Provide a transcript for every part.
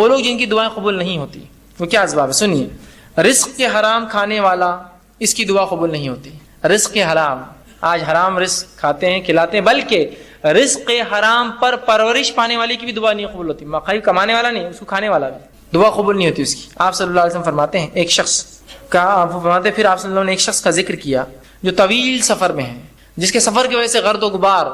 وہ لوگ جن کی دعائیں قبول نہیں ہوتی، وہ کیا اسباب ہے؟ سنیے، رزق کے حرام کھانے والا، اس کی دعا قبول نہیں ہوتی۔ رزق کے حرام، آج حرام رزق کھاتے ہیں، کھلاتے ہیں، بلکہ رزق حرام پر پرورش پانے والے کی بھی دعا نہیں قبول ہوتی۔ مخالف کمانے والا نہیں، اس کو کھانے والا بھی دعا قبول نہیں ہوتی اس کی۔ آپ صلی اللہ علیہ وسلم فرماتے ہیں ایک شخص کا، آپ فرماتے ہیں پھر آپ صلی اللہ علیہ وسلم نے ایک شخص کا ذکر کیا جو طویل سفر میں ہے، جس کے سفر کی وجہ سے گرد و غبار،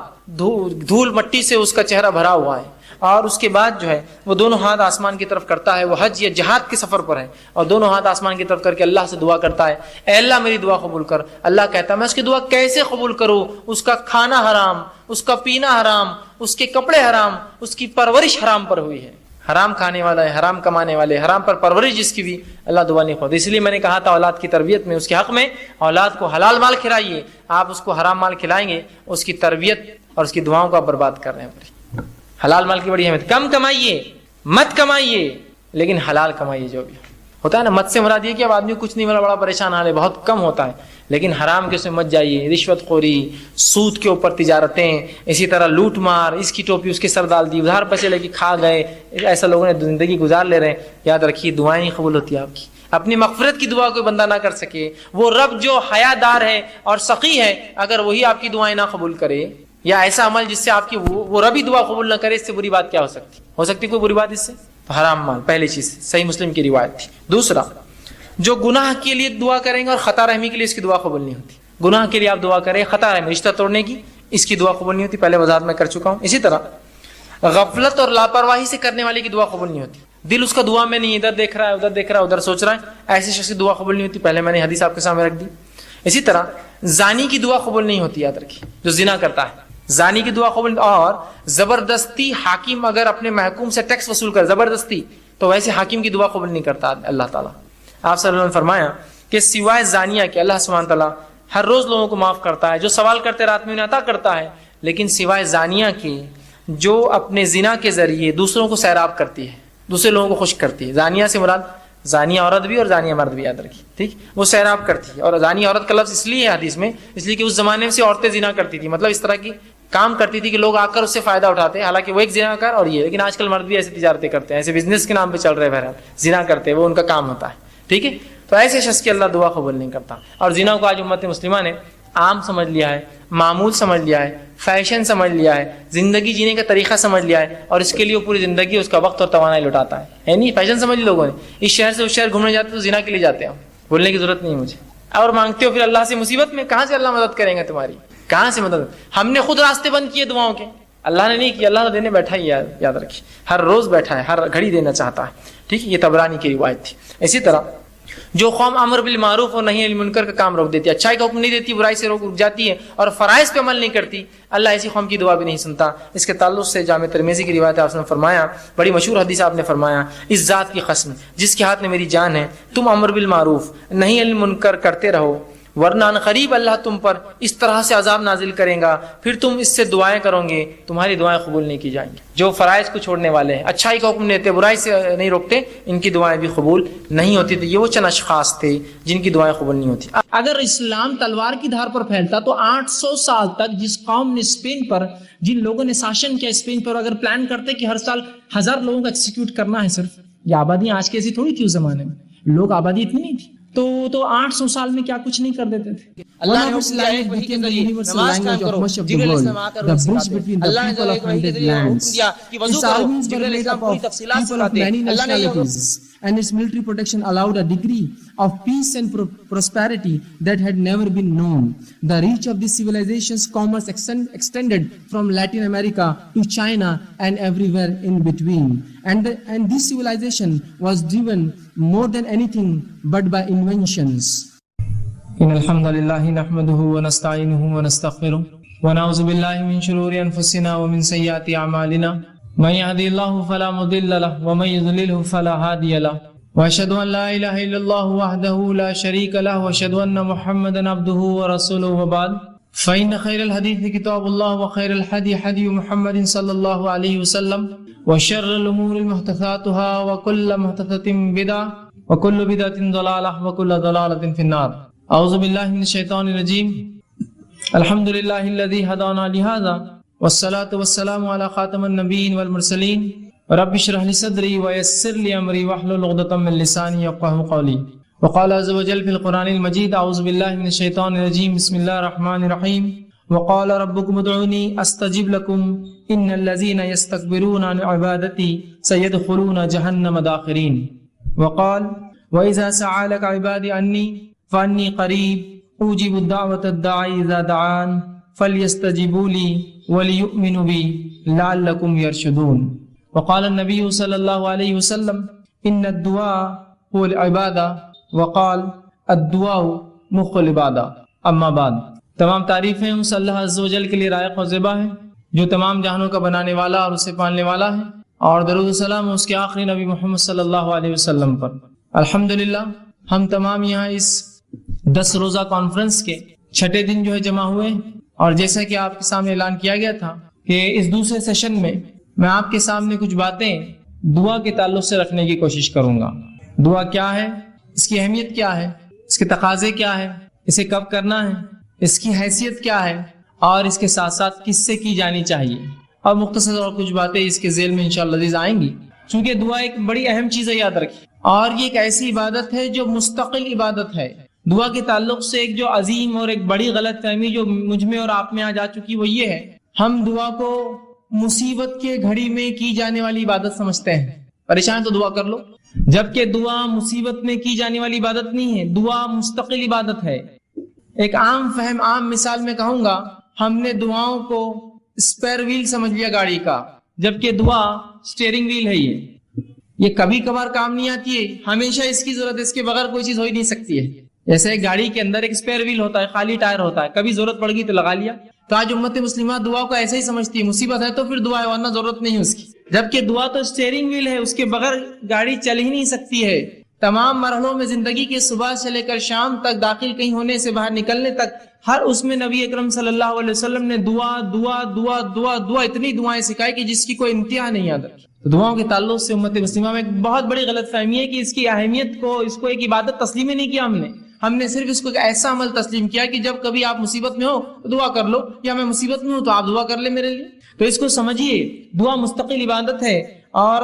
دھول مٹی سے اس کا چہرہ بھرا ہوا ہے، اور اس کے بعد جو ہے وہ دونوں ہاتھ آسمان کی طرف کرتا ہے، وہ حج یا جہاد کے سفر پر ہے، اور دونوں ہاتھ آسمان کی طرف کر کے اللہ سے دعا کرتا ہے، اے اللہ میری دعا قبول کر۔ اللہ کہتا ہے میں اس کی دعا کیسے قبول کروں؟ اس کا کھانا حرام، اس کا پینا حرام، اس کے کپڑے حرام، اس کی پرورش حرام پر ہوئی ہے۔ حرام کھانے والا ہے، حرام کمانے والے، حرام پر پرورش جس کی بھی اللہ دعا نہیں خود۔ اس لیے میں نے کہا تھا اولاد کی تربیت میں، اس کے حق میں اولاد کو حلال مال کھلائیے۔ آپ اس کو حرام مال کھلائیں گے، اس کی تربیت اور اس کی دعاؤں کو آپ برباد کر رہے ہیں۔ حلال مال کی بڑی اہمیت، کم کمائیے، مت کمائیے، لیکن حلال کمائیے۔ جو بھی ہوتا ہے نا، مت سے مراد یہ کہ اب آدمی کچھ نہیں ملا، بڑا پریشان حال ہے، بہت کم ہوتا ہے، لیکن حرام کے اس میں مت جائیے۔ رشوت خوری، سود کے اوپر تجارتیں، اسی طرح لوٹ مار، اس کی ٹوپی اس کے سر ڈال دی، ادھار پیسے لے کے کھا گئے، ایسا لوگوں نے زندگی گزار لے رہے ہیں۔ یاد رکھیے دعائیں نہیں قبول ہوتی آپ کی۔ اپنی مغفرت کی دعا کوئی بندہ نہ کر سکے، وہ رب جو حیا دار ہے اور سخی ہے، اگر وہی آپ کی دعائیں نہ قبول کرے، یا ایسا عمل جس سے آپ کی وہ ربی دعا قبول نہ کرے، اس سے بری بات کیا ہو سکتی؟ ہو سکتی کوئی بری بات اس سے؟ حرام مال پہلی چیز، صحیح مسلم کی روایت تھی۔ دوسرا، جو گناہ کے لیے دعا کریں گے اور خطا رحمی کے لیے، اس کی دعا قبول نہیں ہوتی۔ گناہ کے لیے آپ دعا کریں، خطا رحمی رشتہ توڑنے کی، اس کی دعا قبول نہیں ہوتی، پہلے وضاحت میں کر چکا ہوں۔ اسی طرح غفلت اور لاپرواہی سے کرنے والے کی دعا قبول نہیں ہوتی۔ دل اس کا دعا میں نہیں، ادھر دیکھ رہا ہے، ادھر دیکھ رہا ہے، ادھر سوچ رہا ہے، ایسے شخص کی دعا قبول نہیں ہوتی، پہلے میں نے حدیث آپ کے سامنے رکھ دی۔ اسی طرح زانی کی دعا قبول نہیں ہوتی، یاد رکھیے، جو زنا کرتا ہے زانی کی دعا قبول۔ اور زبردستی حاکم اگر اپنے محکوم سے ٹیکس وصول کر زبردستی، تو ویسے حاکم کی دعا قبول نہیں کرتا اللہ تعالیٰ۔ آپ صلی اللہ علیہ وسلم نے فرمایا کہ سوائے زانیہ کے اللہ سبحانہ تعالیٰ ہر روز لوگوں کو معاف کرتا ہے، جو سوال کرتے رات میں انہیں عطا کرتا ہے، لیکن سوائے زانیہ کے جو اپنے زنا کے ذریعے دوسروں کو سیراب کرتی ہے، دوسرے لوگوں کو خوش کرتی ہے۔ زانیہ سے مراد زانیہ عورت بھی اور زانیہ مرد بھی، یاد رکھیے، ٹھیک؟ وہ سیراب کرتی ہے، اور زانیہ عورت کا لفظ اس لیے ہے حدیث میں، اس لیے کہ اس زمانے میں سے عورتیں زنا کرتی تھی، مطلب اس طرح کی کام کرتی تھی کہ لوگ آ کر اس سے فائدہ اٹھاتے ہیں، حالانکہ وہ ایک زنا کر اور یہ، لیکن آج کل مرد بھی ایسی تجارتیں کرتے ہیں، ایسے بزنس کے نام پہ چل رہے ہیں، بہرحال زنا کرتے ہیں، وہ ان کا کام ہوتا ہے، ٹھیک ہے؟ تو ایسے شخص کی اللہ دعا قبول نہیں کرتا۔ اور زنا کو آج امت مسلمہ نے عام سمجھ لیا ہے، معمول سمجھ لیا ہے، فیشن سمجھ لیا ہے، زندگی جینے کا طریقہ سمجھ لیا ہے، اور اس کے لیے پوری زندگی اس کا وقت اور توانائی لٹاتا ہے نہیں؟ فیشن سمجھ لی لوگوں نے، اس شہر سے اس شہر گھومنے جاتے تو زنا کے لیے جاتے ہیں، بولنے کی ضرورت نہیں مجھے، اور مانگتے ہو پھر اللہ سے مصیبت میں، کہاں سے اللہ مدد کریں گے تمہاری؟ کہاں سے مدد؟ ہم نے خود راستے بند کیے دعاؤں کے، اللہ نے نہیں کیا، اللہ دینے بیٹھا ہی، یاد رکھیے، ہر روز بیٹھا ہے، ہر گھڑی دینا چاہتا ہے، ٹھیک ہے؟ یہ طبرانی کی روایت تھی۔ اسی طرح جو قوم امر بالمعروف اور نہی عن المنکر کا کام روک دیتی ہے، اچھائی کا حکم نہیں دیتی، برائی سے روک جاتی ہے، اور فرائض پہ عمل نہیں کرتی، اللہ ایسی قوم کی دعا بھی نہیں سنتا۔ اس کے تعلق سے جامع ترمذی کی روایت ہے، آپ نے فرمایا، بڑی مشہور حدیث آپ نے فرمایا، اس ذات کی قسم جس کے ہاتھ میں میری جان ہے، تم امر بالمعروف نہی عن المنکر کرتے رہو، ورنہ ان قریب اللہ تم پر اس طرح سے عذاب نازل کرے گا، پھر تم اس سے دعائیں کرو گے، تمہاری دعائیں قبول نہیں کی جائیں گی۔ جو فرائض کو چھوڑنے والے ہیں، اچھائی کا حکم دیتے، برائی سے نہیں روکتے، ان کی دعائیں بھی قبول نہیں ہوتی تھی۔ یہ وہ چند اشخاص تھے جن کی دعائیں قبول نہیں ہوتی۔ اگر اسلام تلوار کی دھار پر پھیلتا تو 800 سال تک جس قوم نے اسپین پر، جن لوگوں نے شاشن کیا اسپین پر، اگر پلان کرتے کہ ہر سال 1000 لوگوں کو ایکسیکیوٹ کرنا ہے صرف، یہ آبادی آج کی ایسی تھوڑی تھی، اس زمانے میں لوگ آبادی اتنی نہیں تھی، تو 800 سال میں کیا کچھ نہیں کر دیتے تھے۔ اللہ نے حکم دیا ہے وہی کے ذریعے نماز قائم کرو، جبریل علیہ السلام آ کر وہ سکھاتے ہیں۔ اللہ نے وہی کے ذریعے حکم دیا کہ وضو کرو، جبریل علیہ السلام پوری تفصیلات سکھاتے ہیں۔ اللہ نے and its military protection allowed a degree of peace and prosperity that had never been known. The reach of this civilization's commerce extended from Latin America to China and everywhere in between. And this civilization was driven more than anything but by inventions. إن الحمد لله نحمده ونستعينه ونستغفره ونعوذ بالله من شرور أنفسنا ومن سيئات أعمالنا من يهدي الله فلا مضل له ومن يضلله فلا هادي له وأشهد أن لا إله إلا الله وحده لا شريك له وأشهد أن محمدا عبده ورسوله وبعد فإن خير الحديث كتاب الله وخير الهدي هدي محمد صلى الله عليه وسلم وشر الأمور محدثاتها وكل محدثة بدعة وكل بدعة ضلالة وكل ضلالة في النار۔ أعوذ بالله من الشيطان الرجيم۔ الحمد لله الذي هدانا لهذا والصلاة والسلام على خاتم النبيين والمرسلين رب اشرح لي صدري ويسر لي امري واحلل عقدة من لساني يفقهوا قولي. وقال عز وجل في القرآن المجيد اعوذ بالله من الشيطان الرجيم بسم الله الرحمن الرحيم وقال ربكم ادعوني استجب لكم ان الذين يستكبرون عن عبادتي سيدخلون جهنم داخرين. وقال واذا سألك عبادي عني فاني قريب اجيب الدعوة الداعي اذا دعان فليستجيبوا لي وليؤمنوا بي لعلكم يرشدون. وقال النبي صلى الله عليه وسلم ان الدعاء هو العبادة وقال الدعاء مخ العبادة. اما بعد، تمام تعریفیں اس اللہ عز و جل کے لیے لائق و زیبا ہے جو تمام جہانوں کا بنانے والا اور اسے پالنے والا ہے، اور درود و سلام اس کے آخری نبی محمد صلی اللہ علیہ وسلم پر۔ الحمدللہ ہم تمام یہاں اس 10 روزہ کانفرنس کے چھٹے دن جو ہے جمع ہوئے، اور جیسا کہ آپ کے سامنے اعلان کیا گیا تھا کہ اس دوسرے سیشن میں میں آپ کے سامنے کچھ باتیں دعا کے تعلق سے رکھنے کی کوشش کروں گا۔ دعا کیا ہے، اس کی اہمیت کیا ہے، اس کے تقاضے کیا ہے، اسے کب کرنا ہے، اس کی حیثیت کیا ہے، اور اس کے ساتھ ساتھ کس سے کی جانی چاہیے، اور مختصر اور کچھ باتیں اس کے ذیل میں انشاءاللہ عزیز آئیں گی۔ چونکہ دعا ایک بڑی اہم چیز ہے، یاد رکھیے، اور یہ ایک ایسی عبادت ہے جو مستقل عبادت ہے۔ دعا کے تعلق سے ایک جو عظیم اور ایک بڑی غلط فہمی جو مجھ میں اور آپ میں آ جا چکی وہ یہ ہے، ہم دعا کو مصیبت کے گھڑی میں کی جانے والی عبادت سمجھتے ہیں۔ پریشان تو دعا کر لو، جبکہ دعا مصیبت میں کی جانے والی عبادت نہیں ہے، دعا مستقل عبادت ہے۔ ایک عام فہم، عام مثال میں کہوں گا، ہم نے دعاؤں کو اسپیئر ویل سمجھ لیا گاڑی کا، جبکہ دعا سٹیئرنگ ویل ہے۔ یہ کبھی کبھار کام نہیں آتی ہے، ہمیشہ اس کی ضرورت ہے، اس کے بغیر کوئی چیز ہو ہی نہیں سکتی ہے۔ جیسے ایک گاڑی کے اندر ایک اسپیئر ویل ہوتا ہے، خالی ٹائر ہوتا ہے، کبھی ضرورت پڑ گئی تو لگا لیا۔ تو آج امت مسلمہ دعا کو ایسے ہی سمجھتی ہے، مصیبت ہے تو پھر دعا ہے، ورنہ ضرورت نہیں اس کی، جبکہ دعا تو اسٹیئرنگ ویل ہے، اس کے بغیر گاڑی چل ہی نہیں سکتی ہے۔ تمام مرحلوں میں زندگی کے صبح سے لے کر شام تک، داخل کہیں ہونے سے باہر نکلنے تک، ہر اس میں نبی اکرم صلی اللہ علیہ وسلم نے دعا دعا دعا دعا دعا اتنی دعائیں سکھائی کہ جس کی کوئی انتہا نہیں یاد رکھی۔ تو دعاؤں کے تعلق سے امت مسلمہ میں ایک بہت بڑی غلط فہمی ہے کہ اس کی اہمیت کو، اس کو ایک عبادت تسلیم نہیں کیا ہم نے صرف اس کو ایک ایسا عمل تسلیم کیا کہ جب کبھی آپ مصیبت میں ہو تو دعا کر لو، یا میں مصیبت میں ہوں تو آپ دعا کر لیں میرے لیے۔ تو اس کو سمجھیے، دعا مستقل عبادت ہے۔ اور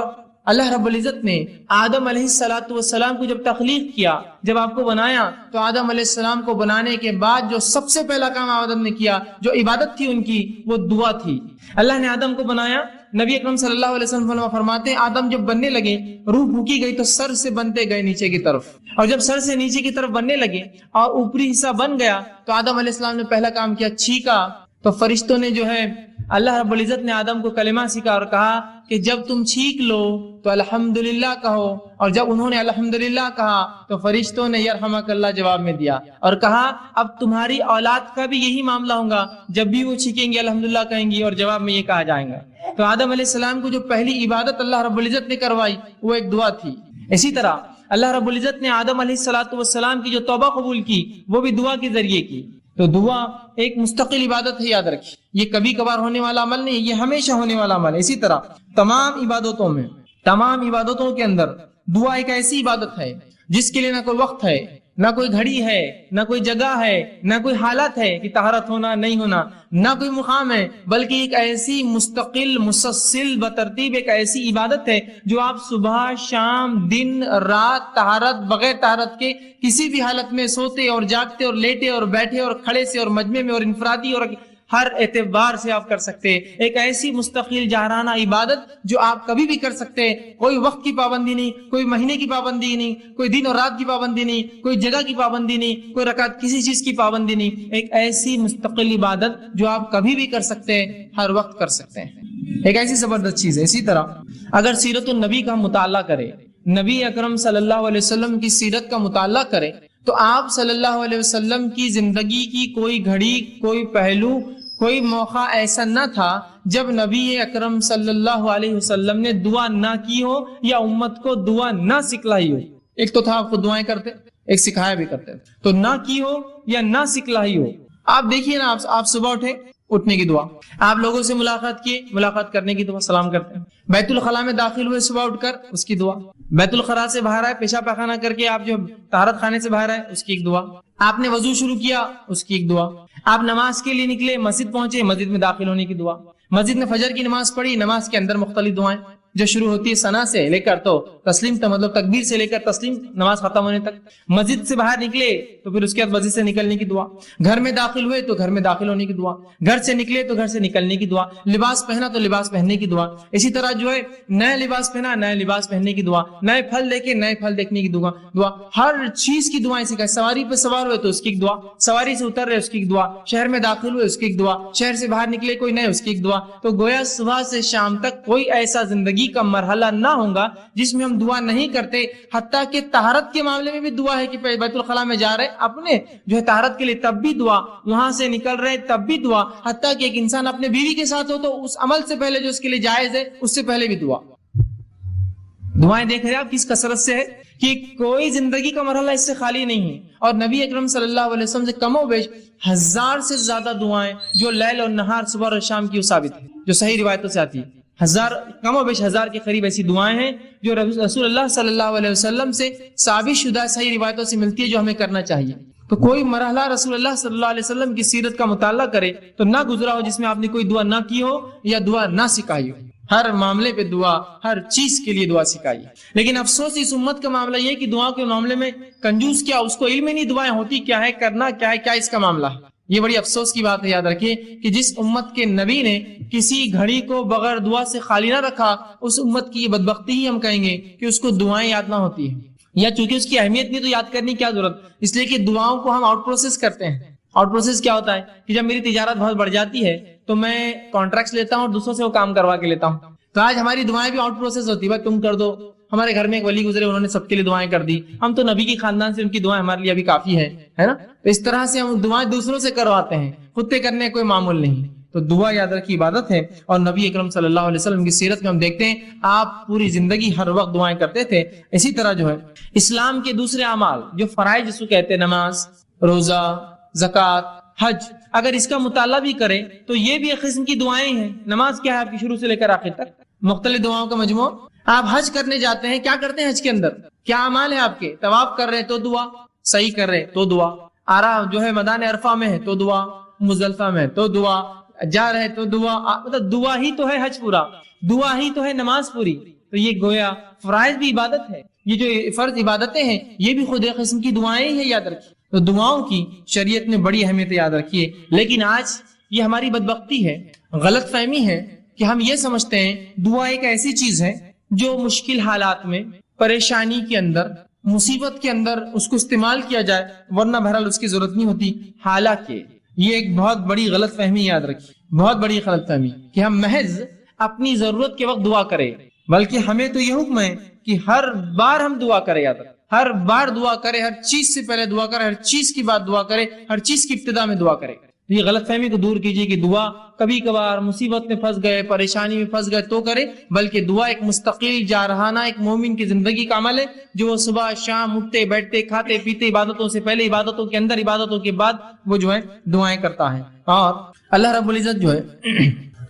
اللہ رب العزت نے آدم علیہ السلام کو جب تخلیق کیا، جب آپ کو بنایا، تو آدم علیہ السلام کو بنانے کے بعد جو سب سے پہلا کام آدم نے کیا، جو عبادت تھی ان کی، وہ دعا تھی۔ اللہ نے آدم کو بنایا، نبی اکرم صلی اللہ علیہ وسلم فرماتے ہیں آدم جب بننے لگے، روح پھونکی گئی تو سر سے بنتے گئے نیچے کی طرف، اور جب سر سے نیچے کی طرف بننے لگے اور اوپری حصہ بن گیا تو آدم علیہ السلام نے پہلا کام کیا، چھینکا۔ تو فرشتوں نے جو ہے، اللہ رب العزت نے آدم کو کلمہ سکھا اور کہا کہ جب تم چھینک لو تو الحمدللہ کہو، اور جب انہوں نے الحمدللہ کہا تو فرشتوں نے یرحمک اللہ جواب میں دیا، اور کہا اب تمہاری اولاد کا بھی یہی معاملہ ہوگا، جب بھی وہ چھینکیں گے الحمدللہ کہیں گی، اور جواب میں یہ کہا جائے گا۔ تو آدم علیہ السلام کو جو پہلی عبادت اللہ رب العزت نے کروائی وہ ایک دعا تھی۔ اسی طرح اللہ رب العزت نے آدم علیہ السلام کی جو توبہ قبول کی وہ بھی دعا کے ذریعے کی۔ تو دعا ایک مستقل عبادت ہے، یاد رکھیے، یہ کبھی کبھار ہونے والا عمل نہیں، یہ ہمیشہ ہونے والا عمل ہے۔ اسی طرح تمام عبادتوں کے اندر دعا ایک ایسی عبادت ہے جس کے لیے نہ کوئی وقت ہے، نہ کوئی گھڑی ہے، نہ کوئی جگہ ہے، نہ کوئی حالت ہے کہ طہارت ہونا نہیں ہونا، نہ کوئی مقام ہے، بلکہ ایک ایسی مستقل مسلسل بترتیب ایک ایسی عبادت ہے جو آپ صبح شام دن رات طہارت بغیر طہارت کے کسی بھی حالت میں سوتے اور جاگتے اور لیٹے اور بیٹھے اور کھڑے سے اور مجمع میں اور انفرادی اور ہر اعتبار سے آپ کر سکتے ہیں۔ ایک ایسی مستقل جاہرانہ عبادت جو آپ کبھی بھی کر سکتے ہیں، کوئی وقت کی پابندی نہیں، کوئی مہینے کی پابندی نہیں، کوئی دن اور رات کی پابندی نہیں، کوئی جگہ کی پابندی نہیں، کوئی رکعت کسی چیز کی پابندی نہیں۔ ایک ایسی مستقل عبادت جو آپ کبھی بھی کر سکتے ہیں، ہر وقت کر سکتے ہیں، ایک ایسی زبردست چیز ہے۔ اسی طرح اگر سیرت النبی کا مطالعہ کرے، نبی اکرم صلی اللہ علیہ وسلم کی سیرت کا مطالعہ کرے، تو آپ صلی اللہ علیہ وسلم کی زندگی کی کوئی گھڑی، کوئی پہلو، کوئی موقع ایسا نہ تھا جب نبی اکرم صلی اللہ علیہ وسلم نے دعا نہ کی ہو یا امت کو دعا نہ سکھلائی ہو۔ ایک تو تھا آپ کو دعائیں کرتے، ایک سکھایا بھی کرتے، تو نہ کی ہو یا نہ سکھلائی ہو۔ آپ دیکھیے نا، آپ صبح اٹھے، اٹھنے کی دعا، آپ لوگوں سے ملاقات کیے، ملاقات کرنے کی دعا، سلام کرتے ہیں، بیت الخلاء میں داخل ہوئے صبح اٹھ کر، اس کی دعا، بیت الخلاء سے باہر آئے، پیشاب پاخانہ کر کے آپ جو طہارت خانے سے باہر آئے، اس کی ایک دعا، آپ نے وضو شروع کیا، اس کی ایک دعا، آپ نماز کے لیے نکلے، مسجد پہنچے، مسجد میں داخل ہونے کی دعا، مسجد میں فجر کی نماز پڑھی، نماز کے اندر مختلف دعائیں، جو شروع ہوتی ہے ثنا سے لے کر تو تسلیم تک، مطلب تکبیر سے لے کر تسلیم نماز ختم ہونے تک. مسجد سے باہر نکلے تو پھر اس کے بعد مسجد سے نکلنے کی دعا، گھر میں داخل ہوئے تو گھر میں داخل ہونے کی دعا، گھر سے نکلے تو گھر سے نکلنے کی دعا، لباس پہنا تو لباس پہننے کی دعا، اسی طرح جو ہے نئے لباس پہنا نئے لباس پہننے کی دعا، نئے پھل دیکھے نئے پھل دیکھنے کی دعا، ہر چیز کی دعائیں سکھائے. سواری پہ سوار ہوئے تو اس کی ایک دعا، سواری سے اتر رہے اس کی ایک دعا، شہر میں داخل ہوئے اس کی ایک دعا، شہر سے باہر نکلے کوئی نئے اس کی ایک دعا. تو گویا صبح سے شام تک کوئی ایسا زندگی کا مرحلہ نہ ہوگا جس میں ہم دعا نہیں کرتے. حتیٰ کہ طہارت کے معاملے میں بھی دعا ہے کہ بیت الخلاء میں جا رہے اپنے جو ہے طہارت کے لیے تب بھی دعا، وہاں سے نکل رہے تب بھی دعا، حتیٰ کہ ایک انسان اپنے بیوی کے ساتھ ہو تو اس عمل سے پہلے جو اس کے لیے جائز ہے اس سے پہلے بھی دعا. دعائیں دیکھ رہے آپ کس کثرت سے ہے کہ کوئی زندگی کا مرحلہ اس سے خالی نہیں ہے. اور نبی اکرم صلی اللہ علیہ وسلم سے کم و بیش 1000 سے زیادہ دعائیں جو لیل اور نہار صبح اور شام کی ثابت ہے، جو صحیح روایتوں سے آتی ہے. کم و بیش 1000 کے قریب ایسی دعائیں ہیں جو رسول اللہ صلی اللہ علیہ وسلم سے ثابت شدہ صحیح روایتوں سے ملتی ہے جو ہمیں کرنا چاہیے. تو کوئی مرحلہ رسول اللہ صلی اللہ علیہ وسلم کی سیرت کا مطالعہ کرے تو نہ گزرا ہو جس میں آپ نے کوئی دعا نہ کی ہو یا دعا نہ سکھائی ہو. ہر معاملے پہ دعا، ہر چیز کے لیے دعا سکھائی. لیکن افسوس اس امت کا معاملہ یہ کہ دعا کے معاملے میں کنجوس کیا، اس کو علم ہی نہیں دعائیں ہوتی کیا ہے، کرنا کیا ہے، کیا اس کا معاملہ ہے. یہ بڑی افسوس کی بات ہے. یاد رکھیے کہ جس امت کے نبی نے کسی گھڑی کو بغیر دعا سے خالی نہ رکھا، اس امت کی یہ بدبختی ہی ہم کہیں گے کہ اس کو دعائیں یاد نہ ہوتی ہیں، یا چونکہ اس کی اہمیت نہیں تو یاد کرنے کی کیا ضرورت، اس لیے کہ دعاؤں کو ہم آؤٹ پروسیس کرتے ہیں. آؤٹ پروسیس کیا ہوتا ہے کہ جب میری تجارت بہت بڑھ جاتی ہے تو میں کانٹریکٹس لیتا ہوں اور دوسروں سے وہ کام کروا کے لیتا ہوں. تو آج ہماری دعائیں بھی آؤٹ پروسیس ہوتی ہے، بھائی تم کر دو. ہمارے گھر میں ایک ولی گزرے، انہوں نے سب کے لیے دعائیں کر دی، ہم تو نبی کی خاندان سے ان کی دعائیں ہمارے لیے ابھی کافی ہے نا. تو اس طرح سے ہم دعائیں دوسروں سے کرواتے ہیں، خود سے کرنے کوئی معمول نہیں. تو دعا یاد رکھی عبادت ہے. اور نبی اکرم صلی اللہ علیہ وسلم کی سیرت میں ہم دیکھتے ہیں آپ پوری زندگی ہر وقت دعائیں کرتے تھے. اسی طرح جو ہے اسلام کے دوسرے اعمال جو فرائض جس کو کہتے ہیں، نماز، روزہ، زکوٰۃ، حج، اگر اس کا مطالعہ بھی کریں تو یہ بھی ایک قسم کی دعائیں ہیں. نماز کیا ہے آپ کی شروع سے لے کر آخر تک مختلف دعاؤں کا مجموعہ. آپ حج کرنے جاتے ہیں، کیا کرتے ہیں حج کے اندر، کیا اعمال ہے آپ کے؟ طواف کر رہے تو دعا، صحیح کر رہے تو دعا، جو ہے میدان عرفہ میں ہے تو دعا، مزدلفہ میں تو دعا، جا رہے تو دعا. مطلب دعا ہی تو ہے حج پورا، دعا ہی تو ہے نماز پوری. تو یہ گویا فرائض بھی عبادت ہے. یہ جو فرض عبادتیں ہیں یہ بھی خود ایک قسم کی دعائیں ہیں. یاد رکھیے تو دعاؤں کی شریعت میں بڑی اہمیت یاد رکھیے. لیکن آج یہ ہماری بدبختی ہے، غلط فہمی ہے کہ ہم یہ سمجھتے ہیں دعا ایک ایسی چیز ہے جو مشکل حالات میں، پریشانی کے اندر، مصیبت کے اندر اس کو استعمال کیا جائے، ورنہ بہرحال اس کی ضرورت نہیں ہوتی. حالانکہ یہ ایک بہت بڑی غلط فہمی یاد رکھیے، بہت بڑی غلط فہمی کہ ہم محض اپنی ضرورت کے وقت دعا کریں، بلکہ ہمیں تو یہ حکم ہے کہ ہر بار ہم دعا کریں. یاد رکھیں ہر بار دعا کرے، ہر چیز سے پہلے دعا کرے، ہر چیز کی بعد دعا کرے، ہر چیز کی ابتدا میں دعا کرے. یہ غلط فہمی کو دور کیجیے کہ دعا کبھی کبھار مصیبت میں پھنس گئے، پریشانی میں پھنس گئے تو کرے، بلکہ دعا ایک مستقل جارحانہ ایک مومن کی زندگی کا عمل ہے جو وہ صبح شام اٹھتے بیٹھتے کھاتے پیتے، عبادتوں سے پہلے، عبادتوں کے اندر، عبادتوں کے بعد وہ جو ہے دعائیں کرتا ہے. اور اللہ رب العزت جو ہے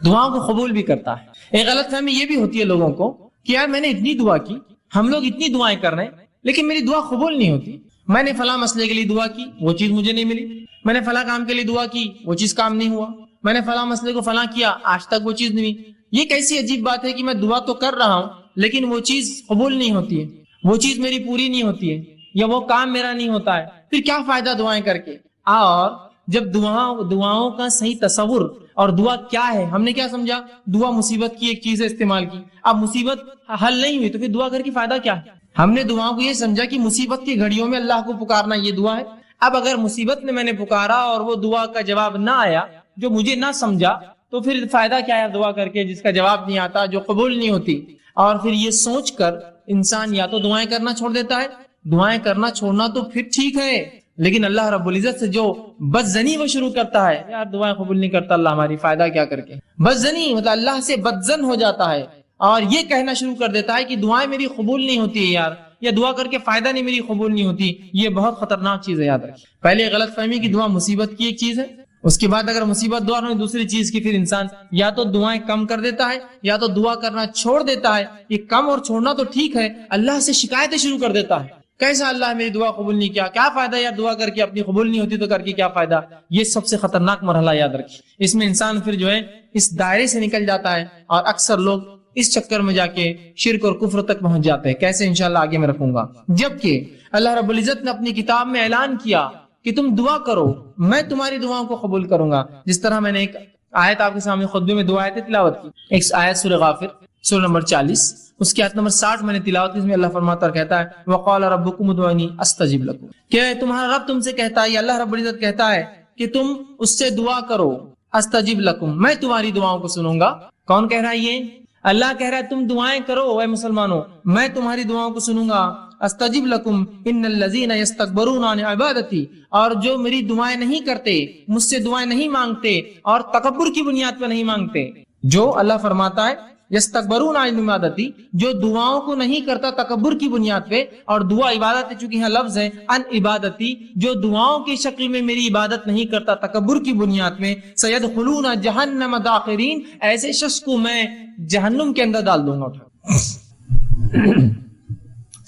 دعاؤں کو قبول بھی کرتا ہے. ایک غلط فہمی یہ بھی ہوتی ہے لوگوں کو کہ یار میں نے اتنی دعا کی، ہم لوگ اتنی دعائیں کر رہے ہیں لیکن میری دعا قبول نہیں ہوتی. میں نے فلاں مسئلے کے لیے دعا کی، وہ چیز مجھے نہیں ملی. میں نے فلاں کام کے لیے دعا کی، وہ چیز کام نہیں ہوا. میں نے فلاں مسئلے کو فلاں کیا، آج تک وہ چیز نہیں ہوئی. یہ کیسی عجیب بات ہے کہ میں دعا تو کر رہا ہوں لیکن وہ چیز قبول نہیں ہوتی ہے، وہ چیز میری پوری نہیں ہوتی ہے، یا وہ کام میرا نہیں ہوتا ہے. پھر کیا فائدہ دعائیں کر کے؟ اور جب دعاؤں کا صحیح تصور اور دعا کیا ہے، ہم نے کیا سمجھا؟ دعا مصیبت کی ایک چیز ہے استعمال کی. اب مصیبت حل نہیں ہوئی تو پھر دعا کر کے فائدہ کیا ہے؟ ہم نے دعاؤں کو یہ سمجھا کہ مصیبت کی گھڑیوں میں اللہ کو پکارنا یہ دعا ہے. اب اگر مصیبت میں نے پکارا اور وہ دعا کا جواب نہ آیا، جو مجھے نہ سمجھا، تو پھر فائدہ کیا ہے دعا کر کے جس کا جواب نہیں آتا، جو قبول نہیں ہوتی. اور پھر یہ سوچ کر انسان یا تو دعائیں کرنا چھوڑ دیتا ہے. دعائیں کرنا چھوڑنا تو پھر ٹھیک ہے، لیکن اللہ رب العزت سے جو بدزنی وہ شروع کرتا ہے، یار دعائیں قبول نہیں کرتا اللہ ہماری، فائدہ کیا کر کے؟ بدزنی مطلب اللہ سے بدزن ہو جاتا ہے اور یہ کہنا شروع کر دیتا ہے کہ دعائیں میری قبول نہیں ہوتی ہے یار، یا دعا کر کے فائدہ نہیں میری قبول نہیں ہوتی. یہ بہت خطرناک چیز ہے. یاد رکھیں پہلے غلط فہمی کی دعا مصیبت کی ایک چیز ہے، اس کے بعد اگر مصیبت دعا ہوئی دوسری چیز کی، پھر انسان یا تو دعائیں کم کر دیتا ہے یا تو دعا کرنا چھوڑ دیتا ہے. یہ کم اور چھوڑنا تو ٹھیک ہے، اللہ سے شکایتیں شروع کر دیتا ہے. کیسا اللہ میری دعا قبول نہیں کیا فائدہ یار دعا کر کے، اپنی قبول نہیں ہوتی تو کر کے کیا فائدہ؟ یہ سب سے خطرناک مرحلہ. یاد رکھیں اس میں انسان پھر جو ہے اس دائرے سے نکل جاتا ہے. اور اکثر لوگ اس چکر میں جا کے شرک اور کفر تک پہنچ جاتے ہیں. کیسے انشاءاللہ آگے میں رکھوں گا. جبکہ اللہ رب العزت نے اپنی کتاب میں اعلان کیا کہ تم دعا کرو میں تمہاری دعاؤں کو قبول کروں گا. جس طرح میں نے ایک آیت آپ کے سامنے خطبے میں 2 آیتیں تلاوت کی. ایک آیت سورہ غافر سورہ نمبر 40 اس کی آیت نمبر 60 میں نے تلاوت کی. اس میں اللہ فرماتا اور کہتا ہے وقال ربکم ادعونی استجب لکم کہ تمہارا رب تم سے کہتا ہے یا اللہ رب العزت کہتا ہے کہ تم اس سے دعا کرو استجب لکم میں تمہاری دعاؤں کو سنوں گا. کون کہہ رہا ہے یہ؟ اللہ کہہ رہا ہے تم دعائیں کرو اے مسلمانوں میں تمہاری دعاؤں کو سنوں گا. استجب لکم ان الذین یستکبرون عن عبادتی اور جو میری دعائیں نہیں کرتے مجھ سے دعائیں نہیں مانگتے اور تکبر کی بنیاد پر نہیں مانگتے. جو اللہ فرماتا ہے یستکبرون عن عبادتی جو دعاؤں کو نہیں کرتا تکبر کی بنیاد پہ اور دعا عبادت ہے چونکہ یہاں لفظ ہے ان عبادتی جو دعاؤں کی شکل میں میری عبادت نہیں کرتا تکبر کی بنیاد میں سیدخلون جہنم داخرین ایسے شخص کو میں جہنم کے اندر ڈال دوں گا.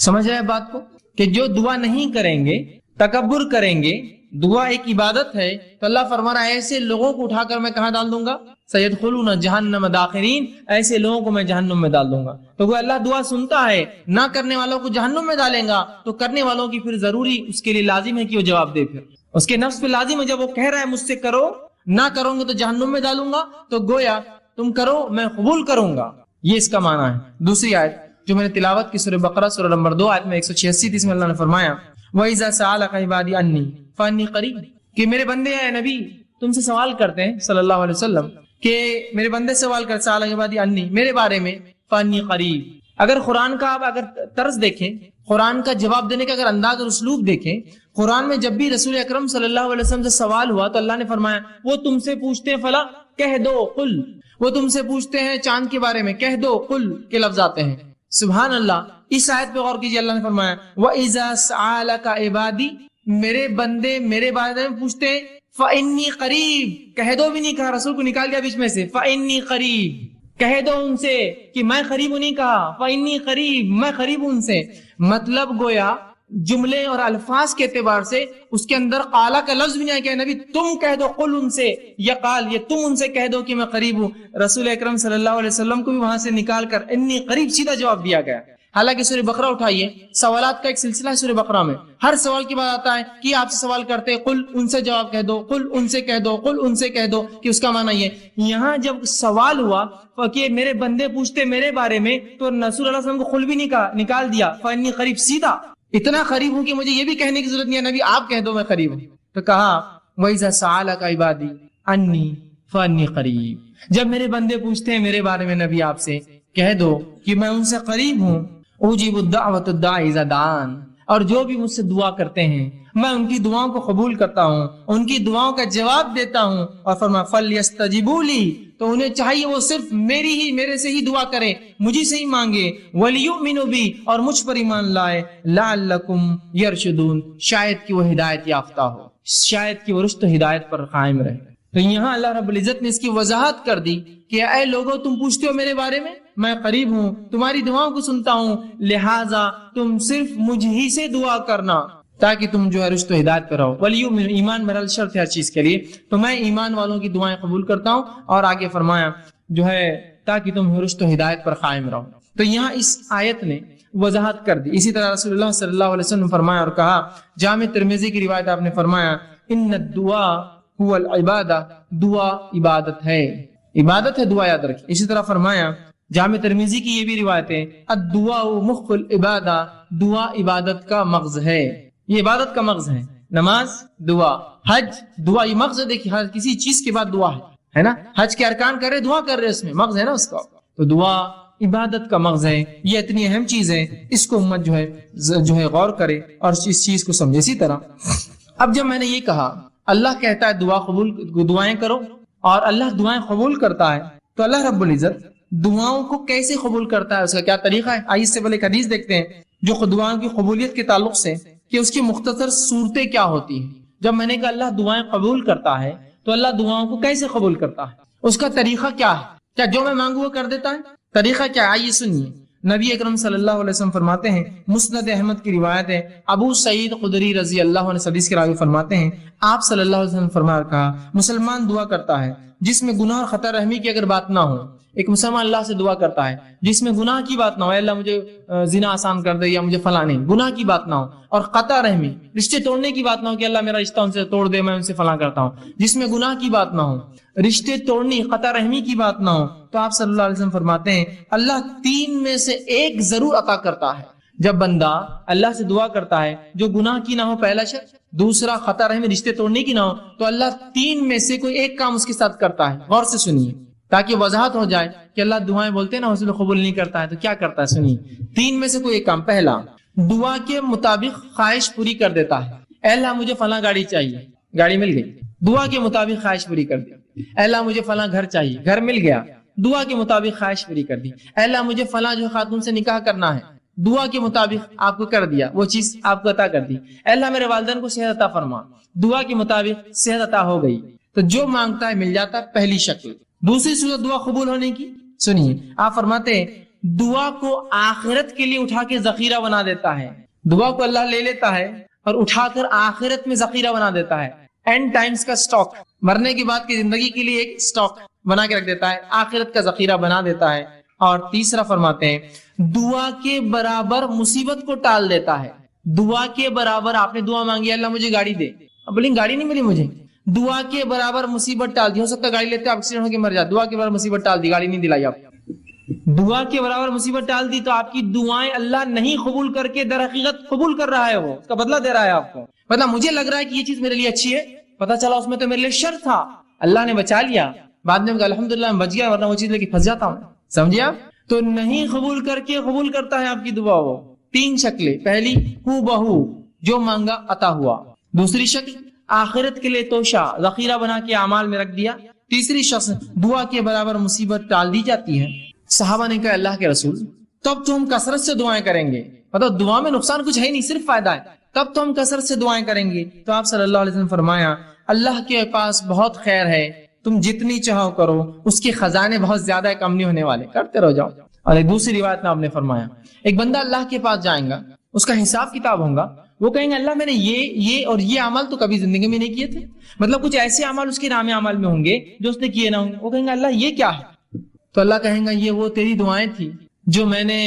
سمجھ رہے بات کو کہ جو دعا نہیں کریں گے تکبر کریں گے دعا ایک عبادت ہے تو اللہ فرما رہا ہے ایسے لوگوں کو اٹھا کر میں کہاں ڈال دوں گا سیدخلون جہنم داخرین ایسے لوگوں کو میں جہنم میں ڈال دوں گا. تو وہ اللہ دعا سنتا ہے نہ کرنے والوں کو جہنم میں ڈالیں گا تو کرنے والوں کی پھر ضروری اس کے لیے لازم ہے کہ وہ جواب دے. پھر اس کے نفس پہ لازم ہے جب وہ کہہ رہا ہے مجھ سے کرو نہ کرو گے تو جہنم میں ڈالوں گا تو گویا تم کرو میں قبول کروں گا. یہ اس کا معنی ہے. دوسری آیت جو میں نے تلاوت کی سورہ بقرہ سورہ نمبر 2 آیت میں 186 اس میں اللہ نے فرمایا وَإِذَا سَأَلَكَ عِبَادِي عَنِّي فَإِنِّي قَرِيبٌ کہ میرے بندے ہیں نبی تم سے سوال کرتے ہیں صلی اللہ علیہ وسلم کہ میرے بندے سوال کرتے سَأَلَكَ عِبَادِي عَنِّي میرے بارے میں فَإِنِّي قَرِيبٌ. اگر قرآن کا آپ اگر طرز دیکھیں قرآن کا جواب دینے کا اگر انداز اور اسلوب دیکھیں قرآن میں جب بھی رسول اکرم صلی اللہ علیہ وسلم سے سوال ہوا تو اللہ نے فرمایا وہ تم سے پوچھتے ہیں فلا کہہ دو قل وہ تم سے پوچھتے ہیں چاند کے بارے میں کہہ دو قل کے لفظ آتے ہیں. سبحان اللہ. اس آیت پہ غور کیجیے اللہ نے فرمایا وَإِذَا سَأَلَكَ عِبَادِي میرے بندے میرے بارے میں پوچھتے ہیں فَإِنِّي قَرِيب کہہ دو بھی نہیں کہا رسول کو نکال دیا بیچ میں سے فَإِنِّي قَرِيب کہہ دو ان سے کہ میں قریب ہوں نہیں کہا فَإِنِّي قَرِيب میں قریب ہوں ان سے. مطلب گویا جملے اور الفاظ کے اعتبار سے اس کے اندر قالا کا لفظ بھی نہیں کہ نبی تم کہہ دو قل ان سے یا قال یہ تم ان سے کہہ دو کہ میں قریب ہوں. رسول اکرم صلی اللہ علیہ وسلم کو بھی وہاں سے نکال کر انی قریب سیدھا جواب دیا گیا. حالانکہ سورہ بقرہ اٹھائیے سوالات کا ایک سلسلہ ہے. سورہ بقرہ میں ہر سوال کے بعد آتا ہے کہ آپ سے سوال کرتے قل ان سے جواب کہہ دو قل ان سے کہہ دو قل ان سے کہہ دو کہ اس کا معنی یہ. یہاں جب سوال ہوا کہ میرے بندے پوچھتے میرے بارے میں تو رسول اللہ علیہ وسلم کو قل بھی نہیں کہا نکال دیا فانی قریب سیدھا اتنا قریب ہوں کہ مجھے یہ بھی کہنے کی ضرورت نہیں ہے نبی آپ کہہ دو میں قریب ہوں. تو کہا وَإِذَا سَأَلَكَ عِبَادِي عَنِّي فَإِنِّي قَرِيبٌ جب میرے بندے پوچھتے ہیں میرے بارے میں نبی آپ سے کہہ دو کہ میں ان سے قریب ہوں اجیب الدعوۃ الداعی اذا دعان اور جو بھی مجھ سے دعا کرتے ہیں میں ان کی دعاؤں کو قبول کرتا ہوں ان کی دعاؤں کا جواب دیتا ہوں. اور فرمایا فلیستجیبوا لی تو انہیں چاہیے وہ صرف میرے سے ہی دعا کریں مجھے سے ہی مانگے ولیؤمنوا بی اور مجھ پر ایمان لائے لعلکم یرشدون شاید کہ وہ ہدایت یافتہ ہو شاید کہ وہ رشد و ہدایت پر قائم رہے. تو یہاں اللہ رب العزت نے اس کی وضاحت کر دی کہ اے لوگوں تم پوچھتے ہو میرے بارے میں قریب ہوں تمہاری دعاؤں کو سنتا ہوں لہٰذا تم صرف مجھ ہی سے دعا کرنا تاکہ تم جو ہے رشد و ہدایت پر رہو. ولیؤمن ایمان بہرحال شرط ہے ہر چیز کے لیے تو میں ایمان والوں کی دعائیں قبول کرتا ہوں. اور آگے فرمایا جو ہے تاکہ تم رشد و ہدایت پر قائم رہو. تو یہاں اس آیت نے وضاحت کر دی. اسی طرح رسول اللہ صلی اللہ علیہ وسلم فرمایا اور کہا جامع ترمذی کی روایت آپ نے فرمایا ان الدعاء هو العبادہ دعا عبادت ہے دعا یاد رکھیں. اسی طرح فرمایا جامع ترمذی کی یہ بھی روایت ہے الدعاء مخ العبادہ دعا عبادت کا مغز ہے یہ عبادت کا مغز ہے. نماز دعا حج دعا یہ مغز ہے. دیکھیے ہر کسی چیز کے بعد دعا ہے نا حج کے ارکان کر رہے دعا کر رہے اس میں مغز ہے نا اس کا. تو دعا عبادت کا مغز ہے یہ اتنی اہم چیز ہے اس کو امت جو ہے غور کرے اور اس چیز کو سمجھے. اسی طرح اب جب میں نے یہ کہا اللہ کہتا ہے دعائیں کرو اور اللہ دعائیں قبول کرتا ہے تو اللہ رب العزت دعاؤں کو کیسے قبول کرتا ہے اس کا کیا طریقہ ہے. آئیے اس سے پہلے ایک حدیث دیکھتے ہیں جو دعاؤں کی قبولیت کے تعلق سے کہ اس کی مختصر صورتیں کیا ہوتی ہیں. جب میں نے کہا اللہ دعائیں قبول کرتا ہے تو اللہ دعاؤں کو کیسے قبول کرتا ہے اس کا طریقہ کیا ہے. کیا جو میں مانگوں وہ کر دیتا ہے طریقہ کیا. آئیے سنیے نبی اکرم صلی اللہ علیہ وسلم فرماتے ہیں مسند احمد کی روایت ہے ابو سعید خدری رضی اللہ عنہ حدیث کے راوی فرماتے ہیں آپ صلی اللہ علیہ وسلم فرمایا کہا مسلمان دعا کرتا ہے جس میں گناہ اور خطا رحمی کی اگر بات نہ ہو. ایک مسلمان اللہ سے دعا کرتا ہے جس میں گناہ کی بات نہ ہو, اللہ مجھے زنا آسان کر دے یا مجھے فلاں نہیں, گناہ کی بات نہ ہو, اور قطع رحمی رشتے توڑنے کی بات نہ ہو کہ اللہ میرا رشتہ ان سے توڑ دے, میں ان سے فلاں کرتا ہوں, جس میں گناہ کی بات نہ ہو, رشتے توڑنی قطع رحمی کی بات نہ ہو, تو آپ صلی اللہ علیہ وسلم فرماتے ہیں اللہ 3 میں سے ایک ضرور عطا کرتا ہے. جب بندہ اللہ سے دعا کرتا ہے جو گناہ کی نہ ہو, پہلا شرط, دوسرا قطع رحمی رشتے توڑنے کی نہ ہو, تو اللہ 3 میں سے کوئی ایک کام اس کے ساتھ کرتا ہے. غور سے سنیے تاکہ وضاحت ہو جائے کہ اللہ دعائیں بولتے ہیں نا حوصلہ قبول نہیں کرتا ہے, تو کیا کرتا ہے سنیے. 3 میں سے کوئی ایک کام. پہلا, دعا کے مطابق خواہش پوری کر دیتا ہے. اے اللہ مجھے فلاں گاڑی چاہیے, گاڑی مل گئی, دعا کے مطابق خواہش پوری کر دی. اے اللہ مجھے فلاں گھر چاہیے, گھر مل گیا, دعا کے مطابق خواہش پوری کر دی. اے اللہ مجھے فلاں جو خاتون سے نکاح کرنا ہے, دعا کے مطابق آپ کو کر دیا, وہ چیز آپ کو عطا کر دی. اے اللہ میرے والدین کو صحت عطا فرما, دعا کے مطابق صحت عطا ہو گئی. تو جو مانگتا ہے مل جاتا ہے, پہلی شکل. دوسری صورت دعا قبول ہونے کی, سنیے آپ فرماتے ہیں دعا کو آخرت کے لیے اٹھا کے ذخیرہ بنا دیتا ہے. دعا کو اللہ لے لیتا ہے اور اٹھا کر آخرت میں ذخیرہ بنا دیتا ہے. اینڈ ٹائمز کا سٹاک, مرنے کے بعد کی زندگی کے لیے ایک سٹاک بنا کے رکھ دیتا ہے, آخرت کا ذخیرہ بنا دیتا ہے. اور تیسرا فرماتے ہیں دعا کے برابر مصیبت کو ٹال دیتا ہے. دعا کے برابر آپ نے دعا مانگی اللہ مجھے گاڑی دے, اب بولیں گاڑی نہیں ملی مجھے, دعا کے برابر مصیبت ٹال دی. ہو سکتا ہے گاڑی لیتے آپ ایکسیڈنٹ ہو کے مر جائے, دعا کے برابر مصیبت ٹال دی, گاڑی نہیں دلائی آپ. دعا کے برابر مصیبت ٹال دی تو آپ کی دعائیں اللہ نہیں قبول کر کے در حقیقت قبول کر رہا ہے, وہ اس کا بدلہ دے رہا ہے آپ کو. مطلب مجھے لگ رہا ہے کہ یہ چیز میرے لیے اچھی ہے, پتا چلا اس میں تو میرے لیے شر تھا, اللہ نے بچا لیا, بعد میں الحمدللہ میں بچ گیا, ورنہ وہ چیز لے کے پھنس جاتا ہوں. سمجھے آپ؟ تو نہیں قبول کر کے قبول کرتا ہے آپ کی دعا. وہ 3 شکلیں. پہلی ہو بہو جو مانگا عطا ہوا. دوسری شکل آخرت کے لیے توشہ ذخیرہ بنا کے اعمال میں رکھ دیا. تیسری شخص دعا کے برابر مصیبت ٹال دی جاتی ہے. صحابہ نے کہا اللہ کے رسول تب تو ہم کثرت سے دعائیں کریں گے, مطلب دعا میں نقصان کچھ ہے نہیں, صرف فائدہ ہے, تب تو ہم کثرت سے دعائیں کریں گے. تو آپ صلی اللہ علیہ وسلم فرمایا اللہ کے پاس بہت خیر ہے, تم جتنی چاہو کرو, اس کے خزانے بہت زیادہ ہے, کم نہیں ہونے والے, کرتے رہ جاؤ. اور ایک دوسری روایت میں آپ نے فرمایا ایک بندہ اللہ کے پاس جائے گا, اس کا حساب کتاب ہوگا, وہ کہیں گے اللہ میں نے یہ اور یہ عمل تو کبھی زندگی میں نہیں کیے تھے, مطلب کچھ ایسے عمل اس کے نام عمل میں ہوں گے جو اس نے کیے نہ ہوں گے. وہ کہیں گے اللہ یہ کیا ہے, تو اللہ کہیں گا یہ وہ تیری دعائیں تھی جو میں نے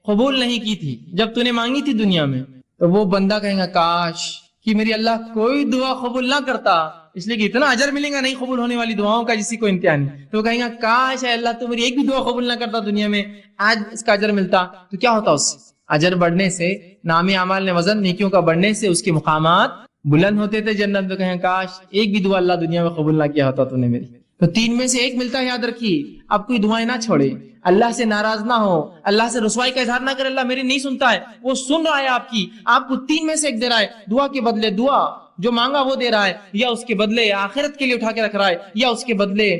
قبول نہیں کی تھی جب تو نے مانگی تھی دنیا میں. تو وہ بندہ کہیں گا کاش کہ میری اللہ کوئی دعا قبول نہ کرتا, اس لیے کہ اتنا اجر ملے گا نہیں قبول ہونے والی دعاؤں کا جسی کو امتحان. تو وہ کہیں گا کاش ہے اللہ تو میری ایک بھی دعا قبول نہ کرتا دنیا میں, آج اس کا اجر ملتا. تو کیا ہوتا اس اجر بڑھنے سے, نام اعمال نے وزن نیکیوں کا بڑھنے سے اس کے مقامات بلند ہوتے تھے جنت میں. کہیں کاش ایک بھی دعا اللہ دنیا میں قبول نہ کیا ہوتا تو نے میری. تو 3 میں سے ایک ملتا ہے, یاد رکھیے. اب کوئی دعائیں نہ چھوڑے, اللہ سے ناراض نہ ہو, اللہ سے رسوائی کا اظہار نہ کرے اللہ میری نہیں سنتا ہے, وہ سن رہا ہے آپ کی, آپ کو 3 میں سے ایک دے رہا ہے. دعا کے بدلے دعا جو مانگا وہ دے رہا ہے, یا اس کے بدلے آخرت کے لیے اٹھا کے رکھ رہا ہے, یا اس کے بدلے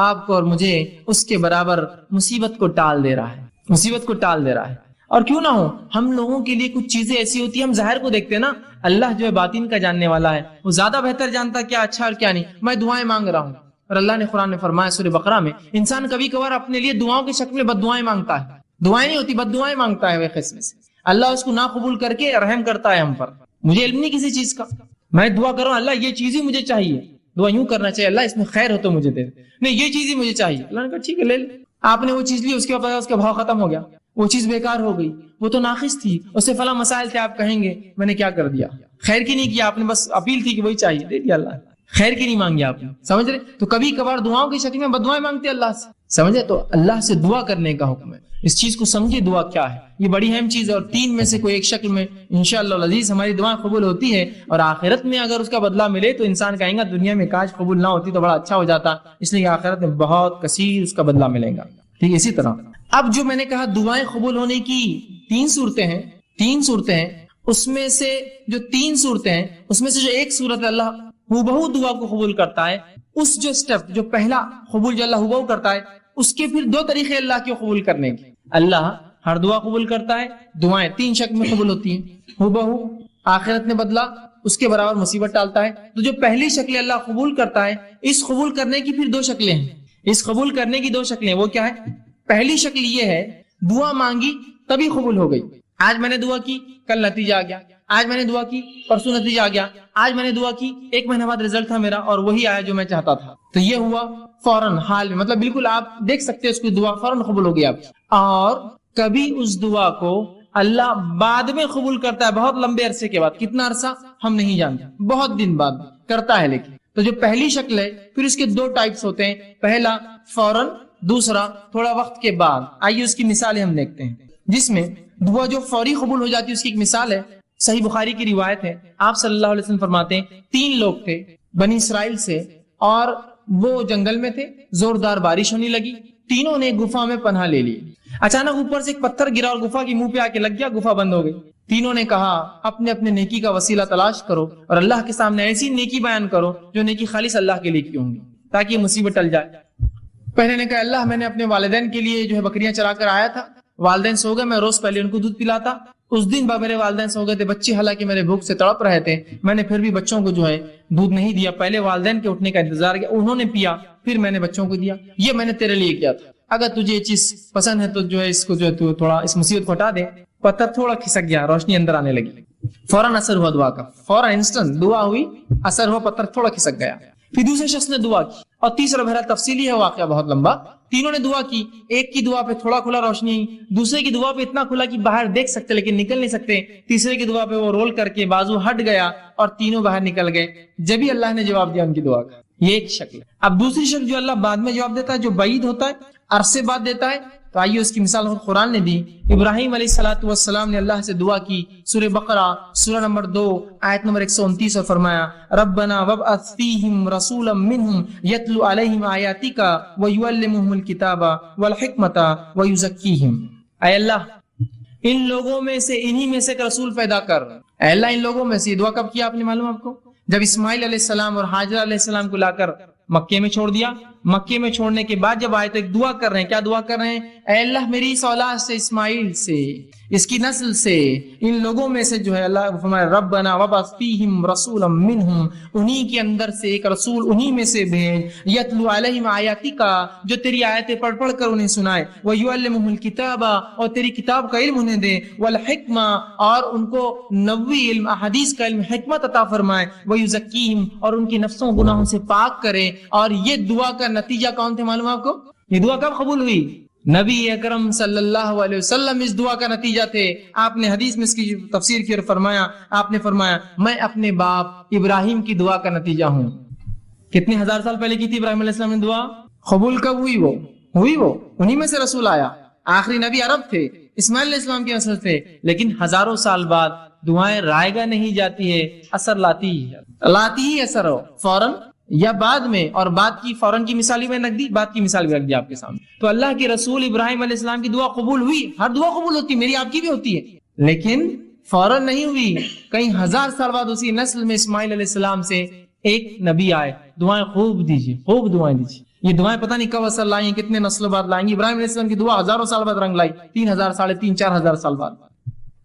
آپ کو اور مجھے اس کے برابر مصیبت کو ٹال دے رہا ہے, مصیبت کو ٹال دے رہا ہے. اور کیوں نہ ہو, ہم لوگوں کے لیے کچھ چیزیں ایسی ہوتی ہیں ہم ظاہر کو دیکھتے ہیں نا, اللہ جو ہے باطن کا جاننے والا ہے, وہ زیادہ بہتر جانتا کیا اچھا اور کیا نہیں. میں دعائیں مانگ رہا ہوں, اور اللہ نے قرآن میں فرمایا سورہ بقرہ میں, انسان کبھی کبھار اپنے لیے دعاؤں کی شکل میں بد دعائیں مانگتا ہے. دعائیں نہیں ہوتی, بد دعائیں مانگتا ہے وہ قسم سے. اللہ اس کو نہ قبول کر کے رحم کرتا ہے ہم پر. مجھے علم نہیں کسی چیز کا, میں دعا کر رہا ہوں اللہ یہ چیز ہی مجھے چاہیے, دعا یوں کرنا چاہیے اللہ اس میں خیر ہو تو مجھے دے, نہیں یہ چیز ہی مجھے چاہیے. اللہ نے کہا ٹھیک ہے لے لے. آپ نے وہ چیز لی, اس کے بعد اس کا بھاؤ ختم ہو گیا, وہ چیز بیکار ہو گئی, وہ تو ناقص تھی, اس سے فلاں مسائل تھے, آپ کہیں گے میں نے کیا کر دیا, خیر کی نہیں کیا آپ نے, بس اپیل تھی کہ وہی چاہیے, دے دیا اللہ, خیر کی نہیں مانگی آپ نے. سمجھ رہے؟ تو کبھی کبھار دعاؤں کی شکل میں بد دعائیں مانگتے اللہ سے, سمجھے؟ تو اللہ سے دعا کرنے کا حکم ہے. اس چیز کو سمجھے دعا کیا ہے, یہ بڑی اہم چیز ہے. اور 3 میں سے کوئی ایک شکل میں انشاءاللہ العزیز ہماری دعائیں قبول ہوتی ہے, اور آخرت میں اگر اس کا بدلہ ملے تو انسان کہیں گا دنیا میں کاش قبول نہ ہوتی تو بڑا اچھا ہو جاتا, اس لیے آخرت میں بہت کثیر اس کا بدلہ ملے گا. ٹھیک ہے, اسی طرح اب جو میں نے کہا دعائیں قبول ہونے کی 3 صورتیں ہیں, 3 صورتیں ہیں, اس میں سے جو 3 صورتیں ہیں اس میں سے جو ایک صورت اللہ ہو دعا کو قبول کرتا ہے, اس جو سٹیپ جو پہلا قبول جو اللہ ہو کرتا ہے, اس کے پھر 2 طریقے اللہ کے قبول کرنے کے. اللہ ہر دعا قبول کرتا ہے, دعائیں 3 شکل میں قبول ہوتی ہیں, ہو آخرت میں بدلا اس کے برابر مصیبت ڈالتا ہے. تو جو پہلی شکل اللہ قبول کرتا ہے, اس قبول کرنے کی پھر 2 شکلیں ہیں. اس قبول کرنے کی 2 شکلیں, وہ کیا ہے؟ پہلی شکل یہ ہے دعا مانگی تبھی قبول ہو گئی, آج میں نے دعا کی، کل نتیجہ آ گیا، آج میں نے دعا کی، پرسوں نتیجہ آ گیا، آج میں نے دعا کی، 1 مہینہ بعد رزلٹ تھا میرا اور وہی آیا جو میں چاہتا تھا. تو یہ ہوا فوراً حال میں، مطلب بالکل آپ دیکھ سکتے ہیں اس کی دعا فوراً قبول ہو گیا. اور کبھی اس دعا کو اللہ بعد میں قبول کرتا ہے، بہت لمبے عرصے کے بعد. کتنا عرصہ ہم نہیں جانتے، بہت دن بعد کرتا ہے. لیکن تو جو پہلی شکل ہے، پھر اس کے 2 ٹائپس ہوتے ہیں، پہلا فوراً، دوسرا تھوڑا وقت کے بعد. آئیے اس کی مثالیں ہم دیکھتے ہیں. جس میں دعا جو فوری قبول ہو جاتی ہے اس کی ایک مثال ہے، صحیح بخاری کی روایت ہے. آپ صلی اللہ علیہ وسلم فرماتے ہیں 3 لوگ تھے بنی اسرائیل سے، اور وہ جنگل میں تھے، زوردار بارش ہونے لگی، تینوں نے گفا میں پناہ لے لی. اچانک اوپر سے ایک پتھر گرا اور گفا کی منہ پہ آ کے لگ گیا، گفا بند ہو گئی. تینوں نے کہا اپنے اپنے نیکی کا وسیلہ تلاش کرو اور اللہ کے سامنے ایسی نیکی بیان کرو جو نیکی خالص اللہ کے لیے کی ہوں گی تاکہ یہ مصیبت ٹل جائے. پہلے نے کہا اللہ میں نے اپنے والدین کے لیے جو ہے بکریاں چرا کر آیا تھا، والدین سو گئے، میں روز پہلے ان کو دودھ پلاتا. اس دن میرے والدین سو گئے تھے، بچے حالانکہ میرے بھوک سے تڑپ رہے تھے، میں نے پھر بھی بچوں کو جو ہے دودھ نہیں دیا، پہلے والدین کے اٹھنے کا انتظار کیا، انہوں نے پیا، پھر میں نے بچوں کو دیا. یہ میں نے تیرے لیے کیا تھا، اگر تجھے یہ چیز پسند ہے تو جو ہے اس کو جو ہے تو تھوڑا اس مصیبت کو ہٹا دے. پتھر تھوڑا کھسک گیا، روشنی اندر آنے لگی، فوراً اثر ہوا دعا کا، فوراً انسٹنٹ دعا ہوئی، اثر ہوا، پتھر تھوڑا کھسک گیا. پھر دوسرے شخص نے دعا کی، اور تیسرا بہرحال تفصیلی ہے واقعہ بہت لمبا. تینوں نے دعا کی، ایک کی دعا پہ تھوڑا کھلا روشنی آئی، دوسرے کی دعا پہ اتنا کھلا کہ باہر دیکھ سکتے لیکن نکل نہیں سکتے، تیسرے کی دعا پہ وہ رول کر کے بازو ہٹ گیا اور تینوں باہر نکل گئے. جبھی اللہ نے جواب دیا ان کی دعا کا. یہ ایک شکل ہے. اب دوسری شکل جو اللہ بعد میں جواب دیتا ہے، جو بعید ہوتا ہے، عرصے بعد دیتا ہے. تو آئیے اس کی مثال قرآن نے دی. ابراہیم علیہ الصلوۃ والسلام نے اللہ سے دعا کی، سورہ بقرہ سورہ نمبر 2 آیت نمبر 129 اور فرمایا ربنا وابعث فیہم رسولا منہم یتلو علیہم آیاتک ویعلمہم الکتاب والحکمت ویزکیہم. اے اللہ ان لوگوں میں سے، انہی میں سے ایک رسول پیدا کر. اے اللہ ان لوگوں میں سے. دعا کب کیا آپ نے معلوم آپ کو؟ جب اسماعیل علیہ السلام اور حاجرہ علیہ السلام کو لا کر مکے میں چھوڑ دیا. مکے میں چھوڑنے کے بعد جب آئے تو ایک دعا کر رہے ہیں. کیا دعا کر رہے ہیں؟ اے اللہ میری اس اولاد سے، اسماعیل سے، اس کی نسل سے، ان لوگوں میں سے جو ہے اللہ فرمایا ربنا وابعث فیہم رسولا منہم، انہی کے اندر سے ایک رسول انہی میں سے بھیج، یتلو علیہم آیاتک، جو تیری آیتیں پڑھ پڑھ کر انہیں سنائے، ویعلمہم الکتاب، اور تیری کتاب کا علم انہیں دے، والحکمہ، اور ان کو نبوی علم، احادیث کا علم، حکمت عطا فرمائے، ویزکیہم، اور ان کی نفسوں گناہوں سے پاک کرے. اور یہ دعا کا نتیجہ کون تھے معلوم آپ کو؟ یہ دعا کب قبول ہوئی؟ نبی اکرم صلی اللہ علیہ وسلم اس دعا کا نتیجہ تھے. آپ نے حدیث میں اس کی تفسیر کی اور فرمایا، آپ نے فرمایا میں اپنے باپ ابراہیم کی دعا کا نتیجہ ہوں. کتنے ہزار سال پہلے کی تھی ابراہیم علیہ السلام نے دعا؟ قبول کب ہوئی؟ وہ انہی میں سے رسول آیا. آخری نبی عرب تھے، اسماعیل علیہ السلام کے نسل تھے، لیکن ہزاروں سال بعد دعائیں رائے گاہ نہیں جاتی ہے، اثر لاتی ہی اثر ہو فوراً یا بعد میں. اور بات کی فوراً کی مثال بھی میں رکھ دی، بات کی مثال بھی رکھ دی آپ کے سامنے. تو اللہ کے رسول ابراہیم علیہ السلام کی دعا قبول ہوئی. ہر دعا قبول ہوتی ہے، میری آپ کی بھی ہوتی ہے، لیکن فوراً نہیں ہوئی. کئی ہزار سال بعد اسی نسل میں اسماعیل علیہ السلام سے ایک نبی آئے. دعائیں خوب دیجیے، خوب دعائیں دیجیے. یہ دعائیں پتہ نہیں کب اثر لائیں، کتنے نسلوں بعد لائیں گی. ابراہیم علیہ السلام کی دعا ہزاروں سال بعد رنگ لائی، 3000 3.5 4,000 سال بعد.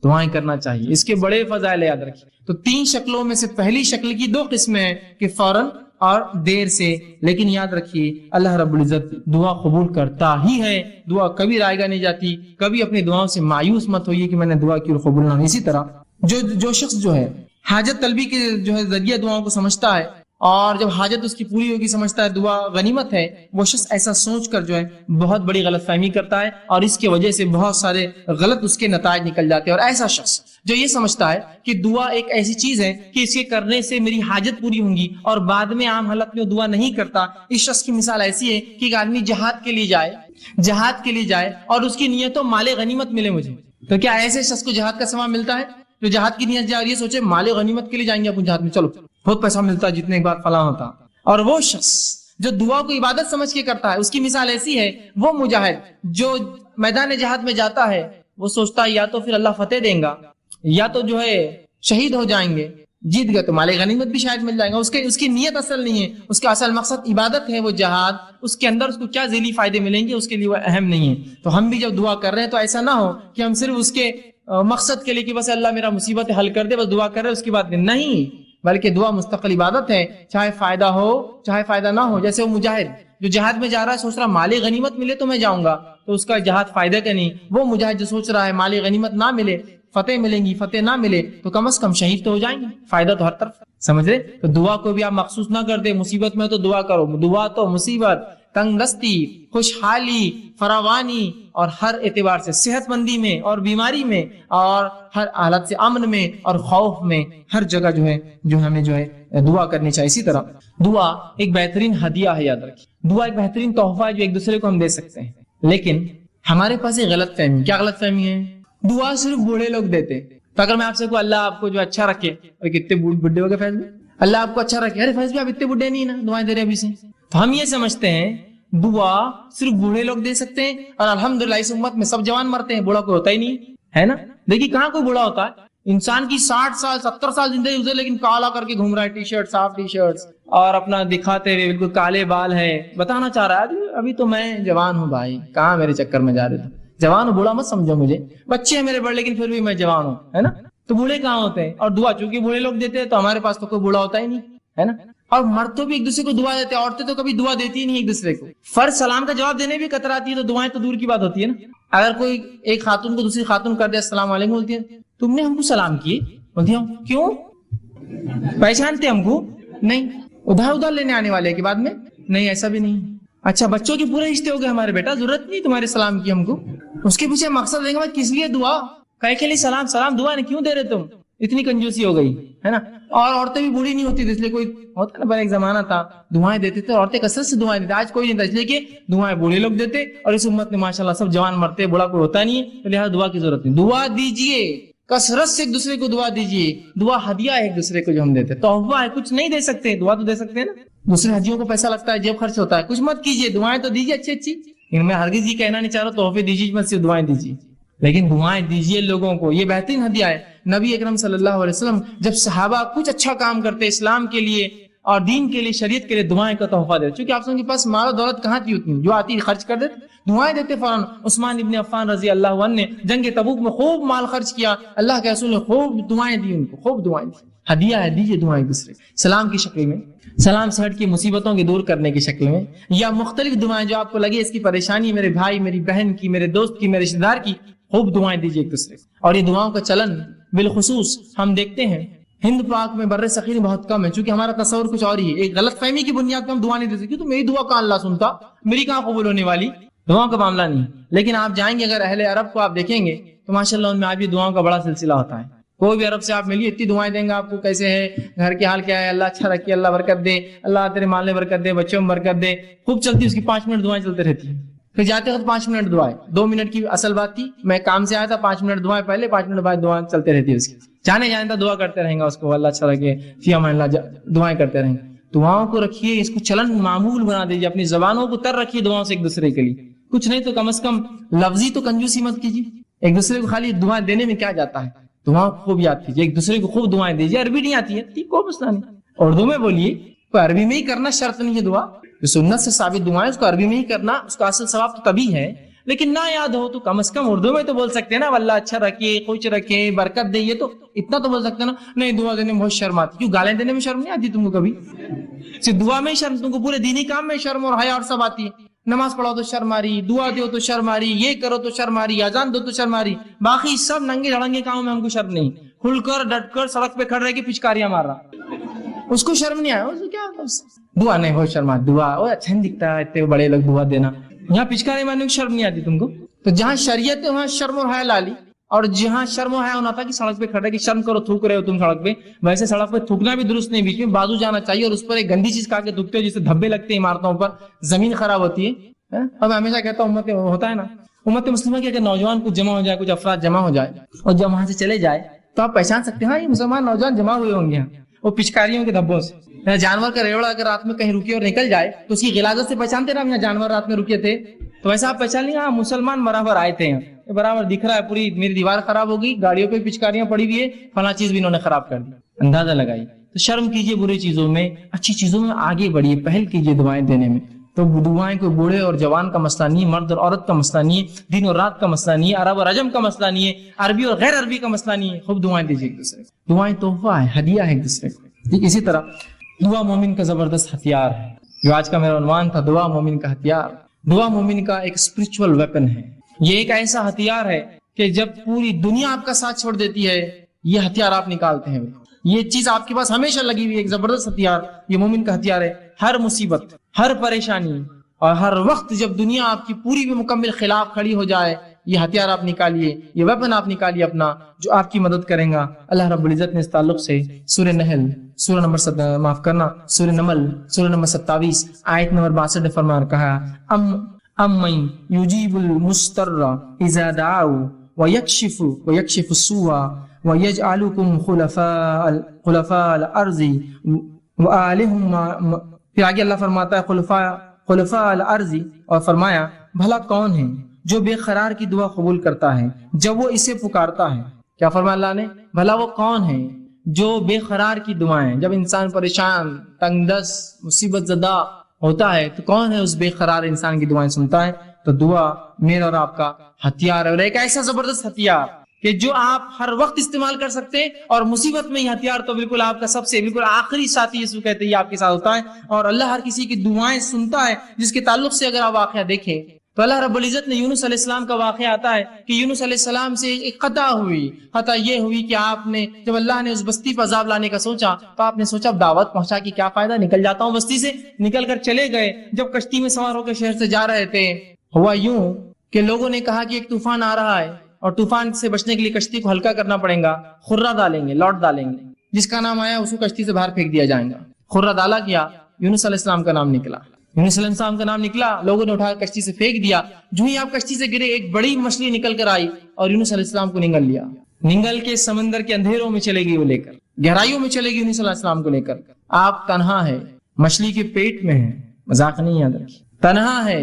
دعائیں کرنا چاہیے، اس کے بڑے فضائل یاد رکھیے. تو 3 شکلوں میں سے پہلی شکل کی 2 قسمیں ہیں کہ فوراً اور دیر سے. لیکن یاد رکھیے اللہ رب العزت دعا قبول کرتا ہی ہے. دعا کبھی رائے گاہ نہیں جاتی. کبھی اپنی دعاؤں سے مایوس مت ہوئیے کہ میں نے دعا کی اور قبول نہ. اسی طرح جو شخص جو ہے حاجت طلبی کے جو ہے ذریعہ دعاؤں کو سمجھتا ہے، اور جب حاجت اس کی پوری ہوگی سمجھتا ہے دعا غنیمت ہے، وہ شخص ایسا سوچ کر جو ہے بہت بڑی غلط فہمی کرتا ہے، اور اس کی وجہ سے بہت سارے غلط اس کے نتائج نکل جاتے ہیں. اور ایسا شخص جو یہ سمجھتا ہے کہ دعا ایک ایسی چیز ہے کہ اس کے کرنے سے میری حاجت پوری ہوں گی، اور بعد میں عام حالت میں دعا نہیں کرتا، اس شخص کی مثال ایسی ہے کہ ایک آدمی جہاد کے لیے جائے اور اس کی نیت ہو مال غنیمت ملے مجھے. تو کیا ایسے شخص کو جہاد کا ثواب ملتا ہے؟ جو جہاد کی نیت جا رہی ہے سوچے مال غنیمت کے لیے جائیں گے اپنے جہاد میں، چلو بہت پیسہ ملتا ہے جتنے کے بعد فلاں ہوتا. اور وہ شخص جو دعا کو عبادت سمجھ کے کرتا ہے، اس کی مثال ایسی ہے، وہ مجاہد جو میدان جہاد میں جاتا ہے، وہ سوچتا ہے یا تو پھر اللہ فتح دیں گا، یا تو جو ہے شہید ہو جائیں گے، جیت گئے تو مال غنیمت بھی شاید مل جائے گا. اس کی نیت اصل نہیں ہے، اس کا اصل مقصد عبادت ہے، وہ جہاد، اس کے اندر اس کو کیا ذیلی فائدے ملیں گے اس کے لیے وہ اہم نہیں ہے. تو ہم بھی جب دعا کر رہے ہیں تو ایسا نہ ہو کہ ہم صرف اس کے مقصد کے لیے کہ بس اللہ میرا مصیبت حل کر دے، بس دعا کر رہے اس کی بات نہیں، بلکہ دعا مستقل عبادت ہے، چاہے فائدہ ہو چاہے فائدہ نہ ہو. جیسے وہ مجاہد جو جہاد میں جا رہا ہے سوچ رہا مال غنیمت ملے تو میں جاؤں گا، تو اس کا جہاد فائدہ کا نہیں. وہ مجاہد جو سوچ رہا ہے مال غنیمت نہ ملے، فتح ملیں گی، فتح نہ ملے تو کم از کم شہید تو ہو جائیں گے، فائدہ تو ہر طرف، سمجھ رہے؟ تو دعا کو بھی آپ مخصوص نہ کر دیں، مصیبت میں تو دعا کرو، دعا تو مصیبت، تنگ دستی، خوشحالی، فراوانی اور ہر اعتبار سے صحت مندی میں اور بیماری میں اور ہر حالت سے امن میں اور خوف میں، ہر جگہ جو ہمیں دعا کرنی چاہیے۔ اسی طرح دعا ایک بہترین ہدیہ ہے، یاد رکھیے دعا ایک بہترین تحفہ ہے جو ایک دوسرے کو ہم دے سکتے ہیں، لیکن ہمارے پاس ایک غلط فہمی، کیا غلط فہمی ہے؟ دعا صرف بوڑھے لوگ دیتے، تو اگر میں آپ سے کہوں اللہ آپ کو جو اچھا رکھے، اور کتنے بڈھے ہو گئے فیض بھائی، اللہ آپ کو اچھا رکھے، ارے فیض بھائی آپ اتنے بڈھے نہیں نا دعائیں دے رہے ابھی سے، تو ہم یہ سمجھتے ہیں دعا صرف بوڑھے لوگ دے سکتے ہیں، اور الحمدللہ اس امت میں سب جوان مرتے ہیں، بوڑھا کوئی ہوتا ہی نہیں ہے نا۔ دیکھیے کہاں کوئی بوڑھا ہوتا ہے، انسان کی 60 سال 70 سال زندگی گزرے لیکن کالا کر کے گھوم رہا ہے، ٹی شرٹ صاف ٹی شرٹس اور اپنا دکھاتے ہوئے بالکل کالے بال ہے، بتانا چاہ رہا ہے ابھی تو میں جوان ہوں بھائی، کہاں میرے چکر میں جا رہے تھے، جوان ہوں، بوڑھا مت سمجھو مجھے، بچے ہیں میرے بڑے لیکن پھر بھی میں جوان ہوں، ہے نا۔ تو بوڑھے کہاں ہوتے ہیں، اور دعا چونکہ بوڑھے لوگ دیتے ہیں تو ہمارے پاس تو کوئی بوڑھا ہوتا ہی نہیں ہے نا۔ اور مرد تو بھی ایک دوسرے کو دعا دیتے ہیں، عورتیں تو کبھی دعا دیتی ہی نہیں ایک دوسرے کو، فرض سلام کا جواب دینے بھی کتراتی ہے، تو دعائیں تو دور کی بات ہوتی ہے نا۔ اگر کوئی ایک خاتون کو دوسری خاتون کر دے السلام علیکم، بولتی ہے تم نے ہم کو سلام کیے، بولتی ہوں کیوں، پہچانتے ہم کو نہیں، ادھار لینے آنے والے کے بعد میں نہیں، ایسا بھی نہیں۔ اچھا بچوں کے پورے رشتے ہو گئے ہمارے، بیٹا ضرورت نہیں تمہارے سلام کی ہم کو، اس کے پیچھے مقصد دیں گے کس لیے دعا، کہے کے لیے سلام، سلام دعا نہیں کیوں دے رہے تم، اتنی کنجوسی ہو گئی ہے نا۔ اور عورتیں بھی بوڑھی نہیں ہوتی، اس لیے کوئی ہوتا نا، پر ایک زمانہ تھا دعائیں دیتے تھے، عورتیں کثرت سے دعائیں دیتے، آج کوئی نہیں تھا، اس لیے کہ دعائیں بوڑھے لوگ دیتے، اور اس امت میں ماشاءاللہ سب جوان مرتے، بوڑھا کوئی ہوتا نہیں ہے، لہٰذا دعا کی ضرورت نہیں۔ دعا دیجئے، کثرت سے ایک دوسرے کو دعا دیجئے، دعا ہدیہ ہے ایک دوسرے کو جو ہم دیتے، تحفہ ہے، کچھ نہیں دے سکتے، دعا تو دے سکتے ہیں نا، دوسرے ہدیوں کو پیسہ لگتا ہے، جیب خرچ ہوتا ہے، کچھ مت کیجئے، دعائیں تو دیجئے اچھی اچھی، ان میں ہرگز یہ کہنا نہیں چاہ رہا تحفے دیجیے مت، صرف دعائیں دیجیے، لیکن دعائیں دیجیے لوگوں کو، یہ بہترین ہدیہ ہے۔ نبی اکرم صلی اللہ علیہ وسلم جب صحابہ کچھ اچھا کام کرتے اسلام کے لیے اور دین کے لیے، شریعت کے لیے، دعائیں کا تحفہ دیتے، چونکہ آپ کے پاس مال و دولت کہاں تھی اتنی، جو آتی خرچ کر دیتے، دعائیں دیتے فوراً۔ عثمان ابن عفان رضی اللہ عنہ نے جنگ تبوک میں خوب مال خرچ کیا، اللہ کے رسول نے خوب دعائیں دی ان کو، خوب دعائیں دی، ہدیہ ہے، دیجیے دعائیں ایک دوسرے، سلام کی شکل میں، سلام سے ہٹ کی مصیبتوں کی دور کرنے کی شکل میں، یا مختلف دعائیں جو آپ کو لگے اس کی پریشانی میرے بھائی میری بہن کی، میرے دوست کی، میرے رشتہ دار کی، خوب دعائیں دیجیے ایک دوسرے کو۔ اور یہ دعاؤں کا چلن بالخصوص ہم دیکھتے ہیں ہند پاک میں، بر صغیر میں بہت کم ہے، چونکہ ہمارا تصور کچھ اور ہی ہے، ایک غلط فہمی کی بنیاد پر ہم دعا نہیں دے سکتے، تو میری دعا کہاں اللہ سنتا، میری کہاں قبول ہونے والی، دعاؤں کا معاملہ نہیں۔ لیکن آپ جائیں گے اگر اہل عرب کو آپ دیکھیں گے تو ماشاءاللہ ان میں آپ یہ دعاؤں کا بڑا سلسلہ ہوتا ہے، کوئی بھی عرب سے آپ ملیے اتنی دعائیں دیں گے آپ کو، کیسے ہے، گھر کے حال کیا ہے، اللہ اچھا رکھے، اللہ برکت دے، اللہ تیرے مال میں برکت دے، بچوں میں برکت دے، خوب چلتی، اس کی 5 منٹ دعائیں چلتے رہتی ہیں، پھر جاتے وقت 5 منٹ دعائیں، 2 منٹ کی اصل بات تھی، میں کام سے آیا تھا 5 منٹ دعائیں پہلے، 5 منٹ بعد دعائیں چلتے رہتی ہے، اس کی جانے تھا دعا کرتے رہیں گا، اس کو اللہ اچھا لگے، فی امان اللہ، دعائیں کرتے رہیں گے۔ دعاؤں کو رکھیے، اس کو چلن معمول بنا دیجیے، اپنی زبانوں کو تر رکھیے دعاؤں سے ایک دوسرے کے لیے، کچھ نہیں تو کم از کم لفظی تو کنجوسی مت کیجیے، ایک دوسرے کو خالی دعائیں دینے میں کیا جاتا ہے، دعا خوب یاد کیجیے، ایک دوسرے کو خوب دعائیں دیجیے، عربی نہیں آتی ہے کوئی مسئلہ نہیں، اردو میں بولیے، کوئی عربی میں ہی کرنا شرط نہیں ہے، دعا جو سنت سے ثابت دعائیں اس کو عربی میں ہی کرنا، اس کا اصل ثواب تو تبھی ہے، لیکن نہ یاد ہو تو کم از کم اردو میں تو بول سکتے ہیں نا، اللہ اچھا رکھے، خوش رکھے، برکت دے، یہ تو اتنا تو بول سکتے ہیں نا۔ نہیں دعا دینے میں بہت شرم آتی، کیوں گالیں دینے میں شرم نہیں آتی تم کو کبھی؟ صرف دعا میں شرم، تم کو پورے دینی کام میں شرم اور حیا اور سب آتی ہے، نماز پڑھو تو شرم آ رہی، دعا دو تو شرم آ رہی، یہ کرو تو شرم آ رہی، اذان دو تو شرم آ رہی، باقی سب ننگے دھڑنگے کاموں میں ہم کو شرم نہیں، کھل کر ڈٹ کر سڑک پہ کھڑے رہ کے پچکاریاں مار رہا، اس کو شرم نہیں آیا، اس کو کیا دعا نہیں ہو شرم آتی، دعا اچھا نہیں دکھتا ہے اتنے بڑے لوگ دعا دینا، یہاں پچکاری مارنے کی شرم نہیں آتی تم کو؟ تو جہاں شریعت ہے وہاں شرم اور حیا لالی، اور جہاں شرم و حیا ہونا تھا کہ سڑک پہ کھڑے کہ شرم کرو، تھوک رہے ہو تم سڑک پہ، ویسے سڑک پہ تھوکنا بھی درست نہیں، بیچ میں بازو جانا چاہیے، اور اس پر ایک گندی چیز کھا کے تھوکتے ہو جسے دھبے لگتے ہیں عمارتوں پر، زمین خراب ہوتی ہے۔ اور میں ہمیشہ کہتا ہوں امت ہوتا ہے نا، امت مسلمہ کی اگر نوجوان کچھ جمع ہو جائے، کچھ افراد جمع ہو جائے اور جب وہاں سے چلے جائے تو آپ پہچان سکتے ہیں ہاں یہ مسلمان نوجوان جمع ہوئے ہوں گے وہ پچکاریوں کے دھبوں سے۔ جانور کا ریوڑا اگر رات میں کہیں رکے اور نکل جائے تو اس کی غلاظت سے پہچانتے نا یہاں جانور رات میں رکے تھے، تو ویسا آپ پہچان لیں گے ہاں مسلمان برابر آئے تھے، یہاں برابر دکھ رہا ہے، پوری میری دیوار خراب ہو گئی، گاڑیوں پہ پچکاریاں پڑی ہوئی ہے، فلاں چیز بھی انہوں نے خراب کر دی، اندازہ لگائی۔ تو شرم کیجیے بری چیزوں میں، اچھی چیزوں میں آگے بڑھیے، پہل کیجیے دعائیں دینے میں۔ تو دعائیں کوئی بوڑھے اور جوان کا مسئلہ نہیں ہے، مرد اور عورت کا مسئلہ نہیں ہے، دن اور رات کا مسئلہ نہیں ہے، عرب اور عجم کا مسئلہ نہیں ہے، عربی اور غیر عربی کا مسئلہ نہیں ہے، خوب دعائیں دیجیے ایک دوسرے کو، دعائیں تحفہ ہے، ہدیہ ہے ایک دوسرے کو۔ ٹھیک اسی طرح دعا مومن کا زبردست ہتھیار ہے، جو آج کا میرا عنوان تھا، دعا مومن کا ہتھیار۔ دعا مومن کا ایک اسپرچول ویپن ہے، یہ ایک ایسا ہتھیار ہے کہ جب پوری دنیا آپ کا ساتھ چھوڑ دیتی ہے یہ ہتھیار آپ نکالتے ہیں. یہ چیز آپ کے پاس ہمیشہ لگی ہوئی ہے, ایک زبردست ہتھیار, یہ مومن کا ہتھیار ہے. ہر مصیبت, ہر پریشانی اور ہر وقت جب دنیا آپ کی پوری بھی مکمل خلاف کھڑی ہو جائے, یہ ہتھیار آپ نکالیے, یہ ویپن آپ نکالیے اپنا, جو آپ کی مدد کریں گا. اللہ رب العزت نے اس تعلق سے سورہ نحل سورہ نمبر سورہ نمل سورہ نمبر 27 آیت نمبر 62 میں فرمان کہا, امن یجیب المستر اذا دعوا ویکشف السوء ویجعلکم خلفاء الارض وآلہم. پھر آگے اللہ فرماتا ہے خلفاء الارض, اور فرمایا بھلا کون ہے جو بے قرار کی دعا قبول کرتا ہے جب وہ اسے پکارتا ہے. کیا فرمایا اللہ نے؟ بھلا وہ کون ہے جو بے قرار کی دعائیں, جب انسان پریشان, تنگ دست, مصیبت زدہ ہوتا ہے تو کون ہے اس بے قرار انسان کی دعائیں سنتا ہے؟ تو دعا میرا اور آپ کا ہتھیار ہے, اور ایک ایسا زبردست ہتھیار کہ جو آپ ہر وقت استعمال کر سکتے ہیں, اور مصیبت میں یہ ہتھیار تو بالکل آپ کا سب سے بالکل آخری ساتھی جس کو کہتے ہیں یہ آپ کے ساتھ ہوتا ہے. اور اللہ ہر کسی کی دعائیں سنتا ہے, جس کے تعلق سے اگر آپ واقعہ دیکھیں تو اللہ رب العزت نے یونس علیہ السلام کا واقعہ آتا ہے کہ یونس علیہ السلام سے ایک خطا ہوئی. خطا یہ ہوئی کہ آپ نے جب اللہ نے اس بستی پر عذاب لانے کا سوچا تو آپ نے سوچا اب دعوت پہنچا کے کیا فائدہ, نکل جاتا ہوں بستی سے. نکل کر چلے گئے, جب کشتی میں سوار ہو کے شہر سے جا رہے تھے, ہوا یوں کہ لوگوں نے کہا کہ ایک طوفان آ رہا ہے اور طوفان سے بچنے کے لیے کشتی کو ہلکا کرنا پڑے گا, خرہ ڈالیں گے, لوٹ ڈالیں گے, جس کا نام آیا اس کو کشتی سے باہر پھینک دیا جائے گا. خرہ ڈالا گیا, یونس علیہ السلام کا نام نکلا. یونس علیہ السلام کا نام نکلا, لوگوں نے اٹھا کر کشتی سے پھینک دیا. جو ہی آپ کشتی سے گرے ایک بڑی مچھلی نکل کر آئی اور یونس علیہ السلام کو نگل لیا. نگل کے سمندر کے اندھیروں میں چلے گئی, وہ لے کر گہرائیوں میں چلے گئی یونس علیہ السلام کو لے کر. آپ تنہا ہے, مچھلی کے پیٹ میں ہے, مذاق نہیں یاد رکھیے, تنہا ہے,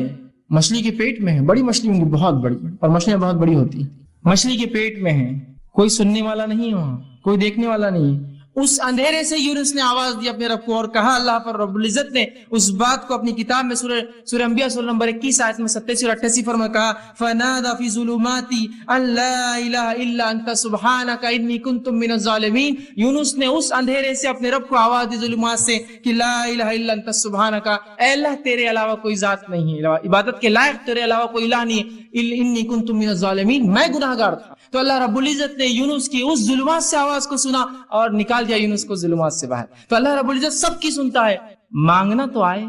مچھلی کے پیٹ میں ہے, بڑی مچھلی ہوں گی بہت بڑی, اور مچھلیاں بہت بڑی ہوتی, مچھلی کے پیٹ میں ہے, کوئی سننے والا نہیں, وہاں کوئی دیکھنے والا نہیں. اس اندھیرے سے یونس نے آواز دی اپنے رب کو اور کہا. اللہ پر رب العزت نے اس بات کو اپنی کتاب میں سورہ انبیاء سورہ نمبر 21 آیت میں 87 اور 88 فرما کہا, فنادى في ظلمات ان لا الہ الا انت سبحانک انی کنت من الظالمین. یونس نے اس اندھیرے سے اپنے رب کو آواز دی ظلمات سے کہ لا الہ الا انت سبحانک, اے اللہ تیرے علاوہ کوئی ذات نہیں ہے, عبادت کے لائق تیرے علاوہ کوئی الہ نہیں ہے, انی کنت من الظالمین, میں گناہگار تھا. تو اللہ رب العزت نے یونس کی اس ظلمات سے آواز کو سنا اور نکال دیا یونس کو ظلمات سے باہر. تو اللہ رب العزت سب کی سنتا ہے, مانگنا تو آئے.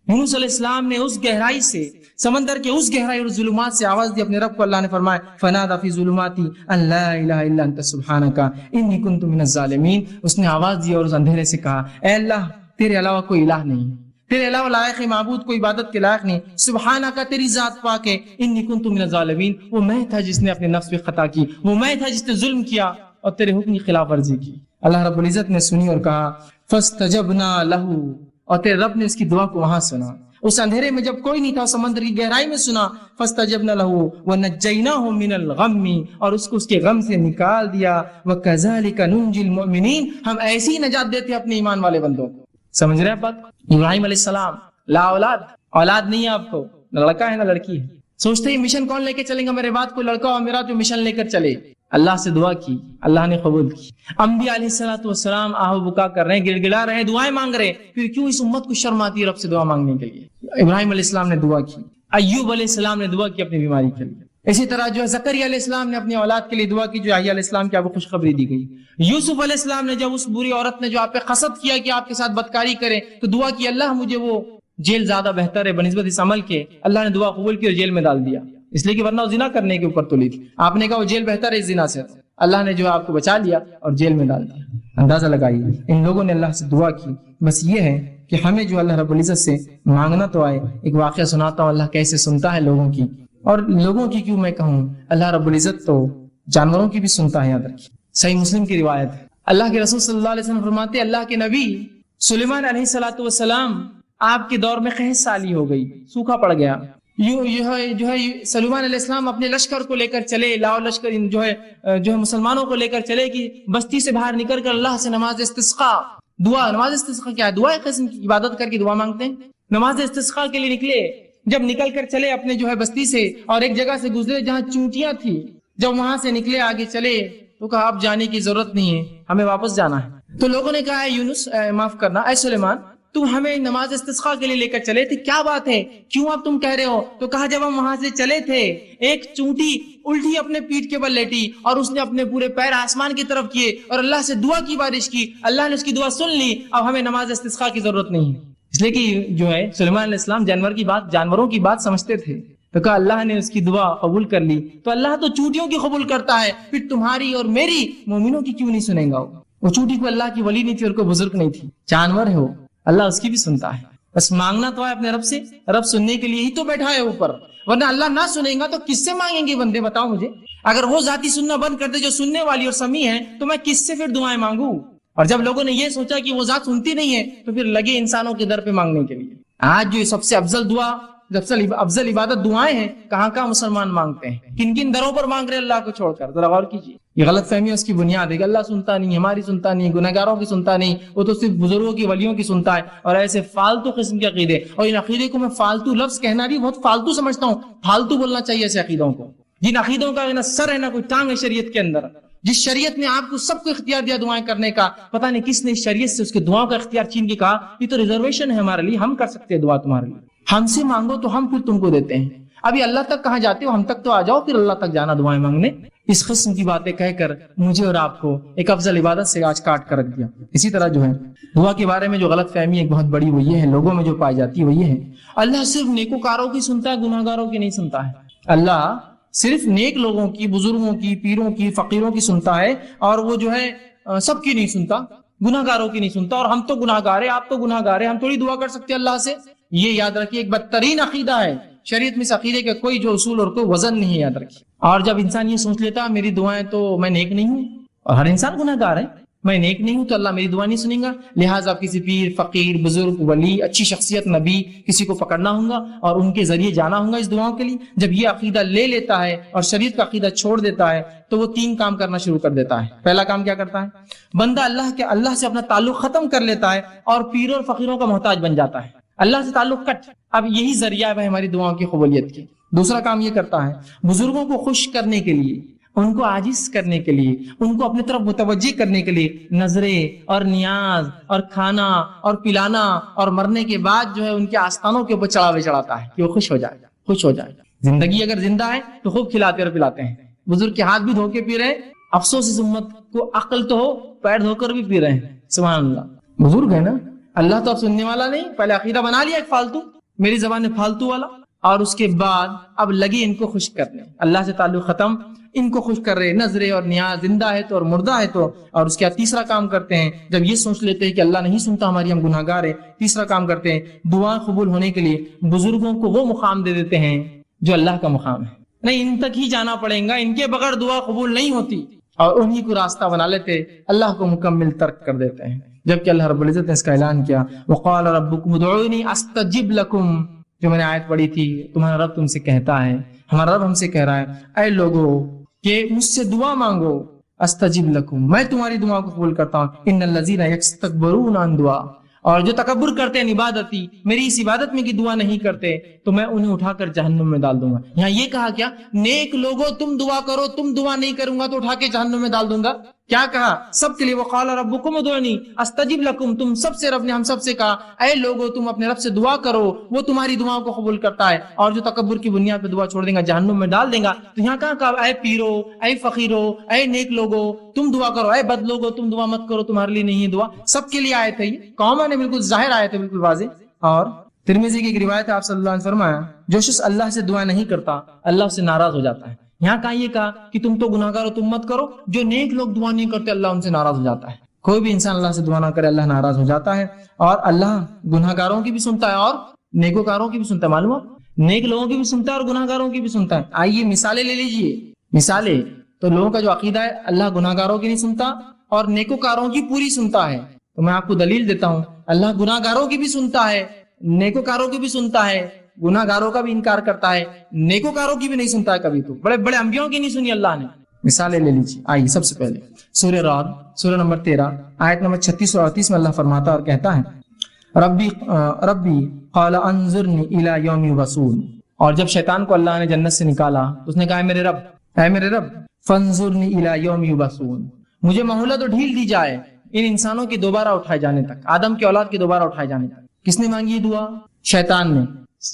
یونس علیہ السلام نے اس گہرائی سے, سمندر کے اس گہرائی اور ظلمات سے آواز دی اپنے رب کو. اللہ نے فرمایا فنادى في ظلمات ان لا الہ الا انت سبحانک انی کنت من الظالمین. اس نے آواز دی اور اس اندھیرے سے کہا, اے اللہ تیرے علاوہ کوئی الہ نہیں, تیرے علاوہ لائق معبود کوئی عبادت کے لائق نہیں, سبحانک تیری ذات پاک ہے, انی کنت من الظالمین, وہ میں تھا جس نے اپنے نفس پہ خطا کی, وہ میں تھا جس نے ظلم کیا اور تیرے حکم کی خلاف ورزی کی. اللہ رب العزت نے سنی اور کہا فاستجبنا له, اور تیرے رب نے اس کی دعا کو وہاں سنا, اس اندھیرے میں جب کوئی نہیں تھا, سمندر کی گہرائی میں سنا. فاستجبنا له ونجیناه من الغم, اور اس کو اس کے غم سے نکال دیا. وکذالک ننجی المؤمنین, ہم ایسی نجات دیتے اپنے ایمان والے بندوں کو. سمجھ رہے ہیں بات؟ ابراہیم علیہ السلام لا اولاد, اولاد نہیں ہے آپ کو, نہ لڑکا ہے نہ لڑکی ہے. سوچتے ہیں مشن کون لے کے چلیں گا میرے بعد, کوئی لڑکا اور میرا جو مشن لے کر چلے. اللہ سے دعا کی, اللہ نے قبول کی. انبیاء علیہ الصلوۃ والسلام آہ بکا کر رہے ہیں, گڑ گڑا رہے ہیں, دعائیں مانگ رہے ہیں. پھر کیوں اس امت کو شرم آتی ہے رب سے دعا مانگنے کے لیے؟ ابراہیم علیہ السلام نے دعا کی, ایوب علیہ السلام نے دعا کی اپنی بیماری کے لیے. اسی طرح جو ہے زکریا علیہ السلام نے اپنی اولاد کے لیے دعا کی, جو یحییٰ علیہ السلام کی آپ کو خوشخبری دی گئی. یوسف علیہ السلام نے جب اس بری عورت نے جو آپ پہ قصد کیا کہ آپ کے ساتھ بدکاری کرے تو دعا کی, اللہ مجھے وہ جیل زیادہ بہتر ہے بنسبت اس عمل کے. اللہ نے دعا قبول کی اور جیل میں ڈال دیا, اس لیے کہ ورنہ زنا کرنے کے اوپر تلی تھی. آپ نے کہا وہ جیل بہتر ہے اس زنا سے, اللہ نے جو آپ کو بچا لیا اور جیل میں ڈال دیا. اندازہ لگائیے ان لوگوں نے اللہ سے دعا کی. بس یہ ہے کہ ہمیں جو اللہ رب العزت سے مانگنا تو آئے. ایک واقعہ سناتا ہوں اللہ کیسے سنتا ہے لوگوں کی, اور لوگوں کی کیوں میں کہوں, اللہ رب العزت تو جانوروں کی بھی سنتا ہے. یاد رکھیے, صحیح مسلم کی روایت ہے, اللہ کے رسول صلی اللہ علیہ وسلم فرماتے ہیں اللہ کے نبی سلیمان علیہ الصلوۃ والسلام آپ کے دور میں قحط سالی ہو گئی, سوکھا پڑ گیا. جو ہے سلیمان علیہ السلام اپنے لشکر کو لے کر چلے, لاؤ لشکر جو ہے مسلمانوں کو لے کر چلے کہ بستی سے باہر نکل کر اللہ سے نماز استسقا دعا. نماز استسقا کیا ہے؟ دعا ایک قسم کی عبادت کر کے دعا مانگتے ہیں. نماز استسقا کے لیے نکلے, جب نکل کر چلے اپنے جو ہے بستی سے اور ایک جگہ سے گزرے جہاں چونٹیاں تھی, جب وہاں سے نکلے آگے چلے تو کہا آپ جانے کی ضرورت نہیں ہے, ہمیں واپس جانا ہے. تو لوگوں نے کہا اے یونس, معاف کرنا اے سلیمان, تم ہمیں نماز استسقاء کے لیے لے کر چلے تھے, کیا بات ہے, کیوں اب تم کہہ رہے ہو؟ تو کہا جب ہم وہاں سے چلے تھے ایک چونٹی الٹی اپنے پیٹھ کے بل لیٹی اور اس نے اپنے پورے پیر آسمان کی طرف کیے اور اللہ سے دعا کی بارش کی, اللہ نے اس کی دعا سن لی, اب ہمیں نماز استسقاء کی ضرورت نہیں ہے. اس لیے کہ جو ہے سلیمان علیہ السلام جانوروں کی بات سمجھتے تھے, تو کہا اللہ نے اس کی دعا قبول کر لی, تو اللہ تو چونٹیوں کی قبول کرتا ہے, پھر تمہاری اور میری مومنوں کی کیوں نہیں سنیں گا؟ وہ چونٹی کو اللہ کی ولی نہیں تھی اور کوئی بزرگ نہیں تھی, جانور ہے وہ, اللہ اس کی بھی سنتا ہے. بس مانگنا تو ہے اپنے رب سے, رب سننے کے لیے ہی تو بیٹھا ہے اوپر, ورنہ اللہ نہ سنیں گا تو کس سے مانگیں گے بندے؟ بتاؤ مجھے. اگر وہ ذاتی سننا بند کر دے جو سننے والی اور سمیع ہے, تو میں کس سے پھر دعائیں مانگوں؟ اور جب لوگوں نے یہ سوچا کہ وہ ذات سنتی نہیں ہے تو پھر لگے انسانوں کے در پہ مانگنے کے لیے. آج جو سب سے افضل دعا, افضل عبادت دعائیں ہیں, کہاں مسلمان مانگتے ہیں, کن کن دروں پر مانگ رہے اللہ کو چھوڑ کر؟ ذرا غور کیجیے. یہ غلط فہمی ہے, اس کی بنیاد ہے کہ اللہ سنتا نہیں, ہماری سنتا نہیں, گنہگاروں کی سنتا نہیں, وہ تو صرف بزرگوں کی ولیوں کی سنتا ہے, اور ایسے فالتو قسم کے عقیدے. اور ان عقیدے کو میں فالتو لفظ کہنا بھی بہت فالتو سمجھتا ہوں, فالتو بولنا چاہیے ایسے عقیدوں کو, جن عقیدوں کا نہ سر ہے نہ کوئی ٹانگ ہے شریعت کے اندر. جس شریعت نے آپ کو سب کو اختیار دیا دعائیں کرنے کا, پتہ نہیں کس نے اس شریعت سے اس کے دعاؤں کا اختیار چھین کے کہا یہ تو ریزرویشن ہے ہمارے لیے, ہم کر سکتے ہیں دعا تمہارے لیے, ہم سے مانگو تو ہم پھر تم کو دیتے ہیں. ابھی اللہ تک کہاں جاتے ہو, ہم تک تو آ جاؤ, پھر اللہ تک جانا دعائیں مانگنے. اس قسم کی باتیں کہہ کر مجھے اور آپ کو ایک افضل عبادت سے آج کاٹ کر رکھ دیا. اسی طرح جو ہے دعا کے بارے میں جو غلط فہمی ایک بہت بڑی وہ یہ ہے, لوگوں میں جو پائی جاتی ہے وہ یہ ہے, اللہ صرف نیکوکاروں کی سنتا ہے, گناہگاروں کی نہیں سنتا ہے. اللہ صرف نیک لوگوں کی, بزرگوں کی, پیروں کی, فقیروں کی سنتا ہے, اور وہ جو ہے سب کی نہیں سنتا, گناہگاروں کی نہیں سنتا. اور ہم تو گناہگار ہیں, آپ تو گناہگار ہیں, ہم تھوڑی دعا کر سکتے ہیں اللہ سے. یہ یاد رکھیے ایک بدترین عقیدہ ہے شریعت میں, اس عقیدے کا کوئی جو اصول اور کوئی وزن نہیں ہے, یاد رکھیے. اور جب انسان یہ سوچ لیتا میری دعائیں تو میں نیک نہیں ہوں, اور ہر انسان گناہگار ہے, میں نیک نہیں ہوں تو اللہ میری دعا نہیں سنیں گا, لہٰذا کسی پیر, فقیر, بزرگ, ولی, اچھی شخصیت, نبی, کسی کو پکڑنا ہوگا اور ان کے ذریعے جانا ہوگا اس دعاؤں کے لیے. جب یہ عقیدہ لے لیتا ہے اور شریعت کا عقیدہ چھوڑ دیتا ہے تو وہ 3 کام کرنا شروع کر دیتا ہے. پہلا کام کیا کرتا ہے؟ بندہ اللہ سے اپنا تعلق ختم کر لیتا ہے اور پیروں اور فقیروں کا محتاج بن جاتا ہے. اللہ سے تعلق کٹ, اب یہی ذریعہ ہے ہماری دعاؤں کی قبولیت کی. دوسرا کام یہ کرتا ہے, بزرگوں کو خوش کرنے کے لیے, ان کو عاجز کرنے کے لیے, ان کو اپنی طرف متوجہ کرنے کے لیے نظریں اور نیاز اور کھانا اور پلانا, اور مرنے کے بعد جو ہے ان کے آستانوں کے اوپر چڑھاوے چڑھاتا ہے کہ وہ خوش ہو جائے, خوش ہو جائے. زندگی اگر زندہ ہے تو خوب کھلاتے اور پلاتے ہیں. بزرگ کے ہاتھ بھی دھو کے پی رہے ہیں, افسوس اس امت کو عقل تو ہو, پیر دھو کر بھی پی رہے ہیں. سبحان اللہ, بزرگ ہے نا, اللہ تو اب سننے والا نہیں. پہلے عقیدہ بنا لیا ایک فالتو, میری زبان میں فالتو والا, اور اس کے بعد اب لگی ان کو خوش کرنے. اللہ سے تعلق ختم, ان کو خوش کر رہے, نظریں اور نیاز, زندہ ہے تو اور مردہ ہے تو. اور اس کے بعد تیسرا کام کرتے ہیں, جب یہ سوچ لیتے ہیں کہ اللہ نہیں سنتا ہماری, ہم گناہگار ہیں, تیسرا کام کرتے ہیں, دعا قبول ہونے کے لیے بزرگوں کو وہ مقام دے دیتے ہیں جو اللہ کا مقام ہے. نہیں, ان تک ہی جانا پڑے گا, ان کے بغیر دعا قبول نہیں ہوتی, اور انہی کو راستہ بنا لیتے, اللہ کو مکمل ترک کر دیتے ہیں. جبکہ اللہ رب العزت نے اس کا اعلان کیا, وقال ربکم ادعونی استجب لکم, جو میں نے آیت پڑھی تھی, تمہارا رب تم سے کہتا ہے, ہمارا رب ہم سے کہہ رہا ہے, اے لوگو کہ مجھ سے دعا مانگو, استجب لکم, میں تمہاری دعا کو قبول کرتا ہوں. ان الذین یستکبرون عن دعا, اور جو تکبر کرتے ہیں عبادتی, میری اس عبادت میں کی دعا نہیں کرتے, تو میں انہیں اٹھا کر جہنم میں ڈال دوں گا. یہاں یہ کہا کیا, نیک لوگوں تم دعا کرو, تم دعا نہیں کروں گا تو اٹھا کے جہنم میں ڈال دوں گا. کیا کہا؟ سب کے لیے, وقال ربکم ادعونی استجب لکم, تم سب سے رب نے ہم سب سے کہا اے لوگوں تم اپنے رب سے دعا کرو, وہ تمہاری دعاؤں کو قبول کرتا ہے, اور جو تکبر کی بنیاد پہ دعا چھوڑ دیں گا جہنم میں ڈال دیں گا. تو یہاں کہا اے پیرو, اے فقیرو, اے نیک لوگوں تم دعا کرو, اے بد لوگوں تم دعا مت کرو, تمہارے لیے نہیں ہے دعا. سب کے لیے آئے تھے, کامن ہے, بالکل ظاہر آئے تھے, بالکل واضح. اور ترمذی کی ایک روایت ہے, آپ صلی اللہ علیہ وسلم فرمایا, جو شخص اللہ سے دعا نہیں کرتا اللہ اس سے ناراض ہو جاتا ہے. یہاں کہا یہ کہا کہ تم تو گناہگار ہو, تم مت کرو, جو نیک لوگ دعا نہیں کرتے اللہ ان سے ناراض ہو جاتا ہے. کوئی بھی انسان اللہ سے دعا نہ کرے اللہ ناراض ہو جاتا ہے, اور اللہ گناہگاروں کی بھی سنتا ہے اور نیکوکاروں کی بھی سنتا ہے. معلوم ہے, نیک لوگوں کی بھی سنتا ہے اور گناہگاروں کی بھی سنتا ہے. آئیے مثالیں لے لیجئے, مثالیں. تو لوگوں کا جو عقیدہ ہے اللہ گناہگاروں کی نہیں سنتا اور نیکوکاروں کی پوری سنتا ہے, تو میں آپ کو دلیل دیتا ہوں, اللہ گناہگاروں کی بھی سنتا ہے, نیکوکاروں کی بھی سنتا ہے, گناہگاروں کا بھی انکار کرتا ہے, نیکوکاروں کی بھی نہیں سنتا ہے کبھی. تو بڑے بڑے انبیاءوں کی نہیں سنی اللہ نے. مثالیں لے لیجیے. آئیے سب سے پہلے سورہ رعد, سورہ نمبر 13 آیت نمبر 36 اور 38 میں اللہ فرماتا اور کہتا ہے, ربی قال انظرنی الی یوم یبعثون. اور جب شیطان کو اللہ نے جنت سے نکالا تو اس نے کہا اے میرے رب فانظرنی الی یوم یبعثون, مجھے مہلت اور ڈھیل دی جائے ان انسانوں کی دوبارہ اٹھائے جانے تک, آدم کی اولاد کی دوبارہ اٹھائے جانے تک. کس نے مانگی یہ دعا؟ شیطان نے.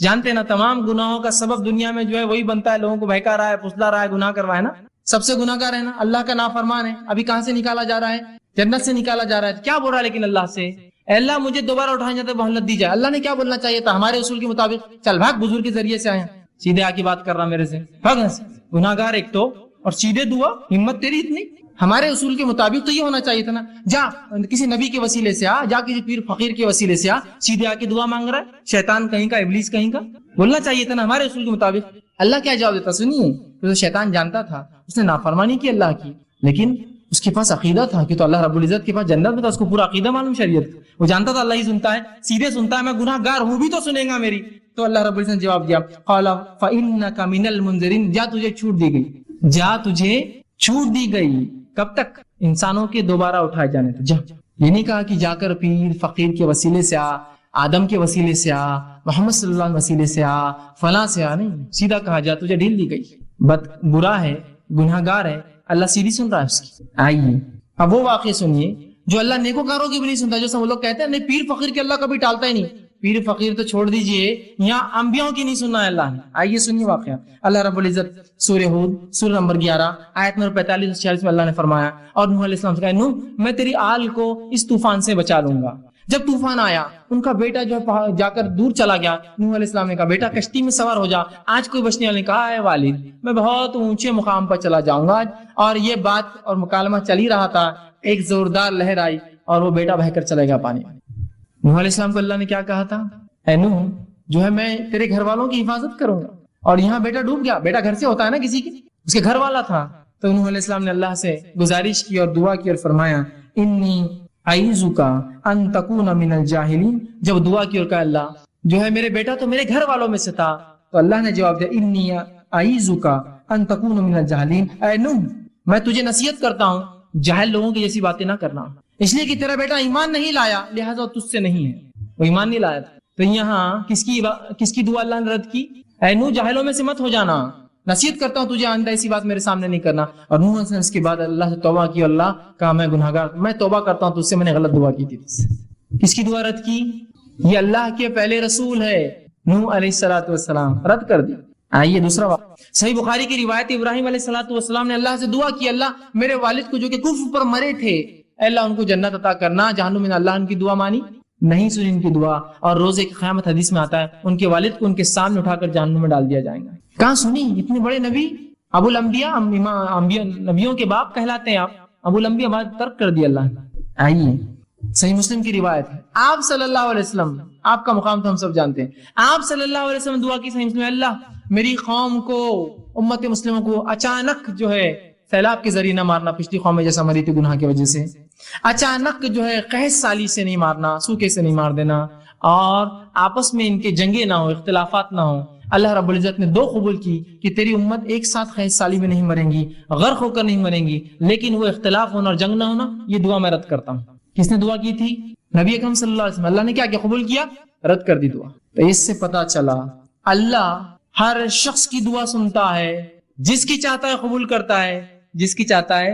جانتے نا تمام گناہوں کا سبب دنیا میں جو ہے وہی بنتا ہے, لوگوں کو بہکا رہا ہے, پھسلا رہا ہے, گناہ کروا ہے نا. سب سے گناہ گار ہے نا, اللہ کا نافرمان ہے. ابھی کہاں سے نکالا جا رہا ہے؟ جنت سے نکالا جا رہا ہے. کیا بول رہا ہے لیکن اللہ سے, اے اللہ مجھے دوبارہ اٹھایا جاتا ہے مہلت دی جائے. اللہ نے کیا بولنا چاہیے تھا ہمارے اصول کے مطابق؟ چل بھاگ, بزرگ کے ذریعے سے آئے, سیدھے آ کی بات کر رہا میرے سے, بھاگ گناہ گار ایک تو, اور سیدھے دعا, ہمت تیری اتنی. ہمارے اصول کے مطابق تو یہ ہونا چاہیے تھا نا, جا کسی نبی کے وسیلے سے آ, جا کسی پیر فقیر کے وسیلے سے آ, سیدھے آ کے دعا مانگ رہا ہے. شیطان کہیں کا, ابلیس کہیں کا. بولنا چاہیے تھا نا ہمارے اصول کے مطابق. اللہ کیا جواب دیتا سنیے, تو شیطان جانتا تھا اس نے نافرمانی کی اللہ کی, لیکن اس کے پاس عقیدہ تھا کہ تو اللہ رب العزت کے پاس جنت میں تھا, اس کو پورا عقیدہ معلوم شریعت. وہ جانتا تھا اللہ ہی سنتا ہے, سیدھے سنتا ہے, میں گناہ گار ہوں بھی تو سنے گا میری. تو اللہ رب العزت نے جواب دیا, قال فإنك من المنذرين, جا تجھے چھوٹ دی گئی, جا تجھے چھوٹ دی گئی. کب تک؟ انسانوں کے دوبارہ اٹھائے جانے تک. جا, یہ نہیں کہا کہ جا کر پیر فقیر کے وسیلے سے آ, آدم کے وسیلے سے آ, محمد صلی اللہ علیہ وسیلے سے آ, فلاں سے آ, نہیں, سیدھا کہا جا تجھے ڈھیل دی گئی. برا ہے, گناہ گار ہے, اللہ سیدھی سن رہا ہے اس کی. آئیے اب وہ واقعہ سنیے جو اللہ نیکوکاروں کی بھی نہیں سنتا. جو سب لوگ کہتے ہیں نہیں پیر فقیر کے اللہ کبھی ٹالتا ہی نہیں. پیر فقیر تو چھوڑ دیجئے, یہاں انبیاء کی نہیں سننا ہے اللہ نے. آئیے سنیے واقعہ. اللہ رب العزت سورہ ہود سورہ نمبر 11 آیت نمبر 45-46 میں اللہ نے فرمایا, اور نوح علیہ السلام سے کہا, نوح میں تیری آل کو اس طوفان سے بچا لوں گا. جب طوفان آیا, ان کا بیٹا جو ہے جا کر دور چلا گیا. نوح علیہ السلام نے کہا بیٹا کشتی میں سوار ہو جا. آج کوئی بچنے والے نے کہا, اے والد میں بہت اونچے مقام پر چلا جاؤں گا. اور یہ بات اور مکالمہ چل ہی رہا تھا, ایک زوردار لہر آئی اور وہ بیٹا بہ کر چلے گا پانی میں. نوح علیہ السلام کو اللہ نے کیا کہا تھا, اے نوح جو ہے میں تیرے گھر والوں کی حفاظت کروں گا. اور یہاں بیٹا ڈوب گیا. بیٹا گھر سے ہوتا ہے نا کسی کے, اس کے گھر والا تھا. تو نوح علیہ السلام نے اللہ سے گزارش کی اور دعا کی اور فرمایا, انی اعوذک ان تکون من الجاہلین. جب دعا کی اور کہا اللہ جو ہے میرے بیٹا تو میرے گھر والوں میں سے تھا, تو اللہ نے جواب دیا, انی اعوذک ان تکون من الجاہلین. اے نوح میں تجھے نصیحت کرتا ہوں جاہل لوگوں کی جیسی باتیں نہ کرنا, اس لیے کہ تیرا بیٹا ایمان نہیں لایا لہذا تجھ سے نہیں ہے, وہ ایمان نہیں لایا تھا. تو یہاں کس کی دعا اللہ نے رد کی؟ اے نوح جاہلوں میں سے مت ہو جانا, نصیحت کرتا ہوں تجھے آئندہ ایسی بات میرے سامنے نہیں کرنا. اور نوح نے اس کے بعد اللہ سے توبہ کی, اور اللہ کہا میں گناہگار, میں توبہ کرتا ہوں تجھ سے, میں نے غلط دعا کی تھی. کس کی دعا رد کی؟ یہ اللہ کے پہلے رسول ہے نوح علیہ الصلوۃ والسلام, رد کر دی. آئیے دوسرا واقعہ, صحیح بخاری کی روایت, ابراہیم علیہ الصلوۃ والسلام نے اللہ سے دعا کی, اللہ میرے والد کو جو کہ کفر پر مرے تھے, اے اللہ ان کو جنت عطا کرنا. جہنم میں, اللہ ان کی دعا مانی نہیں, سنی ان کی دعا. اور روزے کی قیامت حدیث میں آتا ہے ان کے والد کو ان کے سامنے اٹھا کر جہنم میں ڈال دیا جائے گا. کہاں سنی؟ اتنے بڑے نبی, ابو الانبیاء, نبیوں کے باپ کہلاتے ہیں آپ, ابو الانبیاء بات ترک کر دیا اللہ نے. آئیے صحیح مسلم کی روایت ہے, آپ صلی اللہ علیہ وسلم, آپ کا مقام تو ہم سب جانتے ہیں, آپ صلی اللہ علیہ وسلم دعا کی صحیح مسلم, اللہ میری قوم کو, امت مسلموں کو اچانک جو ہے سیلاب کے ذریعے نہ مارنا, پچھلی قوم میں جیسا مری تھی گناہ کی وجہ سے. اچانک جو ہے قحط سالی سے نہیں مارنا, سوکھے سے نہیں مار دینا, اور آپس میں ان کے جنگیں نہ ہو, اختلافات نہ ہو. اللہ رب العزت نے دو قبول کی کہ تیری امت ایک ساتھ قحط سالی میں نہیں مریں گی, غرق ہو کر نہیں مریں گی, لیکن وہ اختلاف ہونا اور جنگ نہ ہونا, یہ دعا میں رد کرتا ہوں. کس نے دعا کی تھی؟ نبی اکرم صلی اللہ علیہ وسلم. اللہ نے کیا قبول کیا؟ رد کر دی دعا. تو اس سے پتا چلا اللہ ہر شخص کی دعا سنتا ہے, جس کی چاہتا ہے قبول کرتا ہے, جس کی چاہتا ہے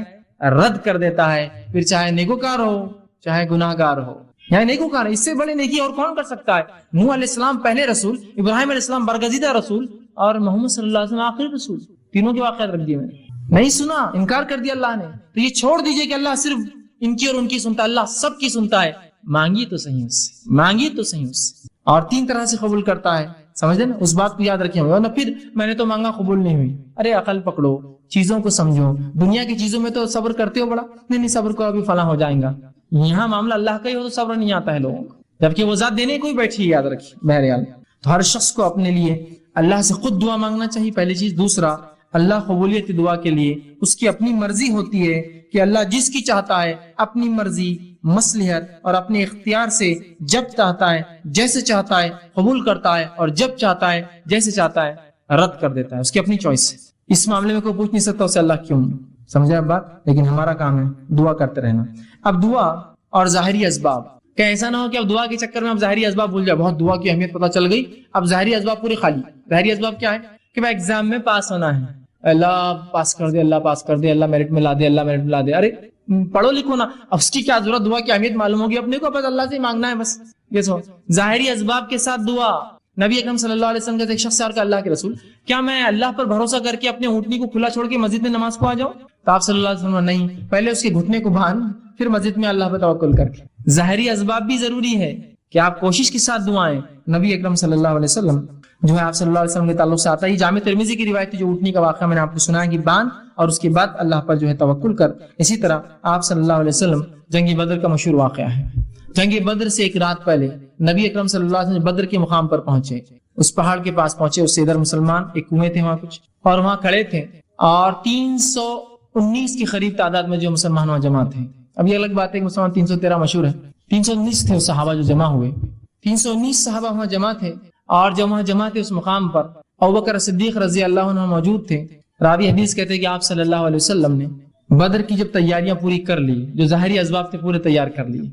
رد کر دیتا ہے, پھر چاہے نیکوکار ہو چاہے گناہگار ہو. یعنی نیکوکار, اس سے بڑی نیکی اور کون کر سکتا ہے؟ نوح علیہ السلام پہلے رسول, ابراہیم علیہ السلام برگزیدہ رسول, اور محمد صلی اللہ علیہ وسلم آخری رسول. تینوں کے واقعات رکھ دیے میں نے, نہیں سنا, انکار کر دیا اللہ نے. تو یہ چھوڑ دیجئے کہ اللہ صرف ان کی اور ان کی سنتا, اللہ سب کی سنتا ہے. مانگی تو صحیح اس سے, مانگی تو صحیح اس سے, اور 3 طرح سے قبول کرتا ہے. سمجھ نا, اس بات کو یاد رکھیں, ورنہ پھر میں نے تو مانگا قبول نہیں ہوئی. ارے عقل پکڑو, چیزوں کو سمجھو. دنیا کی چیزوں میں تو صبر کرتے ہو بڑا, نہیں صبر کو ابھی فلاں ہو جائیں گا. یہاں معاملہ اللہ کا ہی ہو تو صبر نہیں آتا ہے لوگوں کو, جبکہ وہ ذات دینے کو ہی بیٹھی, یاد رکھیے. بہرحال تو ہر شخص کو اپنے لیے اللہ سے خود دعا مانگنا چاہیے, پہلی چیز. دوسرا, اللہ قبولیت دعا کے لیے اس کی اپنی مرضی ہوتی ہے کہ اللہ جس کی چاہتا ہے اپنی مرضی, مصلحت اور اپنے اختیار سے جب چاہتا ہے جیسے چاہتا ہے قبول کرتا ہے, اور جب چاہتا ہے جیسے چاہتا ہے رد کر دیتا ہے. اس کی اپنی چوائس ہے. اس معاملے میں کوئی پوچھ نہیں سکتا اسے اللہ کیوں. سمجھے اب بات؟ لیکن ہمارا کام ہے دعا کرتے رہنا. اب دعا اور ظاہری اسباب, کہ ایسا نہ ہو کہ اب دعا کے چکر میں اب ظاہری اسباب بھول جائے. بہت دعا کی اہمیت پتہ چل گئی, اب ظاہری اسباب پورے خالی. ظاہری اسباب کیا ہے؟ کہ بھائی ایگزام میں پاس ہونا ہے, اللہ پاس کر دے, اللہ پاس کر دے, اللہ میرٹ میں لا دے, اللہ میرٹ میں لا دے. ارے پڑھو لکھو نا, اب اس کی کیا ضرورت؟ دعا کی اہمیت معلوم ہوگی اپنے کو, بس اللہ سے مانگنا ہے بس. یہ سو ظاہری اسباب کے ساتھ دعا. نبی اکرم صلی اللہ علیہ وسلم کے ایک شخص سے اور کہ اللہ کے رسول کیا میں اللہ پر بھروسہ کر کے اپنے اونٹنی کو کھلا چھوڑ کے مسجد میں نماز کو آ جاؤں؟ تو آپ صلی اللہ علیہ وسلم نہیں، پہلے اس کے گھٹنے کو باندھ پھر مسجد میں اللہ پر توکل کر کے. ظاہری اسباب بھی ضروری ہے کہ آپ کوشش کے ساتھ دعائیں. نبی اکرم صلی اللہ علیہ وسلم جو ہے آپ صلی اللہ علیہ وسلم کے تعلق سے آتا ہے جامع ترمذی کی روایت جو اونٹنی کا واقعہ میں نے آپ کو سنایا کہ باندھ اور اس کے بعد اللہ پر جو ہے توکل کر. اسی طرح آپ صلی اللہ علیہ وسلم جنگ بدر کا مشہور واقعہ ہے. جنگ بدر سے ایک رات پہلے نبی اکرم صلی اللہ علیہ وسلم بدر کے مقام پر پہنچے، اس پہاڑ کے پاس پہنچے، اس سے ادھر مسلمان ایک کنویں تھے وہاں کچھ اور وہاں کھڑے تھے اور 319 کی قریب تعداد میں جو مسلمان وہاں جمع تھے. اب یہ الگ بات ہے کہ مسلمان 313 مشہور ہے، 319 تھے صحابہ جو جمع ہوئے. 319 صحابہ وہاں جمع تھے اور جب وہاں جمع تھے اس مقام پر ابوبکر صدیق رضی اللہ عنہ موجود تھے. راوی حدیث کہتے ہیں کہ آپ صلی اللہ علیہ وسلم نے بدر کی جب تیاریاں پوری کر لی، جو ظاہری اسباب تھے پورے تیار کر لیے،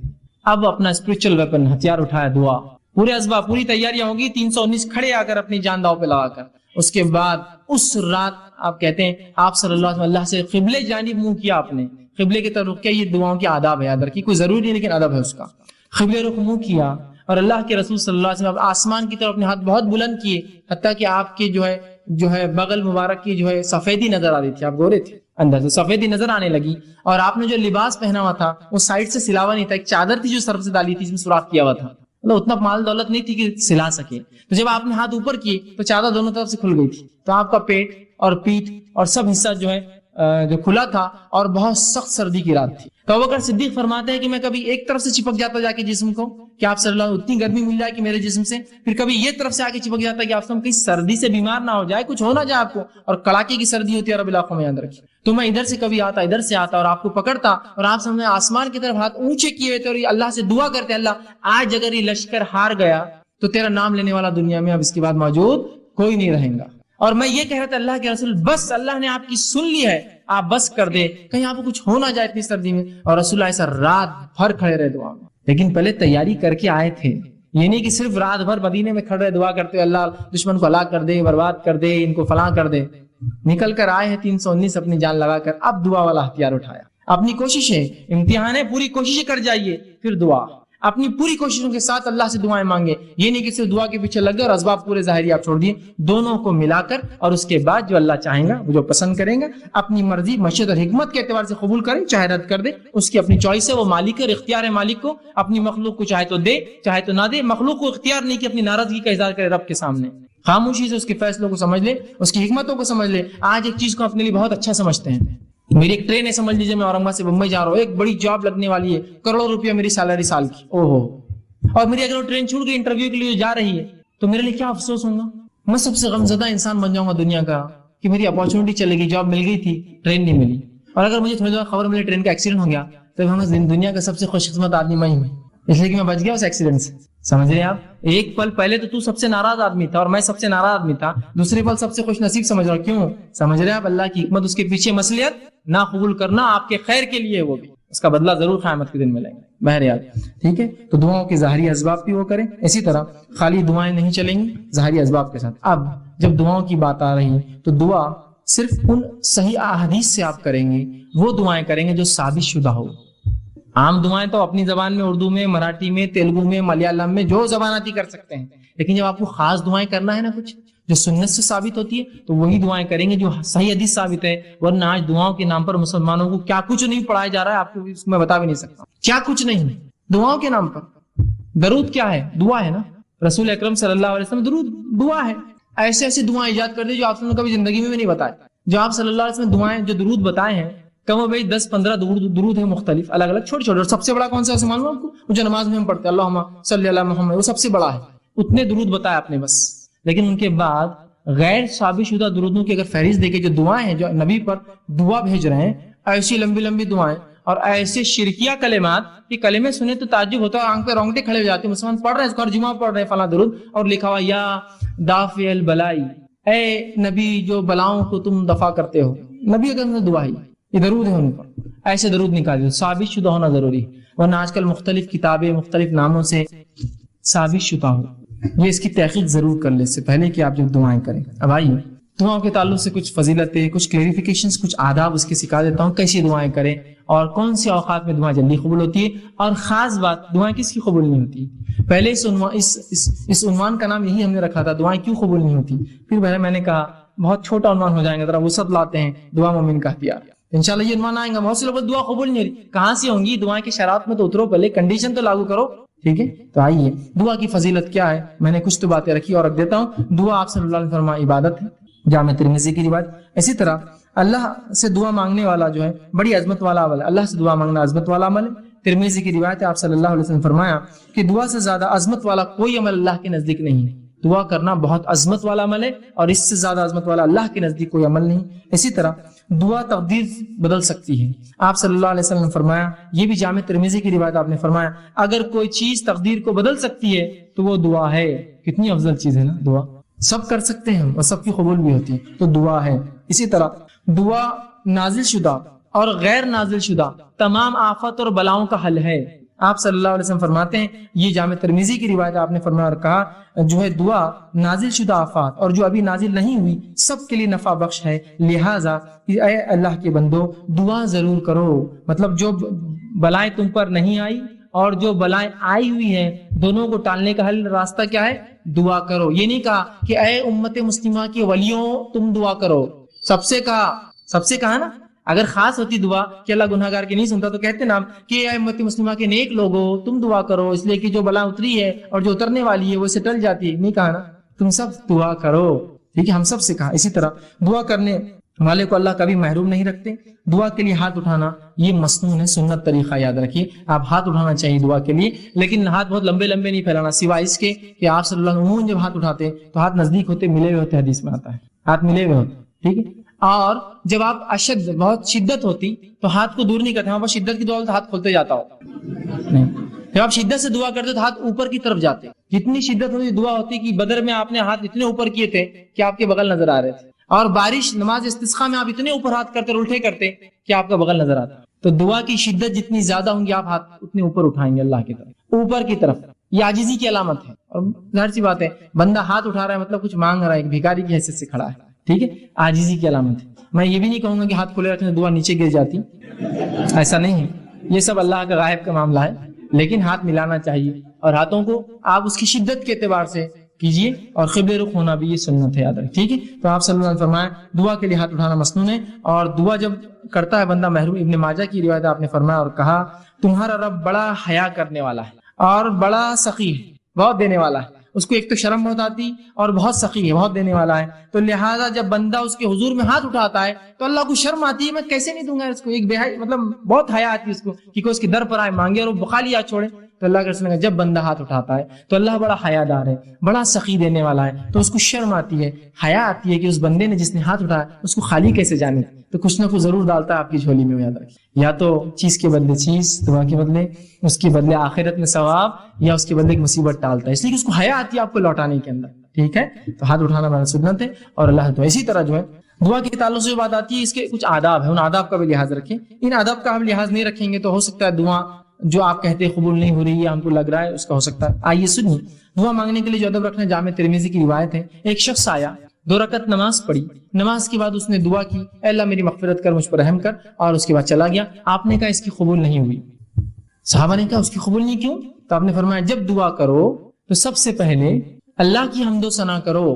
اب اپنا اسپرچل ویپن ہتھیار اٹھایا، دعا. پورے اسباب پوری تیاریاں ہوگی، 319 کھڑے آ کر اپنی جان داؤ پہ لگا کر. اس کے بعد اس رات آپ کہتے ہیں آپ صلی اللہ علیہ وسلم اللہ سے قبلے جانب منہ کیا، آپ نے قبلے کی طرف کیا. یہ دعاؤں کی آداب ہے، یاد رکھیے، کوئی ضروری نہیں لیکن ادب ہے اس کا. قبلے رخ منہ کیا اور اللہ کے رسول صلی اللہ علیہ وسلم آسمان کی طرف اپنے ہاتھ بہت بلند کیے، حتیٰ کہ آپ کے جو ہے بغل مبارک کی جو ہے سفیدی نظر آ رہی تھی، آپ گورے تھے، اندر سے سفیدی نظر آنے لگی. اور آپ نے جو لباس پہنا ہوا تھا وہ سائڈ سے سلاوا نہیں تھا، ایک چادر تھی جو سر سے ڈالی تھی، اس میں سوراخ کیا ہوا تھا، مطلب اتنا مال دولت نہیں تھی کہ سلا سکے. تو جب آپ نے ہاتھ اوپر کیے تو چادر دونوں طرف سے کھل گئی تھی، تو آپ کا پیٹ اور پیٹھ اور سب حصہ جو ہے جو کھلا تھا اور بہت سخت سردی کی رات تھی. تو ابوبکر صدیق فرماتے ہیں کہ میں کبھی ایک طرف سے چپک جاتا جا کے جسم کو کہ آپ صلی اللہ علیہ وسلم اتنی گرمی مل جائے کہ میرے جسم سے، پھر کبھی یہ طرف سے آ کے چپک جاتا ہے کہ آپ کہیں سردی سے بیمار نہ ہو جائے، کچھ ہو نہ جائے آپ کو، اور کڑاکے کی سردی ہوتی ہے عرب علاقوں میں، یاد رکھیے. تو میں ادھر سے کبھی آتا ادھر سے آتا اور آپ کو پکڑتا اور آپ سامنے آسمان کی طرف ہاتھ اونچے کیے ہوئے تھے اور اللہ سے دعا کرتے، اللہ آج اگر یہ لشکر ہار گیا تو تیرا نام لینے والا دنیا میں اب اس کے بعد موجود کوئی نہیں رہیں گا. اور میں یہ کہہ رہا تھا اللہ کے رسول بس اللہ نے آپ کی سن لی ہے، آپ بس کر دے، کہیں آپ کو کچھ ہو نہ جائے اتنی سردی میں. اور رسول اللہ ایسا رات بھر کھڑے رہے دعا میں، لیکن پہلے تیاری کر کے آئے تھے. یہ نہیں کہ صرف رات بھر مدینے میں کھڑے دعا کرتے اللہ دشمن کو ہلاک کر دے، برباد کر دے، ان کو فلاں کر دے. نکل کر آئے ہیں 319 اپنی جان لگا کر، اب دعا والا ہتھیار اٹھایا. اپنی کوششیں، امتحان ہے، پوری کوششیں کر جائیے، پھر دعا. اپنی پوری کوششوں کے ساتھ اللہ سے دعائیں مانگے. یہ نہیں کہ صرف دعا کے پیچھے لگ گئے اور اسباب پورے ظاہری آپ چھوڑ دیے، دونوں کو ملا کر اور اس کے بعد جو اللہ چاہیں گا، وہ جو پسند کریں گا، اپنی مرضی مشیت اور حکمت کے اعتبار سے قبول کریں، چاہے رد کر دے، اس کی اپنی چوائس ہے، وہ مالک ہے، اختیار ہے مالک کو. اپنی مخلوق کو چاہے تو دے چاہے تو نہ دے، مخلوق کو اختیار نہیں کہ اپنی ناراضگی کا اظہار کرے رب کے سامنے. خاموشی سے اس کے فیصلوں کو سمجھ لے، اس کی حکمتوں کو سمجھ لے. آج ایک چیز کو اپنے لیے بہت اچھا سمجھتے ہیں، میری ایک ٹرین ہے، سمجھ لیجیے میں اورنگ آباد سے بمبئی جا رہا ہوں، ایک بڑی جاب لگنے والی ہے، کروڑوں روپیہ میری سیلری سال کی، اوہو، اور میری اگر وہ ٹرین چھوٹ گئی انٹرویو کے لیے جا رہی ہے تو میرے لیے کیا افسوس ہوگا. میں سب سے غمزدہ انسان بن جاؤں گا دنیا کا کہ میری اپارچونٹی چلے گئی، جاب مل گئی تھی، ٹرین نہیں ملی. اور اگر مجھے تھوڑی دیر خبر ملی ٹرین کا ایکسیڈنٹ ہو گیا تو ہم دنیا کا سب سے خوش قسمت آدمی میں ہی ہوں، اس لیے کہ میں بچ گیا اس ایکسیڈنٹ سے. سمجھ رہے آپ؟ ایک پل پہلے تو سب سے ناراض آدمی تھا اور میں سب سے ناراض آدمی تھا، دوسرے پل سب سے خوش نصیب سمجھ رہا ہوں. کیوں سمجھ رہے آپ؟ اللہ کی حکمت، اس کے پیچھے مصلحت نہ قبول کرنا آپ کے خیر کے لیے، وہ بھی اس کا بدلہ ضرور قیامت کے دن ملے گا. بہرحال ٹھیک ہے، تو دعاؤں کے ظاہری اسباب بھی وہ کریں. اسی طرح خالی دعائیں نہیں چلیں گی، ظاہری اسباب کے ساتھ. اب جب دعاؤں کی بات آ رہی ہے تو دعا صرف ان صحیح احادیث سے آپ کریں گے، وہ دعائیں کریں گے جو ثابت شدہ ہو. عام دعائیں تو اپنی زبان میں، اردو میں، مراٹھی میں، تیلگو میں، ملیالم میں، جو زبان آتی کر سکتے ہیں، لیکن جب آپ کو خاص دعائیں کرنا ہے نا، کچھ جو سنت سے ثابت ہوتی ہے، تو وہی دعائیں کریں گے جو صحیح حدیث ثابت ہے. ورنہ آج دعاؤں کے نام پر مسلمانوں کو کیا کچھ نہیں پڑھایا جا رہا ہے، آپ کو اس میں بتا بھی نہیں سکتا کیا کچھ نہیں. دعاؤں کے نام پر درود کیا ہے؟ دعا ہے نا. رسول اکرم صلی اللہ علیہ وسلم درود دعا ہے. ایسے ایسے دعائیں ایجاد کر دی جو آپ نے کبھی زندگی میں بھی نہیں بتائے. جو آپ صلی اللہ علیہ وسلم دعائیں جو درود بتائے ہیں، کم و بیش 10-15 درود ہیں مختلف، الگ الگ، چھوٹے چھوٹے. اور سب سے بڑا کون سا ہے معلوم آپ کو؟ جو نماز میں ہم پڑھتے ہیں اللہم صلی علی محمد، وہ سب سے بڑا ہے. اتنے درود بتائے آپ نے بس. لیکن ان کے بعد غیر ثابت شدہ درودوں کی اگر فہرست دیکھیں، جو دعائیں ہیں جو نبی پر دعا بھیج رہے ہیں، ایسی لمبی لمبی دعائیں اور ایسے شرکیہ کلمات کہ کلمے سنے تو تعجب ہوتا ہے، آنکھ پہ رونگٹے کھڑے ہو جاتے ہیں. مسلمان پڑھ رہے ہیں، اس کو ہر جمعہ پڑھ رہے ہیں فلاں درود، اور لکھا ہوا یا دافع البلائی، اے نبی جو بلاؤں کو تم دفع کرتے ہو. نبی اگر دعا ہی یہ درود ہے ان پر. ایسے درود نکالیے، ثابت شدہ ہونا ضروری ہے، ورنہ آج کل مختلف کتابیں مختلف ناموں سے ثابت شدہ ہو. یہ اس کی تحقیق ضرور کر لیں اس سے پہلے کہ آپ جب دعائیں کریں. اب آئیے دعاؤں کے تعلق سے کچھ فضیلتیں، کچھ کلیریفیکیشنز، کچھ آداب اس کے سکھا دیتا ہوں، کیسی دعائیں کریں اور کون سے اوقات میں دعائیں جلدی قبول ہوتی ہے، اور خاص بات دعائیں کس کی قبول نہیں ہوتی۔ پہلے اس عنوان کا نام یہی ہم نے رکھا تھا، دعائیں کیوں قبول نہیں ہوتی۔ پھر میں نے کہا بہت چھوٹا عنوان ہو جائے گا، ذرا وسعت لاتے ہیں، دعا مومن کا ہتھیار۔ انشاءاللہ یہ عنوان آئے گا۔ بہت سے لوگ دعا قبول نہیں ہوتی، کہاں سے ہوں گی؟ دعائیں کی شرائط میں تو اترو، پہلے کنڈیشن تو لاگو کرو، ٹھیک ہے؟ تو آئیے دعا کی فضیلت کیا ہے، میں نے کچھ تو باتیں رکھی اور رکھ دیتا ہوں۔ دعا آپ صلی اللہ علیہ وسلم فرمایا عبادت ہے، جامع ترمذی کی روایت۔ اسی طرح اللہ سے دعا مانگنے والا جو ہے بڑی عظمت والا عمل ہے، اللہ سے دعا مانگنا عظمت والا عمل ہے۔ ترمذی کی روایت ہے، آپ صلی اللہ علیہ وسلم فرمایا کہ دعا سے زیادہ عظمت والا کوئی عمل اللہ کے نزدیک نہیں ہے۔ دعا کرنا بہت عظمت والا عمل ہے اور اس سے زیادہ عظمت والا اللہ کے نزدیک کوئی عمل نہیں۔ اسی طرح دعا تقدیر بدل سکتی ہے۔ آپ صلی اللہ علیہ وسلم نے فرمایا، یہ بھی جامع ترمذی کی روایت، آپ نے فرمایا اگر کوئی چیز تقدیر کو بدل سکتی ہے تو وہ دعا ہے۔ کتنی افضل چیز ہے نا دعا، سب کر سکتے ہیں اور سب کی قبول بھی ہوتی ہے، تو دعا ہے۔ اسی طرح دعا نازل شدہ اور غیر نازل شدہ تمام آفات اور بلاؤں کا حل ہے۔ آپ صلی اللہ علیہ وسلم فرماتے ہیں، یہ جامع ترمذی کی روایت، آپ نے فرمایا اور کہا جو ہے دعا نازل شدہ آفات اور جو ابھی نازل نہیں ہوئی سب کے لیے نفع بخش ہے، لہٰذا اے اللہ کے بندو دعا ضرور کرو۔ مطلب جو بلائیں تم پر نہیں آئی اور جو بلائیں آئی ہوئی ہیں دونوں کو ٹالنے کا حل راستہ کیا ہے؟ دعا کرو۔ یہ نہیں کہا کہ اے امت مسلمہ کے ولیوں تم دعا کرو، سب سے کہا نا۔ اگر خاص ہوتی دعا کہ اللہ گناہگار کی نہیں سنتا تو کہتے نا کہ اے امت مسلمہ کے نیک لوگوں تم دعا کرو، اس لیے کہ جو بلا اتری ہے اور جو اترنے والی ہے وہ اسے ٹل جاتی ہے۔ نہیں کہا نا، تم سب دعا کرو، ٹھیک ہے؟ ہم سب سے کہا۔ اسی طرح دعا کرنے والے کو اللہ کبھی محروم نہیں رکھتے۔ دعا کے لیے ہاتھ اٹھانا یہ مسنون ہے، سنت طریقہ، یاد رکھیے۔ آپ ہاتھ اٹھانا چاہیے دعا کے لیے، لیکن ہاتھ بہت لمبے لمبے نہیں پھیلانا، سوائے اس کے کہ آپ صلی اللہ علیہ وسلم جب ہاتھ اٹھاتے تو ہاتھ نزدیک ہوتے، ملے ہوئے ہوتے، حدیث میں آتا ہے ہاتھ ملے ہوئے ہوتے، ٹھیک ہے؟ اور جب آپ بہت شدت ہوتی تو ہاتھ کو دور نہیں کرتے، بہت شدت کی دعا تو ہاتھ کھولتے جاتا ہو نہیں، جب آپ شدت سے دعا کرتے تو ہاتھ اوپر کی طرف جاتے۔ جتنی شدت ہوتی دعا ہوتی کہ بدر میں آپ نے ہاتھ اتنے اوپر کیے تھے کہ آپ کے بغل نظر آ رہے تھے، اور بارش نماز استسقاء میں آپ اتنے اوپر ہاتھ کرتے اور الٹے کرتے کہ آپ کا بغل نظر آتا۔ تو دعا کی شدت جتنی زیادہ ہوں گی آپ ہاتھ اتنے اوپر اٹھائیں گے اللہ کی طرف، اوپر کی طرف۔ یہ عاجزی کی علامت ہے، اور ظاہر سی بات ہے بندہ ہاتھ اٹھا رہا ہے مطلب کچھ مانگ رہا ہے، ایک بھکاری کی حیثیت سے کھڑا ہے، ٹھیک ہے؟ عاجزی کی علامت ہے۔ میں یہ بھی نہیں کہوں گا کہ ہاتھ کھلے رکھنے سے دعا نیچے گر جاتی، ایسا نہیں ہے، یہ سب اللہ کا غائب کا معاملہ ہے، لیکن ہاتھ ملانا چاہیے اور ہاتھوں کو آپ اس کی شدت کے اعتبار سے کیجیے، اور قبلے رخ ہونا بھی یہ سنت ہے، یاد رکھیں، ٹھیک ہے؟ تو آپ صلی اللہ علیہ وسلم فرمایا دعا کے لیے ہاتھ اٹھانا مسنون ہے، اور دعا جب کرتا ہے بندہ محروم۔ ابن ماجہ کی روایت آپ نے فرمایا اور کہا تمہارا رب بڑا حیا کرنے والا ہے اور بڑا سخی ہے، بہت دینے والا ہے، اس کو ایک تو شرم بہت آتی اور بہت سخی ہے، بہت دینے والا ہے، تو لہٰذا جب بندہ اس کے حضور میں ہاتھ اٹھاتا ہے تو اللہ کو شرم آتی ہے، میں کیسے نہیں دوں گا اس کو، ایک مطلب بہت حیا آتی ہے اس کو کہ کوئی اس کے در پر آئے مانگے اور وہ خالی ہاتھ چھوڑے۔ تو اللہ کے رسول نے جب بندہ ہاتھ اٹھاتا ہے تو اللہ بڑا حیا دار ہے، بڑا سخی دینے والا ہے، تو اس کو شرم آتی ہے، حیا آتی ہے کہ اس بندے نے جس نے ہاتھ اٹھایا اس کو خالی کیسے جانے، تو کچھ نہ کچھ ضرور ڈالتا ہے آپ کی جھولی میں، یاد رکھیے، یا تو چیز کے بدلے چیز، دعا کے بدلے اس کے بدلے آخرت میں ثواب، یا اس کے بدلے ایک مصیبت ٹالتا ہے، اس لیے کہ اس کو حیا آتی ہے آپ کو لوٹانے کے اندر، ٹھیک ہے؟ تو ہاتھ اٹھانا بڑا سنت ہے اور اللہ تو اسی طرح جو ہے دعا کے تعلق سے بات آتی ہے، اس کے کچھ آداب ہیں، ان آداب کا بھی لحاظ رکھیں۔ ان آداب کا ہم لحاظ نہیں رکھیں گے تو ہو سکتا ہے دعا جو آپ کہتے قبول نہیں ہو رہی ہے، ہم کو لگ رہا ہے اس کا ہو سکتا ہے۔ آئیے سنیے دعا مانگنے کے لیے جو ادب رکھنا، جامع ترمذی کی روایت ہے، ایک شخص آیا، 2 رکعت نماز پڑھی، نماز کے بعد اس نے دعا کی اے اللہ میری مغفرت کر، مجھ پر رحم کر، اور اس کے بعد چلا گیا۔ آپ نے کہا اس کی قبول نہیں ہوئی، صحابہ نے کہا اس کی قبول نہیں کیوں؟ تو آپ نے فرمایا جب دعا کرو تو سب سے پہلے اللہ کی حمد و ثنا کرو،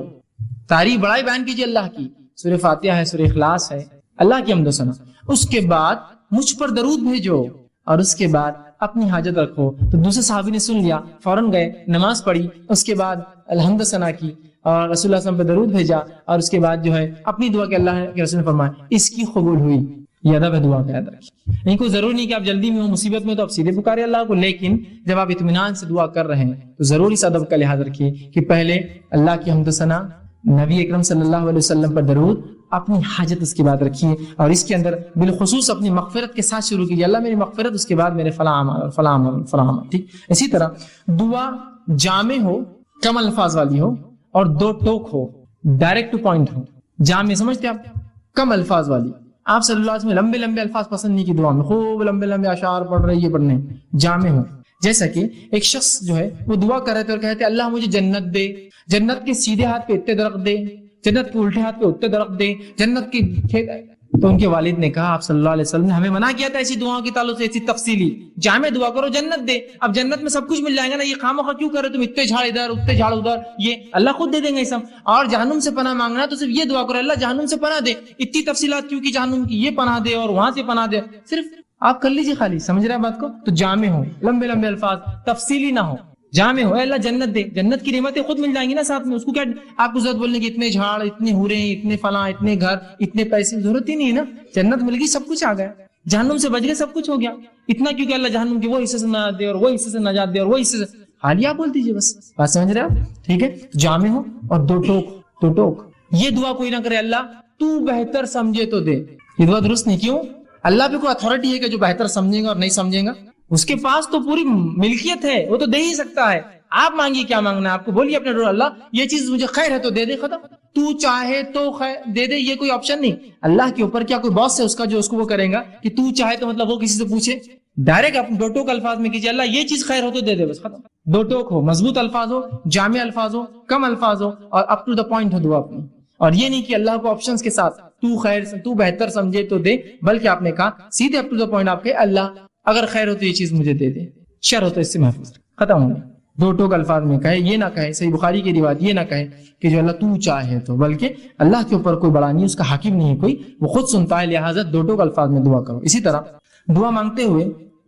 تعریف بڑائی بیان کیجیے اللہ کی، سورہ فاتحہ ہے، سورہ اخلاص ہے، اللہ کی حمد و ثنا، اس کے بعد مجھ پر درود بھیجو، اور اس کے بعد اپنی حاجت رکھو۔ تو دوسرے صحابی نے سن لیا، فوراً گئے، نماز پڑھی، اس کے بعد الحمد ثنا کی اور رسول اللہ صلی اللہ علیہ وسلم پہ درود بھیجا، اور اس کے بعد جو ہے اپنی دعا کہ اللہ کے رسول نے فرمایا اس کی قبول ہوئی۔ یہ ادب ہے دعا کا، یاد رکھیے۔ نہیں کوئی ضرور نہیں کہ آپ جلدی میں ہو، مصیبت میں تو آپ سیدھے پکارے اللہ کو، لیکن جب آپ اطمینان سے دعا کر رہے ہیں تو ضرور اس ادب کا لحاظ رکھیے کہ پہلے اللہ کی حمد ثنا، نبی اکرم صلی اللہ علیہ وسلم پر درود، اپنی حاجت اس کے بعد رکھیے، اور اس کے اندر بالخصوص اپنی مغفرت کے ساتھ شروع کیجیے، اللہ میری مغفرت، اس کے بعد میرے فلاں عمل فلاں عمل فلاں عمل، ٹھیک۔ اسی طرح دعا جامع ہو، کم الفاظ والی ہو، اور 2 ٹوک ہو، ڈائریکٹ ٹو پوائنٹ ہو۔ جامع سمجھتے آپ؟ کم الفاظ والی، آپ صلی اللہ علیہ وسلم لمبے لمبے الفاظ پسند نہیں کی دعا میں، خوب لمبے لمبے اشعار پڑھ رہے، یہ پڑھنے، جامع ہو۔ جیسا کہ ایک شخص جو ہے وہ دعا کر رہے تھے اور کہتے اللہ مجھے جنت دے، جنت کے سیدھے ہاتھ پہ اتنے درخت دے، جنت کو الٹے ہاتھ پہ اٹھتے درخت دے، جنت کی کھیت ہے. تو ان کے والد نے کہا آپ صلی اللہ علیہ وسلم نے ہمیں منع کیا تھا ایسی دعاؤں کے تعلق سے، ایسی تفصیلی جامع دعا کرو جنت دے. اب جنت میں سب کچھ مل جائے گا نا، یہ خواہ کیوں کر رہے تم اتنے جھاڑ ادھر اتنے جھاڑ ادھر، یہ اللہ خود دے دیں گے یہ سب. اور جہنم سے پناہ مانگنا تو صرف یہ دعا کرو اللہ جہنم سے پناہ دے. اتنی تفصیلات کیوں کہ جہنم کی یہ پناہ دے اور وہاں سے پناہ دے، صرف آپ کر لیجیے خالی. سمجھ رہے ہیں بات کو؟ تو جامع ہو، لمبے لمبے الفاظ، تفصیلی نہ ہو، جامع ہو. اللہ جنت دے، جنت کی نعمتیں خود مل جائیں گی نا ساتھ میں. اس کو کیا آپ کو ضرورت بولنے کی اتنے جھاڑ، اتنے حوریں، اتنے فلاں، اتنے گھر، اتنے پیسے، ضرورت ہی نہیں ہے نا. جنت مل گئی، سب کچھ آ گیا. جہنم سے بچ گئے، سب کچھ ہو گیا. اتنا کیوں کہ اللہ جہنم کے وہ حصے سے نجات دے اور وہ حصے سے نجات دے اور وہ حصے سے حالیہ بول دیجیے بس. بات سمجھ رہے آپ؟ ٹھیک ہے. جامع ہو اور دو ٹوک. یہ دعا کوئی نہ کرے اللہ تو بہتر سمجھے تو دے. یہ دعا درست نہیں. کیوں؟ اللہ پہ کوئی اتھارٹی ہے کہ جو بہتر سمجھے گا اور نہیں سمجھے گا؟ اس کے پاس تو پوری ملکیت ہے، وہ تو دے ہی سکتا ہے. آپ مانگیے کیا مانگنا ہے آپ کو، بولیے اپنے اللہ یہ چیز مجھے خیر ہے تو دے دے، ختم. تو چاہے تو خیر دے دے، یہ کوئی آپشن نہیں. اللہ کے اوپر کیا کوئی باس ہے اس کا جو اس کو وہ کرے گا کہ تو چاہے تو مطلب وہ کسی سے پوچھے؟ ڈائریکٹ آپ دو ٹوک الفاظ میں کیجیے اللہ یہ چیز خیر ہو تو دے دے، بس ختم. دو ٹوک ہو، مضبوط الفاظ ہو، جامع الفاظ ہو، کم الفاظ ہو اور اپ ٹو دا پوائنٹ ہو دعا اپنی. اور یہ نہیں کہ اللہ کو آپشنز کے ساتھ تو خیر تو بہتر سمجھے تو دے، بلکہ آپ نے کہا سیدھے اپ ٹو دا پوائنٹ آپ کے اللہ اگر خیر ہو تو یہ چیز مجھے دے دے، شر ہو تو اس سے محفوظ. ختم ہو گیا. دو ٹوک الفاظ میں کہے، یہ نہ کہے، صحیح بخاری کی روایت یہ نہ کہے کہ جو اللہ تو چاہے تو، بلکہ اللہ کے اوپر کوئی بڑا نہیں، اس کا حاکم نہیں ہے کوئی، وہ خود سنتا ہے، لہٰذا دو ٹوک الفاظ میں دعا کرو. اسی طرح دعا مانگتے ہوئے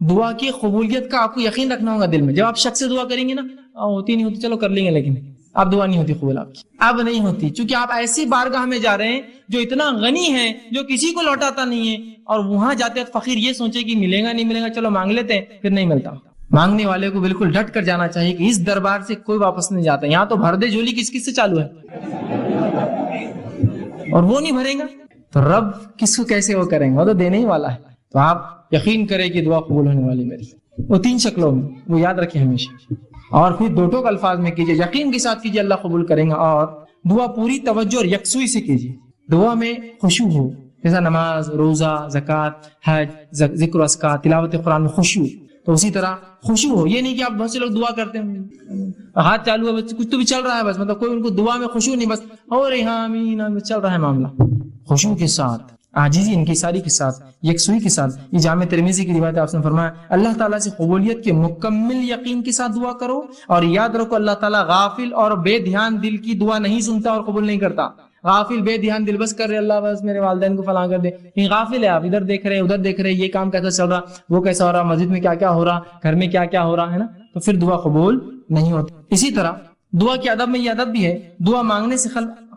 دعا کی قبولیت کا آپ کو یقین رکھنا ہوگا دل میں. جب آپ شک سے دعا کریں گے نا، ہوتی نہیں ہوتی چلو کر لیں گے، لیکن اب دعا نہیں ہوتی قبول آپ کی، اب نہیں ہوتی، چونکہ آپ ایسی بارگاہ میں جا رہے ہیں جو اتنا غنی ہے، جو کسی کو لوٹاتا نہیں ہے، اور وہاں جاتے ہیں فقیر یہ سوچے کہ ملے گا نہیں ملے گا، چلو مانگ لیتے ہیں، پھر نہیں ملتا. مانگنے والے کو بالکل ڈٹ کر جانا چاہیے کہ اس دربار سے کوئی واپس نہیں جاتا. یہاں تو بھر دے جھولی کس کس سے چالو ہے، اور وہ نہیں بھرے گا تو رب کس کو کیسے وہ کریں گے، وہ تو دینے ہی والا ہے. تو آپ یقین کریں کہ دعا قبول ہونے والی میری. وہ 3 شکلوں میں، وہ یاد رکھیں ہمیشہ. اور پھر دو ٹوک الفاظ میں کیجیے، یقین کے ساتھ کیجیے اللہ قبول کریں گا. اور دعا پوری توجہ اور یکسوئی سے کیجیے. دعا میں خشوع ہو، جیسا نماز، روزہ، زکوٰۃ، حج، ذکر و اذکار، تلاوت قرآن میں خشوع، تو اسی طرح خشوع ہو. یہ نہیں کہ آپ بہت سے لوگ دعا کرتے ہیں ہاتھ چالو ہے بس کچھ تو بھی چل رہا ہے، بس مطلب کوئی ان کو دعا میں خشوع نہیں، بس ہو رہی ہاں آمین چل رہا ہے معاملہ. خشوع کے ساتھ، عاجزی، انکساری کے ساتھ، یکسوئی کے ساتھ. یہ جامع ترمذی کی روایت آپ نے فرمایا اللہ تعالیٰ سے قبولیت کے مکمل یقین کے ساتھ دعا کرو، اور یاد رکھو اللہ تعالیٰ غافل اور بے دھیان دل کی دعا نہیں سنتا اور قبول نہیں کرتا. غافل بے دھیان دل بس کر رہے اللہ بس میرے والدین کو فلاں کر دے، یہ غافل ہے. آپ ادھر دیکھ رہے ادھر دیکھ رہے، یہ کام کیسا چل رہا، وہ کیسا ہو رہا، مسجد میں کیا کیا ہو رہا، گھر میں کیا کیا ہو رہا ہے نا، تو پھر دعا قبول نہیں ہوتی. اسی طرح دعا کے ادب میں یہ ادب بھی ہے، دعا مانگنے سے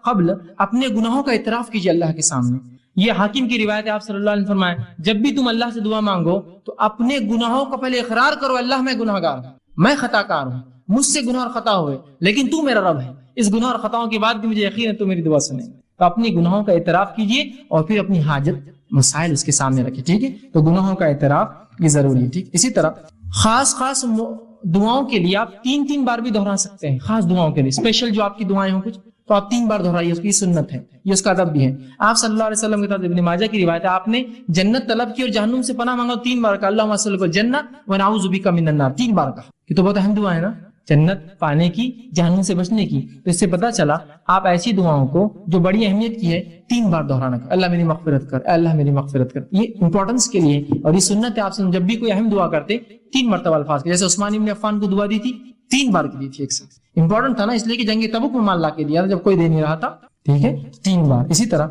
قبل اپنے گناہوں کا اعتراف کیجیے اللہ کے سامنے. یہ حاکم کی روایت ہے، آپ صلی اللہ علیہ وسلم فرمائے جب بھی تم اللہ سے دعا مانگو تو اپنے گناہوں کا پہلے اقرار کرو، اللہ میں گناہ گار ہوں، میں خطا کار ہوں، مجھ سے گناہ اور خطا ہوئے، لیکن تو میرا رب ہے، اس گناہ اور خطاؤں کے بعد بھی مجھے یقین ہے تو میری دعا سنے. تو اپنی گناہوں کا اعتراف کیجیے اور پھر اپنی حاجت مسائل اس کے سامنے رکھیں. ٹھیک ہے، تو گناہوں کا اعتراف یہ ضروری ہے. ٹھیک. اسی طرح خاص دعاؤں کے لیے آپ 3 بار بھی دہرا سکتے ہیں. خاص دعاؤں کے لیے اسپیشل جو آپ کی دعائیں ہوں کچھ تو آپ 3 بار دہرائیے، اس کی سنت ہے، یہ اس کا ادب بھی ہے. آپ صلی اللہ علیہ وسلم کے طرف ابن ماجہ کی روایت ہے آپ نے جنت طلب کی اور جہنم سے پناہ مانگا 3 بار کا، اللہم صلی اللہ جنت و نعوذ بک من النار 3 بار کا. یہ تو بہت اہم دعا ہے نا، جنت پانے کی، جہنم سے بچنے کی. تو اس سے پتہ چلا آپ ایسی دعاؤں کو جو بڑی اہمیت کی ہے 3 بار دہرانا کر، اللہ میری مغفرت کر، اللہ میری مغفرت کر. یہ امپورٹنس کے لیے اور یہ سنت ہے. آپ سے جب بھی کوئی اہم دعا کرتے 3 مرتبہ الفاظ کے، جیسے عثمان ابن عفان کو دعا دی تھی 3 بار کی دی تھی ایک ساتھ. امپورٹنٹ تھا نا، اس لیے کہ جنگ تبوک میں مال لا کے دیا تھا جب کوئی دے نہیں رہا تھا. ٹھیک ہے، 3 بار. اسی طرح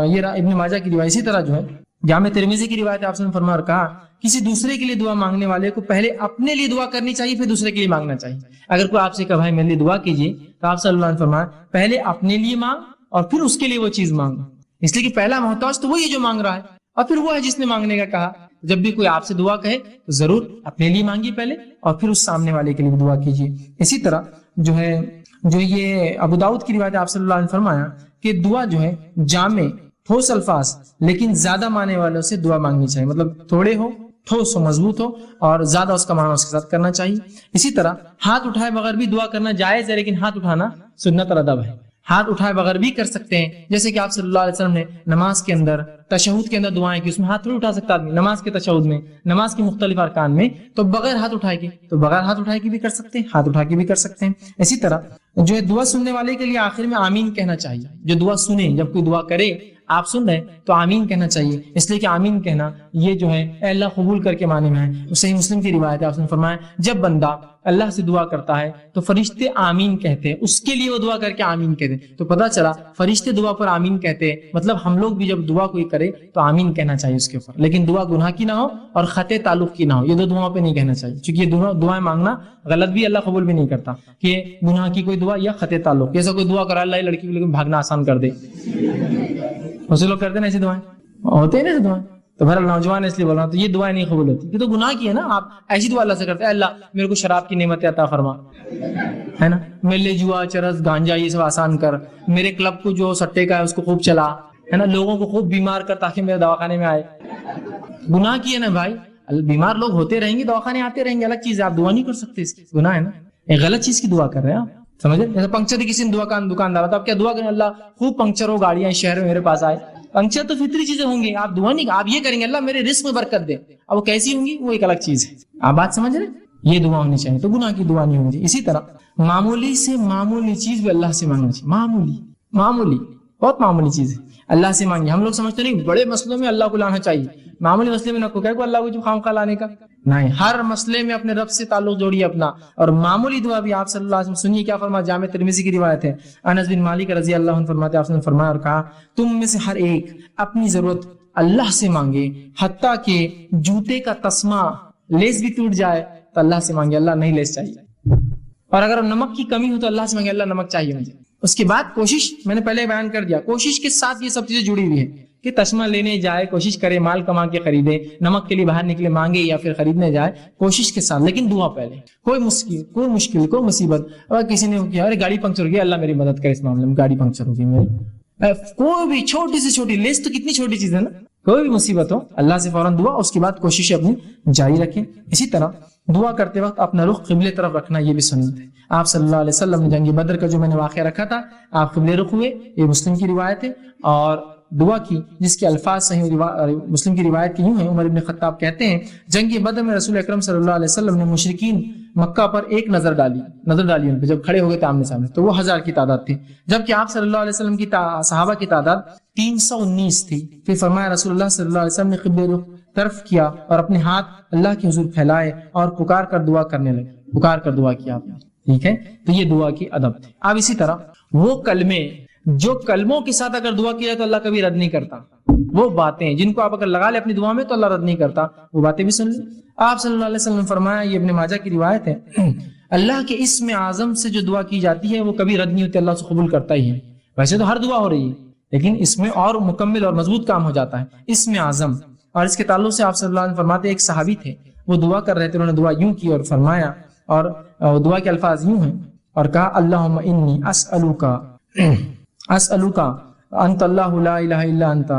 یہ ابن ماجہ کی روایت. اسی طرح جو ہے جامع ترمذی کی روایت آپ نے فرمایا اور کہا کسی دوسرے کے لیے دعا مانگنے والے کو پہلے اپنے لیے دعا کرنی چاہیے پھر دوسرے کے لیے مانگنا چاہیے. اگر کوئی آپ سے کہا بھائی میرے لیے دعا کیجیے تو آپ صلی اللہ علیہ وسلم فرمایا پہلے اپنے لیے مانگ اور پھر اس کے لیے وہ چیز مانگ، اس لیے کہ پہلا محتاج تو وہی ہے جو مانگ رہا ہے اور پھر وہ ہے جس نے مانگنے کا کہا. جب بھی کوئی آپ سے دعا کہے تو ضرور اپنے لیے مانگیے پہلے اور پھر اس سامنے والے کے لیے دعا کیجیے. اسی طرح جو یہ ابو داؤد کی روایت آپ صلی اللہ علیہ وسلم فرمایا کہ دعا جو ہے جامع ٹھوس الفاظ لیکن زیادہ معنی والوں سے دعا مانگنی چاہیے، مطلب تھوڑے ہو، ٹھوس ہو، مضبوط ہو اور زیادہ اس کا معنی اس کے ساتھ کرنا چاہیے. اسی طرح ہاتھ اٹھائے بغیر بھی دعا کرنا جائز ہے، لیکن ہاتھ اٹھانا سنت اور ادب ہے. ہاتھ اٹھائے بغیر بھی کر سکتے ہیں، جیسے کہ آپ صلی اللہ علیہ وسلم نے نماز کے اندر تشہد کے اندر دعائیں کی، اس میں ہاتھ نہیں اٹھا سکتا آدمی. نماز کے تشہد میں، نماز کے مختلف ارکان میں تو بغیر ہاتھ اٹھائے کے، تو بغیر ہاتھ اٹھائے کے بھی کر سکتے ہیں، ہاتھ اٹھا کے بھی کر سکتے ہیں. اسی طرح جو دعا سننے والے کے لیے آخر میں آمین کہنا چاہیے. جو دعا سنے، جب کوئی دعا کرے آپ سن رہے تو آمین کہنا چاہیے، اس لیے کہ آمین کہنا یہ جو ہے اے اللہ قبول کر کے معنی میں ہے. صحیح مسلم کی روایت ہے، آپ نے فرمایا جب بندہ اللہ سے دعا کرتا ہے تو فرشتے آمین کہتے ہیں، اس کے لیے وہ دعا کر کے آمین کہتے ہیں. تو پتہ چلا فرشتے دعا پر آمین کہتے ہیں، مطلب ہم لوگ بھی جب دعا کوئی کرے تو آمین کہنا چاہیے اس کے اوپر، لیکن دعا گناہ کی نہ ہو اور خطے تعلق کی نہ ہو. یہ دو دعاؤں پہ نہیں کہنا چاہیے، کیونکہ یہ دعائیں مانگنا غلط بھی، اللہ قبول بھی نہیں کرتا کہ گناہ کی کوئی دعا یا خطے تعلق. جیسا کوئی دعا کرا اللہ لڑکی کو لیکن بھاگنا آسان کر دے، اسے لوگ کرتے ہیں ایسی دعائیں، ہوتے ہیں نا ایسی دعائیں. تو بہرحال نوجوان اس لیے بول رہا ہوں تو یہ دعائیں نہیں قبول ہوتی، یہ تو گناہ کی ہے نا. آپ ایسی دعا اللہ سے کرتے ہیں اللہ میرے کو شراب کی نعمت عطا فرما، ہے نا، میرے لیے جوا چرس گانجا یہ سب آسان کر، میرے کلب کو جو سٹے کا ہے اس کو خوب چلا، ہے نا، لوگوں کو خوب بیمار کر تاکہ میرے دواخانے میں آئے. گناہ کی ہے نا بھائی، بیمار لوگ ہوتے رہیں گے، دواخانے آتے رہیں گے، الگ چیز ہے، آپ دعا نہیں کر سکتے، اس کی گناہ ہے نا. ایک غلط چیز کی دعا کر رہے ہیں آپ، سمجھے. جیسے پنکچر کی کسی نے دکاندار تو آپ کیا دعا کریں اللہ خوب پنکچر ہو گاڑیاں شہر میں میرے پاس آئے. پنکچر تو فطری چیزیں ہوں گی، آپ دعا نہیں، آپ یہ کریں گے اللہ میرے رزق میں برکت دے. اب وہ کیسی ہوں گی وہ ایک الگ چیز ہے. آپ بات سمجھ رہے، یہ دعا ہونی چاہیے، تو گناہ کی دعا نہیں ہونی چاہیے. اسی طرح معمولی سے معمولی چیز بھی اللہ سے مانگنا چاہیے. معمولی بہت معمولی چیز ہے اللہ سے مانگی. ہم لوگ سمجھتے نہیں بڑے مسئلوں میں اللہ کو لانا چاہیے، معمولی مسئلے میں نہ کو کہہ کو اللہ کو جو خواہ لانے کا نہیں. ہر مسئلے میں اپنے رب سے تعلق جوڑیے اپنا. اور معمولی دعا بھی آپ صلی اللہ علیہ وسلم سنیے کیا فرمایا، جامع ترمذی کی روایت ہے، انس بن مالک رضی اللہ عنہ فرماتے آپ نے فرمایا اور کہا تم میں سے ہر ایک اپنی ضرورت اللہ سے مانگے، حتیٰ کہ جوتے کا تسمہ لیس بھی ٹوٹ جائے تو اللہ سے مانگے، اللہ نہیں لیس چاہیے. اور اگر نمک کی کمی ہو تو اللہ سے مانگے اللہ نمک چاہیے مجھے. اس کے بعد کوشش، میں نے پہلے بیان کر دیا، کوشش کے ساتھ یہ سب چیزیں جڑی ہوئی ہیں کہ تسمہ لینے جائے، کوشش کرے مال کما کے خریدے، نمک کے لیے باہر نکلے مانگے یا پھر خریدنے جائے، کوشش کے ساتھ، لیکن دعا پہلے. کوئی مشکل کوئی مصیبت، اگر کسی نے کیا ارے گاڑی پنکچر ہو گئی، اللہ میری مدد کرے اس معاملے میں، گاڑی پنکچر ہو گئی میری، کوئی بھی چھوٹی سے چھوٹی لسٹ تو کتنی چھوٹی چیز ہے نا، کوئی بھی مصیبت ہو اللہ سے فوراً دعا، اس کے بعد کوشش اپنی جاری رکھیں. اسی طرح دعا کرتے وقت اپنا رخ قبلے طرف رکھنا یہ بھی سنت ہے. آپ صلی اللہ علیہ وسلم نے جنگ بدر کا جو میں نے واقعہ رکھا تھا، آپ قبلے رخ ہوئے، یہ مسلم کی روایت ہے. اور دعا کی جس کے الفاظ صحیح مسلم کی روایت کی یوں ہیں، عمر بن خطاب کہتے ہیں جنگ بدر میں رسول اکرم صلی اللہ علیہ وسلم نے مشرکین مکہ پر ایک نظر ڈالی ان پہ جب کھڑے ہو گئے تھے آمنے سامنے، تو وہ 1000 کی تعداد تھی، جبکہ آپ صلی اللہ علیہ وسلم کی صحابہ کی تعداد 319 تھی. پھر فرمایا رسول اللہ صلی اللہ علیہ وسلم نے قبلے رخ طرف کیا اور اپنے ہاتھ اللہ کے حضور پھیلائے اور پکار کر دعا کرنے لگے. پکار کر دعا کیا آپ نے، ٹھیک ہے، تو یہ دعا کی ادب تھے. اب اسی طرح وہ کلمے جو کلموں کے ساتھ اگر دعا کی جائے تو اللہ کبھی رد نہیں کرتا، وہ باتیں جن کو آپ اگر لگا لے اپنی دعا میں تو اللہ رد نہیں کرتا، وہ باتیں بھی سن لیں. آپ صلی اللہ علیہ وسلم نے فرمایا، یہ ابن ماجہ کی روایت ہے، اللہ کے اسم اعظم سے جو دعا کی جاتی ہے وہ کبھی رد نہیں ہوتی، اللہ سے قبول کرتا ہی ہے. ویسے تو ہر دعا ہو رہی ہے لیکن اس میں اور مکمل اور مضبوط کام ہو جاتا ہے اسم اعظم. اور اس کے تعلق سے آپ صلی اللہ علیہ وسلم فرماتے ایک صحابی تھے، وہ دعا کر رہے تھے، انہوں نے دعا یوں کی اور فرمایا، اور دعا کے الفاظ یوں ہیں، اور کہا اللہم انی اسألوکا انت اللہ لا الہ الا انت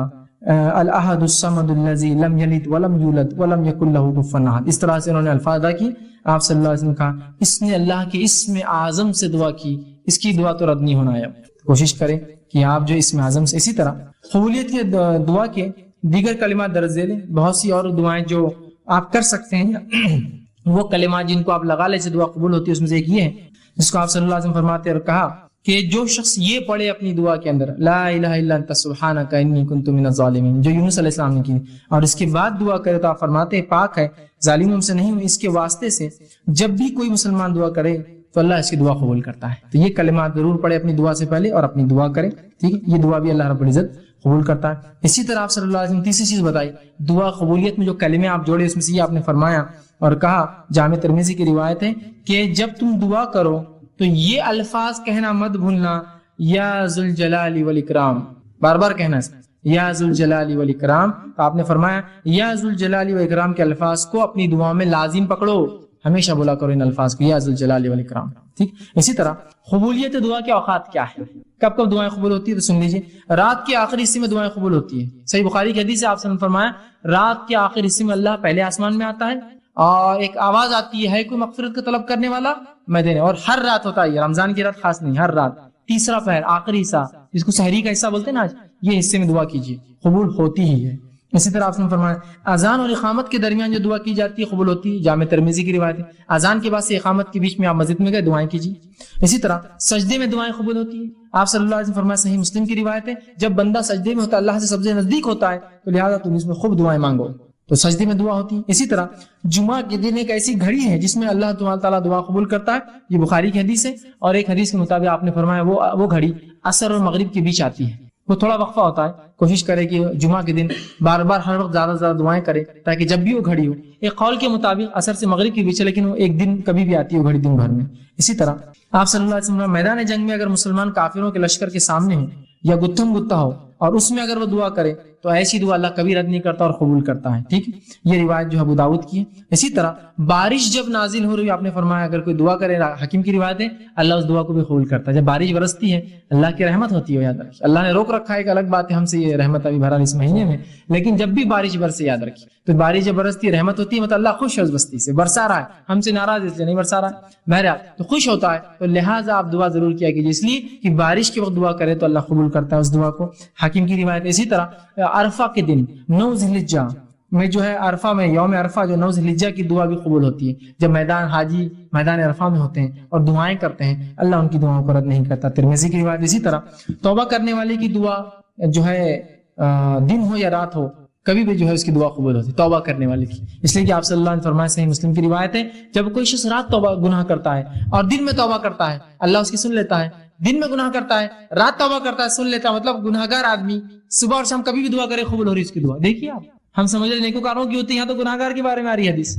الاحد الصمد الذی لم یلد ولم یولد ولم یکن لہ کفوا احد. اس طرح سے انہوں نے الفاظ ادا کی. آپ صلی اللہ علیہ وسلم کہا اس نے اللہ کے اسم اعظم سے دعا کی، اس کی دعا تو رد نہیں ہونا ہے. کوشش کریں کہ آپ جو اسم اعظم سے. اسی طرح قبولیت کے دعا کے دیگر کلمات درج ذیل، بہت سی اور دعائیں جو آپ کر سکتے ہیں، وہ کلمات جن کو آپ لگا لے سے دعا قبول ہوتی ہے، اس میں سے ایک یہ ہے جس کو آپ صلی اللہ علیہ وسلم فرماتے اور کہا کہ جو شخص یہ پڑھے اپنی دعا کے اندر لا الہ الا انت سبحانک انی کنت من الظالمین، جو یونس علیہ السلام نے کی، اور اس کے بعد دعا کرے تو آپ فرماتے پاک ہے ظالموں سے نہیں ہوں، اس کے واسطے سے جب بھی کوئی مسلمان دعا کرے تو اللہ اس کی دعا قبول کرتا ہے. تو یہ کلمات ضرور پڑھے اپنی دعا سے پہلے اور اپنی دعا کرے، ٹھیک ہے، یہ دعا بھی اللہ رب العزت قبول کرتا ہے. اسی طرح آپ صلی اللہ علیہ وسلم تیسری چیز بتائی دعا قبولیت میں جو کلمے آپ جوڑے اس میں سے یہ آپ نے فرمایا اور کہا، جامع ترمذی کی روایت ہے کہ جب تم دعا کرو تو یہ الفاظ کہنا مت بھولنا، یا ذوالجلال والاکرام، بار بار کہنا ہے یا ذوالجلال والاکرام. تو آپ نے فرمایا یا ذوالجلال والاکرام کے الفاظ کو اپنی دعاؤں میں لازم پکڑو، ہمیشہ بولا کرو ان الفاظ کو، یا ذوالجلال والاکرام. ٹھیک. اسی طرح قبولیت دعا کے اوقات کیا ہے، کب کب دعائیں قبول ہوتی ہے، تو سن لیجیے. رات کے آخری حصے میں دعائیں قبول ہوتی ہے. صحیح بخاری کی حدیث ہے، آپ نے فرمایا رات کے آخری حصے میں اللہ پہلے آسمان میں آتا ہے اور ایک آواز آتی ہے کوئی مغفرت کا طلب کرنے والا میں دینے. اور ہر رات ہوتا ہے، رمضان کی رات خاص نہیں، ہر رات تیسرا پہر آخری حصہ جس کو سحری کا حصہ بولتے ہیں نا آج، یہ حصے میں دعا کیجیے، قبول ہوتی ہی ہے. اسی طرح آپ نے فرمایا اذان اور اقامت کے درمیان جو دعا کی جاتی ہے قبول ہوتی ہے، جامع ترمذی کی روایت ہے، اذان کے بعد سے اقامت کے بیچ میں آپ مسجد میں گئے دعائیں کیجیے۔ اسی طرح سجدے میں دعائیں قبول ہوتی ہیں، آپ صلی اللہ علیہ وسلم فرمایا، صحیح مسلم کی روایت ہے، جب بندہ سجدے میں ہوتا ہے اللہ سے سب سے نزدیک ہوتا ہے تو لہٰذا تم اس میں خوب دعائیں مانگو، تو سجدے میں دعا ہوتی ہے۔ اسی طرح جمعہ کے دن ایک ایسی گھڑی ہے جس میں اللہ تعالیٰ دعا قبول کرتا ہے، یہ بخاری کی حدیث ہے، اور ایک حدیث کے مطابق آپ نے فرمایا وہ گھڑی عصر اور مغرب کے بیچ آتی ہے، وہ تھوڑا وقفہ ہوتا ہے، کوشش کرے کہ جمعہ کے دن بار بار ہر وقت زیادہ سے زیادہ دعائیں کرے تاکہ جب بھی وہ گھڑی ہو، ایک قول کے مطابق عصر سے مغرب کے بیچ ہے لیکن وہ ایک دن کبھی بھی آتی ہے وہ گھڑی دن بھر میں۔ اسی طرح آپ صلی اللہ علیہ وسلم میدان جنگ میں اگر مسلمان کافروں کے لشکر کے سامنے ہو یا گتھم گتا ہو اور اس میں اگر وہ دعا کرے تو ایسی دعا اللہ کبھی رد نہیں کرتا اور قبول کرتا ہے، ٹھیک ہے، یہ روایت جو ہے ابو داؤد کی ہے۔ اسی طرح بارش جب نازل ہو رہی ہے، آپ نے فرمایا اگر کوئی دعا کرے، حکیم کی روایت ہے، اللہ اس دعا کو بھی قبول کرتا ہے۔ جب بارش برستی ہے اللہ کی رحمت ہوتی ہے، یاد رکھیے، اللہ نے روک رکھا ہے، ایک الگ بات ہے ہم سے یہ رحمت ابھی بھرا اس مہینے میں، لیکن جب بھی بارش برسے یاد رکھیے، تو بارش جب برستی ہے رحمت ہوتی ہے، مطلب اللہ خوش ہے اس بستی سے، برسا رہا ہے، ہم سے ناراض اس لیے نہیں برسا رہا ہے، بہرحال تو خوش ہوتا ہے، تو لہٰذا آپ دعا ضرور کیا کیجیے، اس لیے کہ بارش کے وقت دعا کرے تو اللہ قبول کرتا ہے اس دعا کو، حکیم کی روایت۔ اسی طرح عرفہ کے دن 9 ذی الحجہ میں جو ہے عرفہ میں یوم عرفہ جو 9 ذی الحجہ کی دعا بھی قبول ہوتی ہے، جب حاجی میدان عرفہ میں ہوتے ہیں اور دعائیں کرتے ہیں اللہ ان کی دعاؤں کو رد نہیں کرتا، ترمذی کی روایت۔ اسی طرح توبہ کرنے والے کی دعا جو ہے دن ہو یا رات ہو کبھی بھی جو ہے اس کی دعا قبول ہوتی ہے، توبہ کرنے والے کی، اس لیے کہ آپ صلی اللہ علیہ وسلم فرمایا، صحیح مسلم کی روایت ہے، جب کوئی شخص رات توبہ گناہ کرتا ہے اور دن میں توبہ کرتا ہے اللہ اس کی سن لیتا ہے، دن میں گناہ کرتا ہے رات توبہ کرتا ہے سن لیتا ہے، مطلب گناہگار آدمی صبح اور شام کبھی بھی دعا کرے قبول ہو رہی اس کی دعا۔ دیکھیے آپ، ہم سمجھ رہے نیکوکاروں کی ہوتی ہے، یہاں تو گناہگار کے بارے میں آ رہی ہے حدیث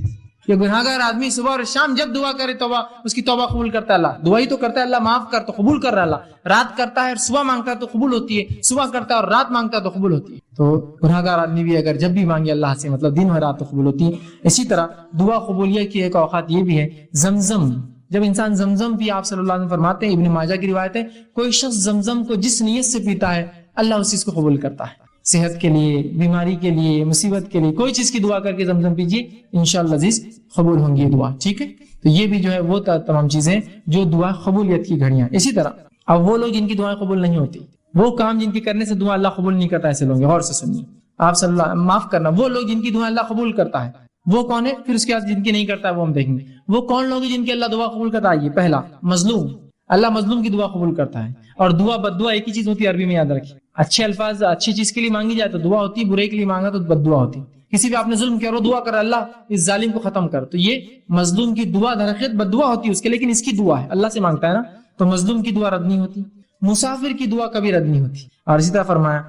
کہ گناہگار آدمی صبح اور شام جب دعا کرے توبہ اس کی توبہ قبول کرتا ہے اللہ، دعا ہی تو کرتا ہے اللہ، معاف کر تو قبول کر رہا ہے اللہ، رات کرتا ہے اور صبح مانگتا ہے تو قبول ہوتی ہے، صبح کرتا ہے اور رات مانگتا ہے تو قبول ہوتی ہے، تو گناہگار آدمی بھی اگر جب بھی مانگے اللہ سے مطلب دن اور رات تو قبول ہوتی ہے۔ اسی طرح دعا قبولیت کی ایک اوقات یہ بھی ہے، زمزم، جب انسان زمزم بھی آپ صلی اللہ علیہ وسلم فرماتے ہیں، ابن ماجہ کی روایت ہے، کوئی شخص زمزم کو جس نیت سے پیتا ہے اللہ اس چیز کو قبول کرتا ہے، صحت کے لیے، بیماری کے لیے، مصیبت کے لیے، کوئی چیز کی دعا کر کے زمزم پیجیے، انشاءاللہ عزیز قبول ہوں گی یہ دعا، ٹھیک ہے۔ تو یہ بھی جو ہے وہ تمام چیزیں جو دعا قبولیت کی گھڑیاں۔ اسی طرح اب وہ لوگ جن کی دعائیں قبول نہیں ہوتی، وہ کام جن کے کرنے سے دعا اللہ قبول نہیں کرتا، ایسے لوگ غور سے سنیے، آپ صلی اللہ معاف کرنا، وہ لوگ جن کی دعائیں اللہ قبول کرتا ہے وہ کون ہے، پھر اس کے بعد جن کی نہیں کرتا ہے وہ ہم دیکھیں گے، وہ کون لوگ ہیں جن کی اللہ دعا قبول کرتا ہے۔ یہ پہلا مظلوم، اللہ مظلوم کی دعا قبول کرتا ہے، اور دعا بد دعا ایک ہی چیز ہوتی ہے، عربی میں یاد رکھیے، اچھے الفاظ اچھی چیز کے لیے مانگی جائے تو دعا ہوتی ہے، برے کے لیے مانگا تو بد دعا ہوتی ہے، کسی بھی آپ نے ظلم کیا اور دعا کر اللہ اس ظالم کو ختم کر، تو یہ مظلوم کی دعا درخت بد دعا ہوتی ہے اس کے، لیکن اس کی دعا ہے اللہ سے مانگتا ہے نا، تو مظلوم کی دعا رد نہیں ہوتی، مسافر کی دعا کبھی رد نہیں ہوتی، اور اسی طرح فرمایا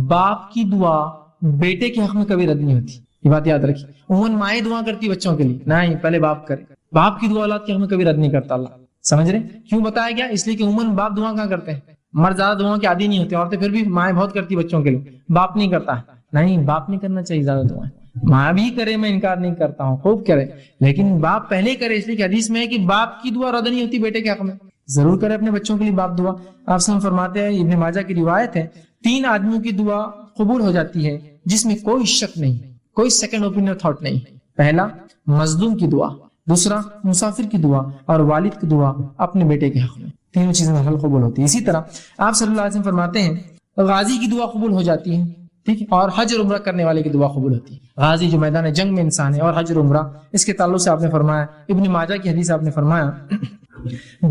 باپ کی دعا بیٹے کے حق میں کبھی رد نہیں ہوتی، یہ بات یاد رکھیے، عموماً مائیں دعا کرتی بچوں کے لیے، نہیں پہلے باپ کرے، باپ کی دعا اولاد کے حق میں کبھی رد نہیں کرتا اللہ، سمجھ رہے کیوں بتایا گیا، اس لیے کہ عموماً باپ دعا کہاں کرتے ہیں، مرد زیادہ دعا کے عادی نہیں ہوتے، عورتیں پھر بھی مائیں بہت کرتی بچوں کے لیے، باپ نہیں کرتا ہے، نہیں باپ نہیں کرنا چاہیے زیادہ دعائیں، ماں بھی کرے میں انکار نہیں کرتا ہوں خوب کرے، لیکن باپ پہلے کرے، اس لیے کہ حدیث میں ہے کہ باپ کی دعا رد نہیں ہوتی بیٹے کے حق میں، ضرور کرے اپنے بچوں کے لیے باپ دعا۔ آپ سے ہم فرماتے ہیں، ابن ماجہ کی روایت ہے، 3 آدمیوں کی دعا قبول ہو جاتی ہے جس میں کوئی شک نہیں، کوئی سیکنڈ اوپینین تھاٹ نہیں، پہلا مظلوم کی دعا، دوسرا مسافر کی دعا، اور والد کی دعا اپنے بیٹے کے حق میں، تینوں چیزیں قبول ہوتی ہے۔ اسی طرح آپ صلی اللہ علیہ وسلم فرماتے ہیں غازی کی دعا قبول ہو جاتی ہے، ٹھیک ہے، اور حج اور عمرہ کرنے والے کی دعا قبول ہوتی ہے، غازی جو میدان جنگ میں انسان ہے، اور حج اور عمرہ، اس کے تعلق سے آپ نے فرمایا، ابن ماجہ کی حدیث آپ نے فرمایا،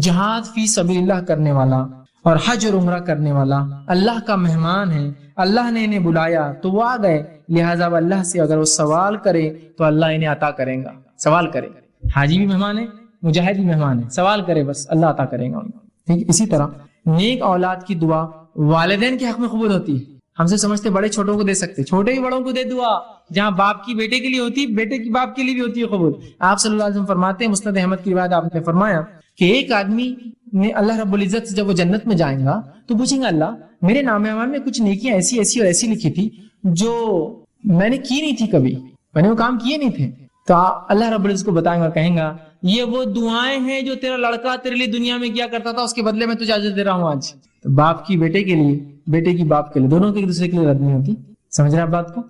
جہاد فی سبیل اللہ کرنے والا اور حج اور عمرہ کرنے والا اللہ کا مہمان ہے، اللہ نے انہیں بلایا تو وہ آ گئے، لہٰذا اللہ سے اگر وہ سوال کرے تو اللہ انہیں عطا کرے گا، سوال کرے، حاجی بھی مہمان ہے، مجاہد بھی مہمان ہے، سوال کرے بس اللہ عطا کرے گا ان کو، ٹھیک۔ اسی طرح نیک اولاد کی دعا والدین کے حق میں قبول ہوتی ہے، ہم سے سمجھتے بڑے چھوٹوں کو دے سکتے، چھوٹے ہی بڑوں کو دے دعا، جہاں باپ کی بیٹے کے لیے ہوتی ہے بیٹے کی باپ کے لیے بھی ہوتی ہے قبول۔ آپ صلی اللہ علیہ وسلم فرماتے ہیں، مسند احمد کی روایت آپ نے فرمایا کہ ایک آدمی نے اللہ رب العزت سے جب وہ جنت میں جائیں گا تو پوچھیں گا اللہ میرے نام اعمال میں کچھ نیکیاں ایسی ایسی اور ایسی لکھی تھی جو میں نے کی نہیں تھی، کبھی میں نے وہ کام کیے نہیں تھے، تو اللہ رب العزت کو بتائیں گا، کہیں گا یہ وہ دعائیں ہیں جو تیرا لڑکا تیرے لیے دنیا میں کیا کرتا تھا، اس کے بدلے میں تجھے اجر دے رہا ہوں آج۔ تو باپ کی بیٹے کے لیے، بیٹے کی باپ کے لیے، دونوں کے ایک دوسرے کے لیے رد نہیں ہوتی، سمجھ رہے آپ بات کو۔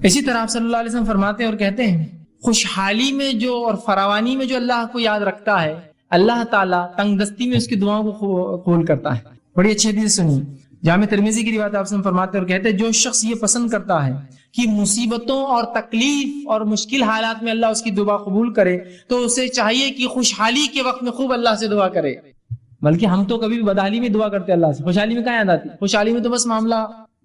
اسی طرح آپ صلی اللہ علیہ وسلم فرماتے ہیں اور کہتے ہیں، خوشحالی میں جو اور فراوانی میں جو اللہ کو یاد رکھتا ہے اللہ تعالیٰ تنگ دستی میں اس کی دعاؤں کو قبول کرتا ہے۔ بڑی اچھی حدیث سنی، جامع ترمذی کی روایت آپ سے فرماتے اور کہتے ہیں، جو شخص یہ پسند کرتا ہے کہ مصیبتوں اور تکلیف اور مشکل حالات میں اللہ اس کی دعا قبول کرے تو اسے چاہیے کہ خوشحالی کے وقت میں خوب اللہ سے دعا کرے. بلکہ ہم تو کبھی بھی بدحالی میں دعا کرتے اللہ سے, خوشحالی میں کہاں یاد آتی؟ خوشحالی میں تو بس معاملہ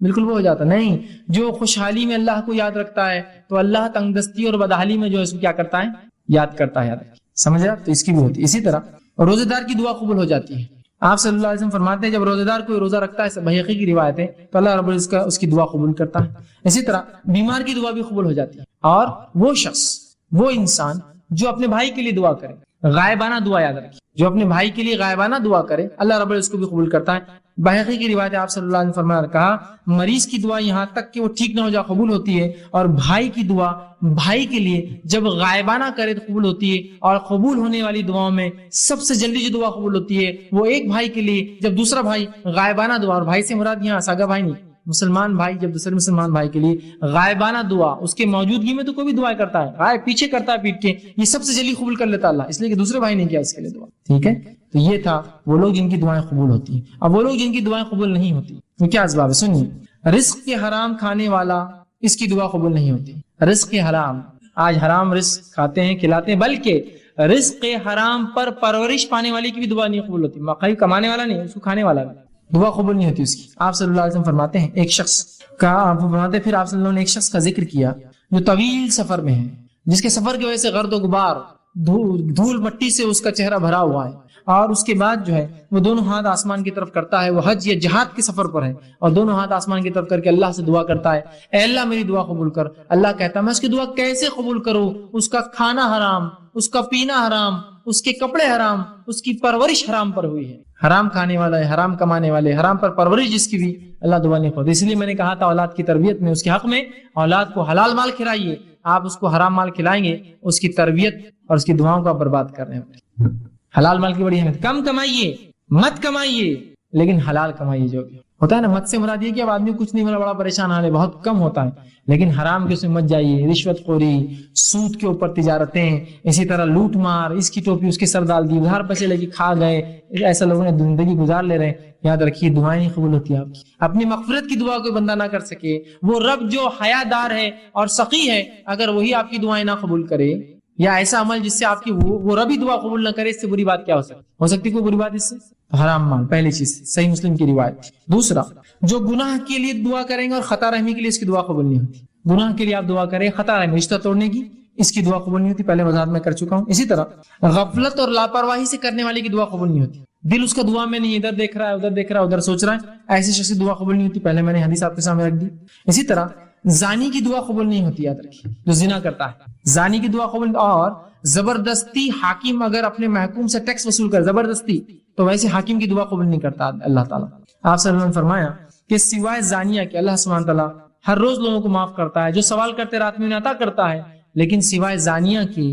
بالکل وہ ہو جاتا. نہیں, جو خوشحالی میں اللہ کو یاد رکھتا ہے تو اللہ تنگ دستی اور بدحالی میں جو ہے اس کو کیا کرتا ہے؟ یاد کرتا ہے. سمجھ رہا؟ تو اس کی بھی ہوتی ہے. اسی طرح روزے دار کی دعا قبول ہو جاتی ہے. آپ صلی اللہ علیہ وسلم فرماتے ہیں جب روزے دار کوئی روزہ رکھتا ہے, بحقی کی روایت ہے, تو اللہ رب العزت اس کی دعا قبول کرتا ہے. اسی طرح بیمار کی دعا بھی قبول ہو جاتی ہے. اور وہ شخص, وہ انسان جو اپنے بھائی کے لیے دعا کرے, غائبانہ دعا یاد رکھیے, جو اپنے بھائی کے لیے غائبانہ دعا کرے اللہ رب العزت کو بھی قبول کرتا ہے. بحقی کی روایت ہے, آپ صلی اللہ علیہ وسلم فرمایا, کہا مریض کی دعا یہاں تک کہ وہ ٹھیک نہ ہو جائے قبول ہوتی ہے, اور بھائی کی دعا بھائی کے لیے جب غائبانہ کرے تو قبول ہوتی ہے. اور قبول ہونے والی دعاؤں میں سب سے جلدی جو دعا قبول ہوتی ہے وہ ایک بھائی کے لیے جب دوسرا بھائی غائبانہ دعا, اور بھائی سے مراد یہاں ساگا بھائی نہیں, مسلمان بھائی جب دوسرے مسلمان بھائی کے لیے غائبانہ دعا, اس کے موجودگی میں تو کوئی بھی دعا کرتا ہے, غائب پیچھے کرتا ہے پیٹ کے, یہ سب سے جلدی قبول کر لیتا اللہ, اس لیے کہ دوسرے بھائی نے کیا اس کے لیے دعا. ٹھیک ہے, تو یہ تھا وہ لوگ جن کی دعائیں قبول ہوتی ہیں. اب وہ لوگ جن کی دعائیں قبول نہیں ہوتی وہ کیا اسباب ہے؟ سنیے, رزق کے حرام کھانے والا اس کی دعا قبول نہیں ہوتی. رزق کے حرام, آج حرام رزق کھاتے ہیں کھلاتے ہیں, بلکہ رزق حرام پر پرورش پانے والے کی بھی دعا نہیں قبول ہوتی. مقامی کمانے والا نہیں, اس کو کھانے والا بھی دعا قبول نہیں ہوتی اس کی. آپ صلی اللہ علیہ وسلم فرماتے ہیں ایک شخص کا, آپ فرماتے پھر آپ صلی اللہ علیہ وسلم نے ایک شخص کا ذکر کیا جو طویل سفر میں ہے, جس کے سفر کی وجہ سے گرد و غبار دھول مٹی سے اس کا چہرہ بھرا ہوا ہے, اور اس کے بعد جو ہے وہ دونوں ہاتھ آسمان کی طرف کرتا ہے, وہ حج یا جہاد کے سفر پر ہے, اور دونوں ہاتھ آسمان کی طرف کر کے اللہ سے دعا کرتا ہے, اے اللہ میری دعا قبول کر. اللہ کہتا ہے میں اس کی دعا کیسے قبول کروں؟ اس کا کھانا حرام, اس کا پینا حرام, اس کے کپڑے حرام, اس کی پرورش حرام پر ہوئی ہے. حرام کھانے والا ہے, حرام کمانے والے, حرام پر پرورش جس کی بھی اللہ دعا نہیں خود. اس لیے میں نے کہا تھا اولاد کی تربیت میں اس کے حق میں اولاد کو حلال مال کھلائیے. آپ اس کو حرام مال کھلائیں گے, اس کی تربیت اور اس کی دعاؤں کو آپ برباد کر رہے ہیں. حلال مال کی بڑی اہمیت, کم کمائیے, مت کمائیے, لیکن حلال کمائیے. جو بھی ہوتا ہے نا, مت سے مراد یہ کہ اب آدمی کچھ نہیں ملا بڑا پریشان آنے, بہت کم ہوتا ہے, لیکن حرام کے اس میں مت جائیے. رشوت خوری, سود کے اوپر تجارتیں, اسی طرح لوٹ مار, اس کی ٹوپی اس کے سر ڈال دی, ادھار پیسے لے کے کھا گئے, ایسا لوگوں نے زندگی گزار لے رہے ہیں. یاد رکھیے دعائیں نہیں قبول ہوتی آپ کی. اپنی مغفرت کی دعا کوئی بندہ نہ کر سکے, وہ رب جو حیا دار ہے اور سخی ہے, اگر وہی آپ کی دعائیں نہ قبول کرے, یا ایسا عمل جس سے آپ کی وہ ربی دعا قبول نہ کرے, اس سے بری بات کیا ہو سکتی کوئی بری بات اس سے؟ حرام مال پہلی چیز, صحیح مسلم کی روایت. دوسرا, جو گناہ کے لیے دعا کریں گے اور خطا رحمی کے لیے اس کی دعا قبول نہیں ہوتی. گناہ کے لیے آپ دعا کریں, خطا رحمی رشتہ توڑنے کی, اس کی دعا قبول نہیں ہوتی, پہلے وضاحت میں کر چکا ہوں. اسی طرح غفلت اور لاپرواہی سے کرنے والے کی دعا قبول نہیں ہوتی. دل اس کا دعا میں نہیں, ادھر دیکھ رہا ہے, ادھر دیکھ رہا ہے, ادھر سوچ رہا ہے, ایسی شخص کی دعا قبول نہیں ہوتی. پہلے میں نے حدیث آپ کے سامنے رکھ دی. اسی طرح زانی کی دعا قبول نہیں ہوتی, یاد رکھیے, جو زنا کرتا ہے زانی کی دعا قبول. اور زبردستی حاکم اگر اپنے محکوم سے ٹیکس وصول کر زبردستی, تو ویسے حاکم کی دعا قبول نہیں کرتا اللہ تعالیٰ. آپ صلی اللہ علیہ وسلم نے فرمایا کہ سوائے زانیہ کے اللہ سبحانہ تعالیٰ ہر روز لوگوں کو معاف کرتا ہے, جو سوال کرتے رات میں انہیں عطا کرتا ہے, لیکن سوائے زانیہ کی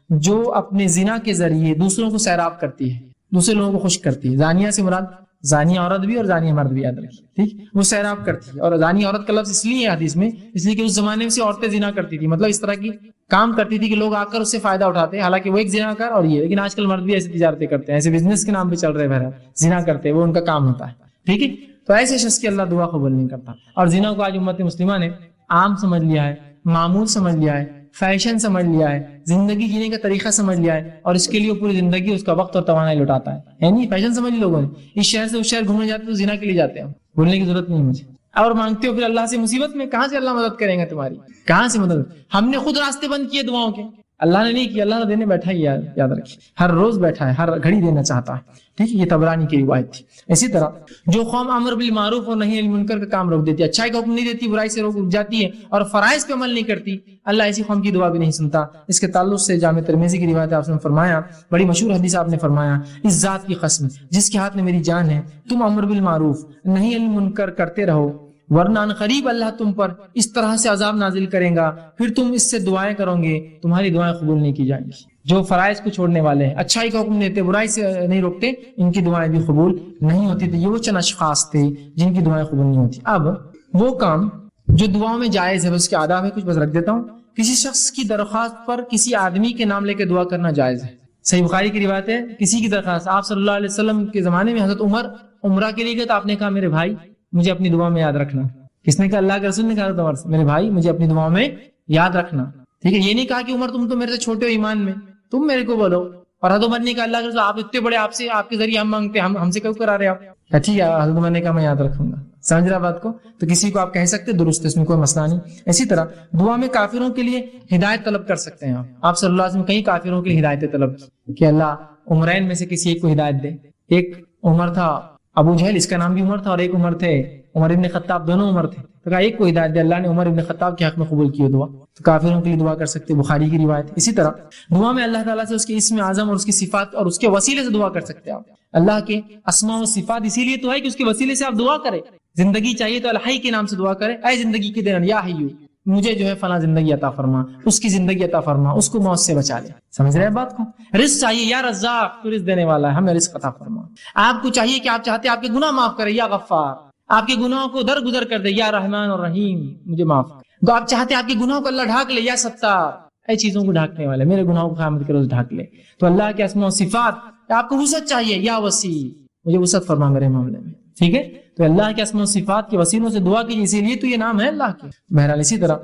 جو اپنے زنا کے ذریعے دوسروں کو سیراب کرتی ہے, دوسرے لوگوں کو خوش کرتی ہے. زانیہ سے مراد زانیہ عورت بھی اور زانیہ مرد بھی, یاد رکھیے, ٹھیک, وہ سیراب کرتی ہے. اور زانیہ عورت کا لفظ اس لیے ہے حدیث میں, اس لیے کہ اس زمانے میں سے عورتیں زنا کرتی تھی, مطلب اس طرح کی کام کرتی تھی کہ لوگ آ کر اس سے فائدہ اٹھاتے ہیں, حالانکہ وہ ایک زنا کر اور یہ, لیکن آج کل مرد بھی ایسی تجارتیں کرتے ہیں, ایسے بزنس کے نام پہ چل رہے ہیں, زنا کرتے ہیں, وہ ان کا کام ہوتا ہے. ٹھیک ہے, تو ایسے شخص کی اللہ دعا قبول نہیں کرتا. اور زنا کو آج امت مسلمہ نے عام سمجھ لیا ہے, معمول سمجھ لیا ہے, فیشن سمجھ لیا ہے, زندگی جینے کا طریقہ سمجھ لیا ہے, اور اس کے لیے پوری زندگی اس کا وقت اور توانائی لٹاتا ہے. یعنی فیشن سمجھ لی لوگوں نے, اس شہر سے اس شہر گھومنے جاتے تو زنا کے لیے جاتے ہیں, بولنے کی ضرورت نہیں مجھے. اور مانگتے ہو پھر اللہ سے مصیبت میں, کہاں سے اللہ مدد کریں گے تمہاری, کہاں سے مدد؟ ہم نے خود راستے بند کیے دعاؤں کے, اللہ نے نہیں کیا, اللہ نے دینے بیٹھا ہی, یاد رکھیے, ہر روز بیٹھا ہے, ہر گھڑی دینا چاہتا ہے. ٹھیک ہے, یہ طبرانی کی روایت تھی. اسی طرح جو قوم امر بالمعروف اور نہی عن المنکر کا کام روک دیتی ہے, اچھائی کا حکم نہیں دیتی, برائی سے روک جاتی ہے, اور فرائض پہ عمل نہیں کرتی, اللہ ایسی قوم کی دعا بھی نہیں سنتا. اس کے تعلق سے جامع ترمذی کی روایت آپ نے فرمایا, بڑی مشہور حدیث آپ نے فرمایا, اس ذات کی قسم جس کے ہاتھ میں میری جان ہے, تم امر بالمعروف نہی عن المنکر کرتے رہو, ورنہ ان قریب اللہ تم پر اس طرح سے عذاب نازل کریں گا, پھر تم اس سے دعائیں کرو گے, تمہاری دعائیں قبول نہیں کی جائیں گی. جو فرائض کو چھوڑنے والے ہیں, اچھائی کا حکم دیتے, برائی سے نہیں روکتے, ان کی دعائیں بھی قبول نہیں ہوتی. تو یہ وہ چند اشخاص تھے جن کی دعائیں قبول نہیں ہوتی. اب وہ کام جو دعاؤں میں جائز ہے, اس کے آداب ہے, کچھ بس رکھ دیتا ہوں. کسی شخص کی درخواست پر کسی آدمی کے نام لے کے دعا کرنا جائز ہے. صحیح بخاری کی روایت ہے, کسی کی درخواست, آپ صلی اللہ علیہ وسلم کے زمانے میں حضرت عمر عمرہ کے لیے گئے, تو آپ نے کہا میرے بھائی مجھے اپنی دعا میں یاد رکھنا. کس نے کہا؟ اللہ کے رسول نے کہا عمر سے، میرے بھائی مجھے اپنی دعاؤں میں یاد رکھنا، ٹھیک ہے. یہ نہیں کہا کہ عمر تم تو میرے سے چھوٹے ہو ایمان میں، تم میرے کو بولو. اور حضرت عمر نے کہا اللہ کے رسول آپ اتنے بڑے، آپ سے آپ کے ذریعے ہم مانگتے ہیں، ہم سے کیوں کرا رہے آپ؟ ٹھیک ہے حضرت عمر نے کہا میں یاد رکھوں گا. سمجھ رہا بات کو؟ تو کسی کو آپ کہہ سکتے درست، اس میں کوئی مسئلہ نہیں. اسی طرح دعا میں کافروں کے لیے ہدایت طلب کر سکتے ہیں آپ صلی اللہ علیہ وسلم کئی کافروں کے لیے ہدایتیں طلب کی کہ اللہ عمرین میں سے کسی ایک کو ہدایت دے. ایک عمر تھا ابو جہل، اس کا نام بھی عمر تھا، اور ایک عمر تھے عمر ابن خطاب، دونوں عمر تھے. تو کہا ایک کو ہدایت دے. اللہ نے عمر ابن خطاب کے حق میں قبول کی دعا. تو کافروں کے لیے دعا کر سکتے، بخاری کی روایت. اسی طرح دعا میں اللہ تعالیٰ سے اس کے اسم اعظم اور اس کی صفات اور اس کے وسیلے سے دعا کر سکتے ہیں آپ. اللہ کے اسماء و صفات اسی لیے تو ہے کہ اس کے وسیلے سے آپ دعا کریں. زندگی چاہیے تو الحی کے نام سے دعا کریں، اے زندگی کے دینا یا حیو مجھے جو ہے فلاں زندگی عطا فرما، اس کی زندگی عطا فرما، اس کو موت سے بچا لے. سمجھ رہے ہیں بات کو؟ رزق چاہیے یا رزاق تو رزق دینے والا ہے، ہمیں رزق عطا فرما. آپ کو چاہیے کہ آپ چاہتے آپ کے گناہ معاف کرے یا غفار، آپ کے گناہوں کو درگزر کر دے یا رحمان اور رحیم مجھے معاف کر. تو آپ چاہتے آپ کے گناہوں کو اللہ ڈھانک لے یا ستار، اے چیزوں کو ڈھانکنے والے میرے گناہوں کو قیامت کے روز ڈھانک لے. تو اللہ کے اسماء و صفات. آپ کو وسعت چاہیے یا وسیع مجھے وسعت فرما میرے معاملے میں، ٹھیک ہے. تو اللہ کے اسماء و صفات کے وسیلوں سے دعا کیجیے، اسی لیے تو یہ نام ہے اللہ کے. بہرحال اسی طرح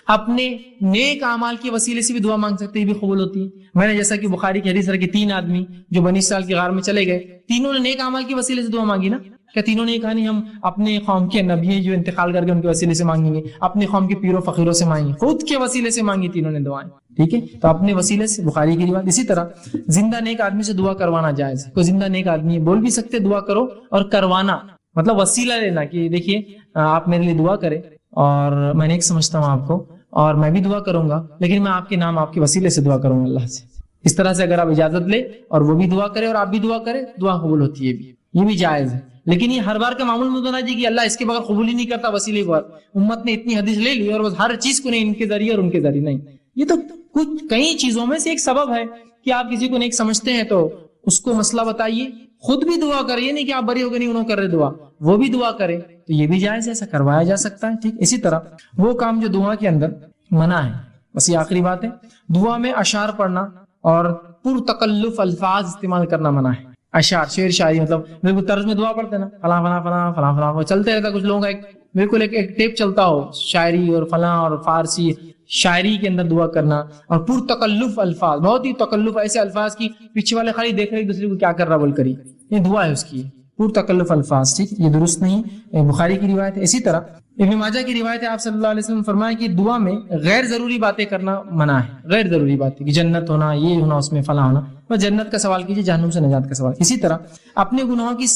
اپنے نیک اعمال کے وسیلے سے بھی دعا مانگ سکتے ہیں، یہ بھی قبول ہوتی ہے. میں نے جیسا کہ بخاری کی حدیث ہے کہ 3 آدمی جو بنی اسرائیل کے غار میں چلے گئے، تینوں نے نیک اعمال کے وسیلے سے دعا مانگی نا. کیا تینوں نے کہا نہیں ہم اپنے قوم کے نبی جو انتقال کر گئے ان کے وسیلے سے مانگیں گے، اپنے قوم کے پیروں فقیروں سے مانگیں گے، خود کے وسیلے سے مانگی تینوں نے دعائیں، ٹھیک ہے. تو اپنے وسیلے سے، بخاری کی روایت. اسی طرح زندہ نیک آدمی سے دعا کروانا جائز ہے. کوئی زندہ نیک آدمی بول بھی سکتے دعا کرو، اور کروانا مطلب وسیلہ لینا کہ دیکھیے آپ میرے لیے دعا کریں اور میں نیک سمجھتا ہوں آپ کو اور میں بھی دعا کروں گا، لیکن میں آپ کے نام آپ کے وسیلے سے دعا کروں گا اللہ سے. اس طرح سے اگر آپ اجازت لے اور وہ بھی دعا کرے اور آپ بھی دعا کرے، دعا قبول ہوتی ہے. یہ بھی جائز ہے. لیکن یہ ہر بار کا معمول مت بنا جی کہ اللہ اس کے بغیر قبول ہی نہیں کرتا وسیلے کو. امت نے اتنی حدیث لے لی اور وہ ہر چیز کو نہیں ان کے ذریعے اور ان کے ذریعے نہیں. یہ تو کچھ کئی چیزوں میں سے ایک سبب ہے کہ آپ کسی کو نیک سمجھتے ہیں تو اس کو مسئلہ بتائیے، خود بھی دعا کرے. یہ نہیں کہ آپ بری ہو گئے نہیں انہوں کر رہے دعا، وہ بھی دعا کرے، تو یہ بھی جائز ہے، ایسا کروایا جا سکتا ہے، ٹھیک. اسی طرح وہ کام جو دعا کے اندر منع ہے، بس یہ آخری بات ہے، دعا میں اشعار پڑھنا اور پر تکلف الفاظ استعمال کرنا منع ہے. اشعار شعر شاعری مطلب بالکل طرز میں دعا پڑھتے نا، فلاں فلاں فلاں فلاں فلاں وہ چلتے رہتا. کچھ لوگوں کا بالکل ایک ٹیپ چلتا ہو شاعری اور فلاں اور فارسی شاعری کے اندر دعا کرنا، اور پر تکلف الفاظ، بہت ہی تکلف ایسے الفاظ کی پیچھے والے خالی دیکھ رہے دوسرے کو کیا کر رہا بول کری، یہ دعا ہے اس کی پر تکلف الفاظ، ٹھیک. یہ درست نہیں، بخاری کی روایت ہے. اسی طرح ابن ماجہ کی روایت ہے، آپ صلی اللہ علیہ وسلم فرمایا کہ دعا میں غیر ضروری باتیں کرنا منع ہے. غیر ضروری باتیں کہ جنت ہونا، یہ ہونا، اس میں فلاں ہونا، بس جنت کا سوال کیجیے، جہنم سے نجات کا سوال. اسی طرح اپنے گناہوں کی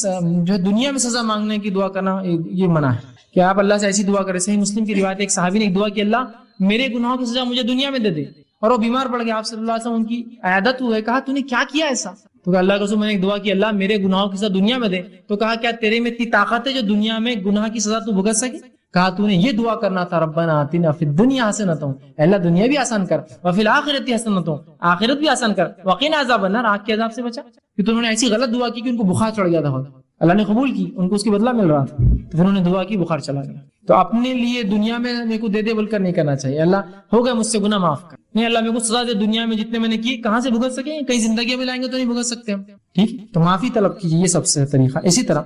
جو دنیا میں سزا مانگنے کی دعا کرنا یہ منع ہے کہ آپ اللہ سے ایسی دعا کریں. صحیح مسلم کی روایت ہے، ایک صحابی نے ایک دعا کی اللہ میرے گناہوں کی سزا مجھے دنیا میں دے دے، اور وہ بیمار پڑ گیا. آپ صلی اللہ علیہ وسلم ان کی عیادت ہوئے، کہا تو نے کیا کیا ایسا؟ تو کہا اللہ کے رسول میں نے ایک دعا کی اللہ میرے گناہوں کی سزا دنیا میں دے. تو کہا کیا تیرے میں اتنی طاقت ہے جو دنیا میں گناہ کی سزا تو بھگت سکے؟ کہا تو نے یہ دعا کرنا تھا ربنا آتنا فی الدنیا حسنۃ، اللہ دنیا بھی آسان کر، وفی الآخرۃ حسنۃ، آخرت بھی آسان کر، وقنا عذاب النار، آگ کے عذاب سے بچا. کہ انہوں نے ایسی غلط دعا کی کہ ان کو بخار چڑھ گیا تھا، اللہ نے قبول کی، ان کو اس کی بدلہ مل رہا تھا، تو پھر انہوں نے دعا کی بخار چلا گیا. تو اپنے لیے دنیا میں میرے کو دے دے بول کر نہیں کرنا چاہیے. اللہ ہو گیا مجھ سے گناہ معاف کر، نہیں اللہ میرے کو سزا دے دنیا میں جتنے میں نے کی، کہاں سے بھگت سکیں؟ کئی زندگیاں میں لائیں گے تو نہیں بھگت سکتے ہم، ٹھیک. تو معافی طلب کیجیے، یہ سب سے طریقہ. اسی طرح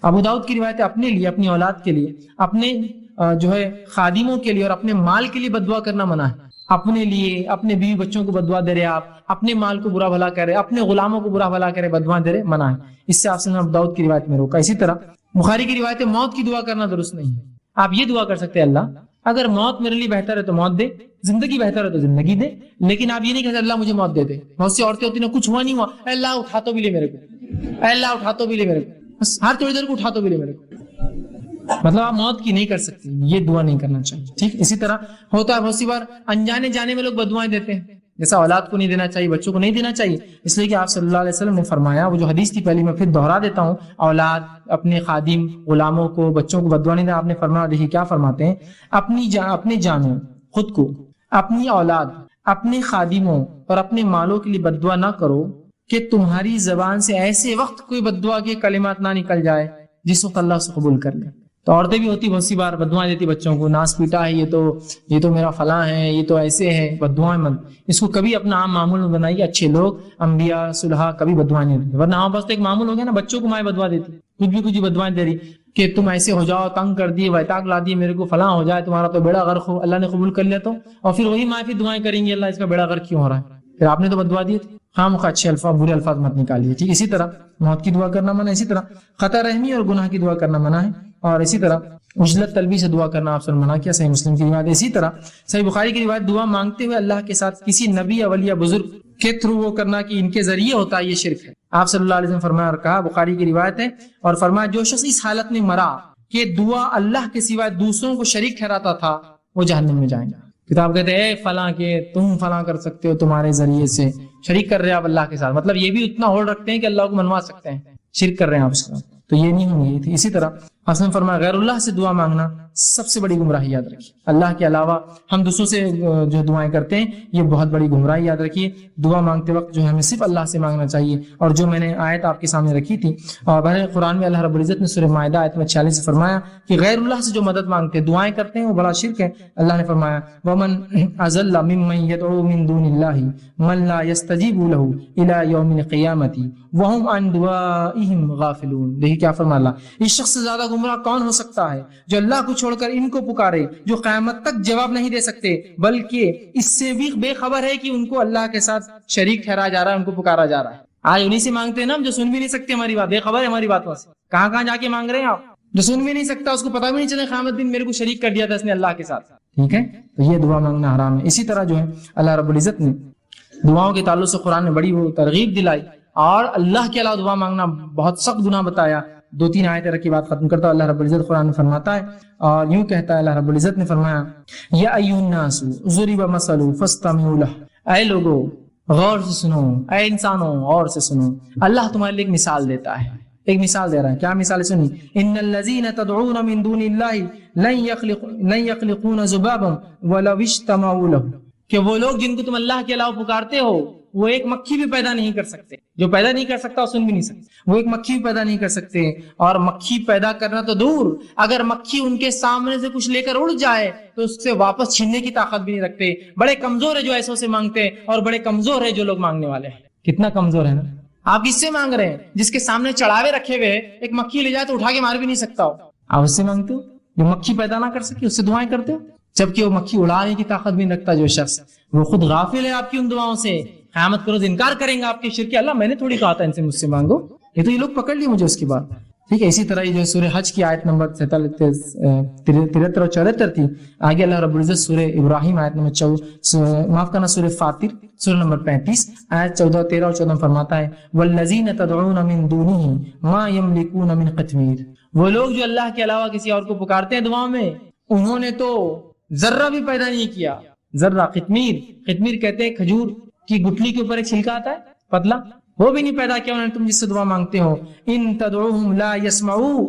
ابو داؤد کی روایت ہے، اپنے لیے، اپنی اولاد کے لیے، اپنے جو ہے خادموں کے لیے اور اپنے مال کے لیے بددعا کرنا منع ہے. اپنے لیے، اپنے بیوی بچوں کو بددعا دے رہے، آپ اپنے مال کو برا بھلا کرے، اپنے غلاموں کو برا بھلا کرے، بددعا دے رہے، منع ہے. اس سے آپ نے ابو داؤد کی روایت میں روکا. اسی طرح بخاری کی روایت ہے، موت کی دعا کرنا درست نہیں ہے. آپ یہ دعا کر سکتے ہیں اللہ اگر موت میرے لیے بہتر ہے تو موت دے، زندگی بہتر ہے تو زندگی دے، لیکن آپ یہ نہیں کہتے اللہ مجھے موت دے دے. بہت سی عورتیں ہوتی ہیں کچھ ہوا نہیں ہوا، اے اللہ اٹھا تو بھی لے میرے کو، اے اللہ اٹھا تو بھی لے میرے کو، بس ہر تھوڑی دیر کو اٹھا تو بھی لے میرے کو. مطلب آپ موت کی نہیں کر سکتے، یہ دعا نہیں کرنا چاہیے، ٹھیک. اسی طرح ہوتا ہے بہت سی بار انجانے جانے میں لوگ بددعائیں دیتے ہیں، جیسا اولاد کو نہیں دینا چاہیے، بچوں کو نہیں دینا چاہیے، اس لیے کہ آپ صلی اللہ علیہ وسلم نے فرمایا، وہ جو حدیث تھی پہلی میں پھر دوہرا دیتا ہوں، اولاد، اپنے خادم، غلاموں کو، بچوں کو بددعا نہیں دینا. آپ نے فرمایا، دیکھیے کیا فرماتے ہیں، اپنی جانوں، خود کو، اپنی اولاد، اپنے خادموں اور اپنے مالوں کے لیے بددعا نہ کرو کہ تمہاری زبان سے ایسے وقت کوئی بددعا کے کلمات نہ نکل جائے جس وقت اللہ سے قبول کر لے. تو عورتیں بھی ہوتی بہت سی بار بددعائیں دیتی بچوں کو، ناس پیٹا ہے، یہ تو میرا فلاں ہے، یہ تو ایسے ہے، بددعائیں مت. اس کو کبھی اپنا عام معمول میں بنائیے. اچھے لوگ، انبیاء، صلحاء کبھی بددعائیں نہیں دیتے، ورنہ ہمارے پاس تو ایک معمول ہو گیا نا، بچوں کو مائیں بددعا دیتی، کچھ بھی بددعائیں دے رہی. کہ تم ایسے ہو جاؤ، تنگ کر دیے، ویتاق لا دیے، میرے کو فلاں ہو جائے، تمہارا تو بیڑا غرق ہو، اللہ نے قبول کر لیا تو، اور پھر وہی معافی دعائیں کریں گے، اللہ اس کا بیڑا غرق کیوں ہو رہا ہے، پھر آپ نے تو بدوا دیے تھے. خام خواہ اچھے الفاظ برے الفاظ مت نکالیے. ٹھیک، اسی طرح موت کی دعا کرنا منع ہے، اسی طرح خطا رحمی اور گناہ کی دعا کرنا منع ہے، اور اسی طرح عجلت طلبی سے دعا کرنا آپ سے منع کیا، صحیح مسلم کی روایت. اسی طرح صحیح بخاری کی روایت، دعا مانگتے ہوئے اللہ کے ساتھ کسی نبی یا ولی یا بزرگ کے تھرو وہ کرنا کہ ان کے ذریعے ہوتا ہے، یہ شرک ہے. آپ صلی اللہ علیہ وسلم فرمایا اور کہا، بخاری کی روایت ہے، اور فرمایا جو شخص اس حالت میں مرا کہ دعا اللہ کے سوائے دوسروں کو شریک ٹھہراتا تھا، وہ جہنم میں جائیں گا. کتاب کہتے ہیں اے فلاں کے تم فلاں کر سکتے ہو، تمہارے ذریعے سے شریک کر رہے ہیں آپ اللہ کے ساتھ، مطلب یہ بھی اتنا ہولڈ رکھتے ہیں کہ اللہ کو منوا سکتے ہیں، شرک کر رہے ہیں آپ اس کا، تو یہ نہیں ہوں گی. اسی طرح حسن فرمایا غیر اللہ سے دعا مانگنا سب سے بڑی گمراہی، یاد رکھیے. اللہ کے علاوہ ہم دوسروں سے جو دعائیں کرتے ہیں یہ بہت بڑی گمراہی، یاد رکھیے. دعا مانگتے وقت جو ہے ہمیں صرف اللہ سے مانگنا چاہیے. اور جو میں نے آیت آپ کے سامنے رکھی تھی، اور قرآن میں اللہ رب العزت نے سورہ مائدہ آیت میں 46 سے فرمایا کہ غیر اللہ سے جو مدد مانگتے ہیں، دعائیں کرتے ہیں، وہ بڑا شرک ہے. اللہ نے فرمایا ومن اضل ممن يدعو من دون الله من لا يستجيب له الى يوم القيامه وهم عن دعائهم غافلون. دیکھیے کیا فرمایا اللہ، اس شخص سے زیادہ گمراہ کون ہو سکتا ہے جو اللہ کو چھوڑ کر ان کو پکارے، جو قیامت تک جواب نہیں دے سکتے، بلکہ اس سے بھی بے خبر ہے کہ ان کو اللہ کے ساتھ شریک ٹھہرایا جا رہا ہے، ان کو پکارا جا رہا ہے. آج انہیں سے مانگتے ہیں نا جو سن بھی نہیں سکتے ہماری بات، بے خبر ہے ہماری باتوں سے. کہاں کہاں جا کے مانگ رہے ہیں آپ، جو سن بھی نہیں سکتا، اس کو پتہ بھی نہیں چلے قیامت دن میرے کو شریک کر دیا تھا اس نے اللہ کے ساتھ. ٹھیک ہے، تو یہ دعا مانگنا حرام ہے. اسی طرح جو ہے اللہ رب العزت نے دعاؤں کے تعلق سے قرآن نے بڑی وہ ترغیب دلائی، اور اللہ کے علاوہ دعا مانگنا بہت سخت گناہ بتایا. 2-3 آیتیں رکھی بات ختم کرتا ہوں. اللہ رب العزت قرآن میں فرماتا ہے، اور یوں کہتا ہے اللہ رب العزت نے فرمایا یا ایھا الناس ضرب مثل فاستمعوا له، اے لوگو غور سے سنو، اے انسانوں غور سے سنو. اللہ تمہارے لیے ایک مثال دیتا ہے، ایک مثال دے رہا ہے. کیا مثال ہے سنی، ان الذين تدعون من دون الله لن يخلقون ذبابا ولو اجتمعوا له، کہ وہ لوگ جن کو تم اللہ کے علاوہ پکارتے ہو وہ ایک مکھی بھی پیدا نہیں کر سکتے. جو پیدا نہیں کر سکتا وہ سن بھی نہیں سکتے، وہ ایک مکھی بھی پیدا نہیں کر سکتے. اور مکھی پیدا کرنا تو دور، اگر مکھی ان کے سامنے سے کچھ لے کر اڑ جائے تو اس سے واپس چھیننے کی طاقت بھی نہیں رکھتے. بڑے کمزور ہے جو ایسوں سے مانگتے ہیں، اور بڑے کمزور ہے جو لوگ مانگنے والے ہیں. کتنا کمزور ہے نا. آپ کس سے مانگ رہے ہیں؟ جس کے سامنے چڑھاوے رکھے ہوئے ایک مکھی لے جائے تو اٹھا کے مار بھی نہیں سکتا ہو، آپ اس سے مانگتے ہو. جو مکھی پیدا نہ کر سکے اس سے دعائیں کرتے ہو، جبکہ وہ مکھی اڑانے کی طاقت بھی نہیں رکھتا. جو شخص وہ خود غافل ہے آپ کی ان دعاؤں سے، قیامت کرو انکار کریں گا آپ کے شرک. اللہ میں نے تھوڑی کہا تھا ان سے مجھ سے مانگو، یہ تو یہ لوگ پکڑ لیے مجھے اس کی بات. ٹھیک ہے، اسی طرح یہ جو سورہ حج کی آیت نمبر 73 اور 74 تھی. آگے اللہ رب العزت سورہ ابراہیم آیت نمبر معاف کرنا سورہ فاطر سورہ نمبر 35 آیت 14 13 اور 14 فرماتا ہے والذین تدعون من دونه ما یملکون من قطمیر. وہ لوگ جو اللہ کے علاوہ کسی اور کو پکارتے ہیں دعاؤں میں، انہوں نے تو ذرہ بھی پیدا نہیں کیا. ذرہ، قطمیر کہتے ہیں کھجور کی گٹلی کے اوپر ایک چھلکا آتا ہے پتلا، وہ بھی نہیں پیدا کیا انہوں نے تم جس سے دعا مانگتے ہو. ان تدعوہم لا یسمعوا،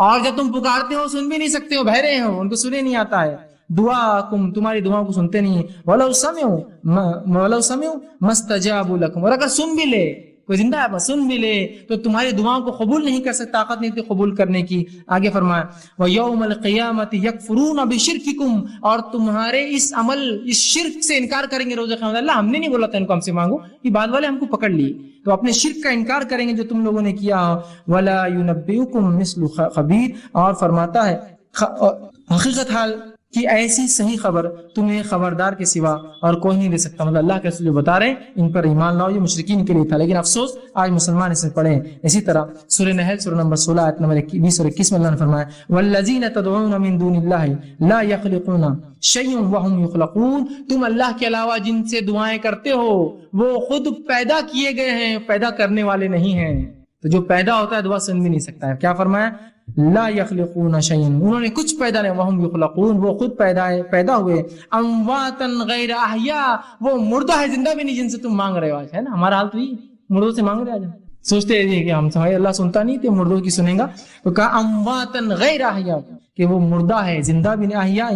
اور جب تم پکارتے ہو سن بھی نہیں سکتے ہو، بہرے ہو، ان کو سنے نہیں آتا ہے. دعاکم، تمہاری دعاؤں کو سنتے نہیں. ولو سمعوا ما استجابوا لکم، اور اگر سن بھی لے، کوئی زندہ ہے سن بھی لے تو تمہاری دعاؤں کو قبول نہیں کر سکتا، طاقت نہیں تھی قبول کرنے کی. آگے فرمایا وَيَوْمَ الْقِيَامَةِ يَكْفُرُونَ بِشِرْكِكُمْ، اور تمہارے اس عمل، اس شرک سے انکار کریں گے روز قیامت. اللہ ہم نے نہیں بولا تھا ان کو ہم سے مانگو، یہ بعد والے ہم کو پکڑ لیے، تو اپنے شرک کا انکار کریں گے جو تم لوگوں نے کیا. وَلَا يُنَبِّئُكُمْ مِثْلُ خَبِيرٍ، اور فرماتا ہے حقیقت حال کہ ایسی صحیح خبر تمہیں خبردار کے سوا اور کوئی نہیں دے سکتا. مطلب اللہ کے رسول جو بتا رہے ہیں ان پر ایمان لاؤ، یہ مشرکین کے لیے تھا، لیکن افسوس آج مسلمان اسے پڑھیں. اسی طرح سورہ نحل سورہ نمبر 16 آیت نمبر 20 اور 21 میں اللہ نے فرمایا والذین تدعون من دون اللہ لا یخلقون شیئا وهم یخلقون، تم اللہ کے علاوہ جن سے دعائیں کرتے ہو وہ خود پیدا کیے گئے ہیں، پیدا کرنے والے نہیں ہیں. تو جو پیدا ہوتا ہے دعا سن بھی نہیں سکتا ہے. کیا فرمایا لا یخلقون شیئا، انہوں نے کچھ پیدا نہیں، وهم یخلقون، وہ خود پیدا ہوئے. امواتا غیر احیاء، وہ مردہ ہے، زندہ بھی نہیں جن سے تم مانگ رہے ہو. آج ہے نا ہمارا حال تو یہ مردوں سے مانگ رہے آج. سوچتے ہیں کہ ہم سمجھے اللہ سنتا نہیں تو مردوں کی سنیں گا، تو کہا امواتا غیر احیاء، کہ وہ مردہ ہے زندہ بھی نہیں. احیاء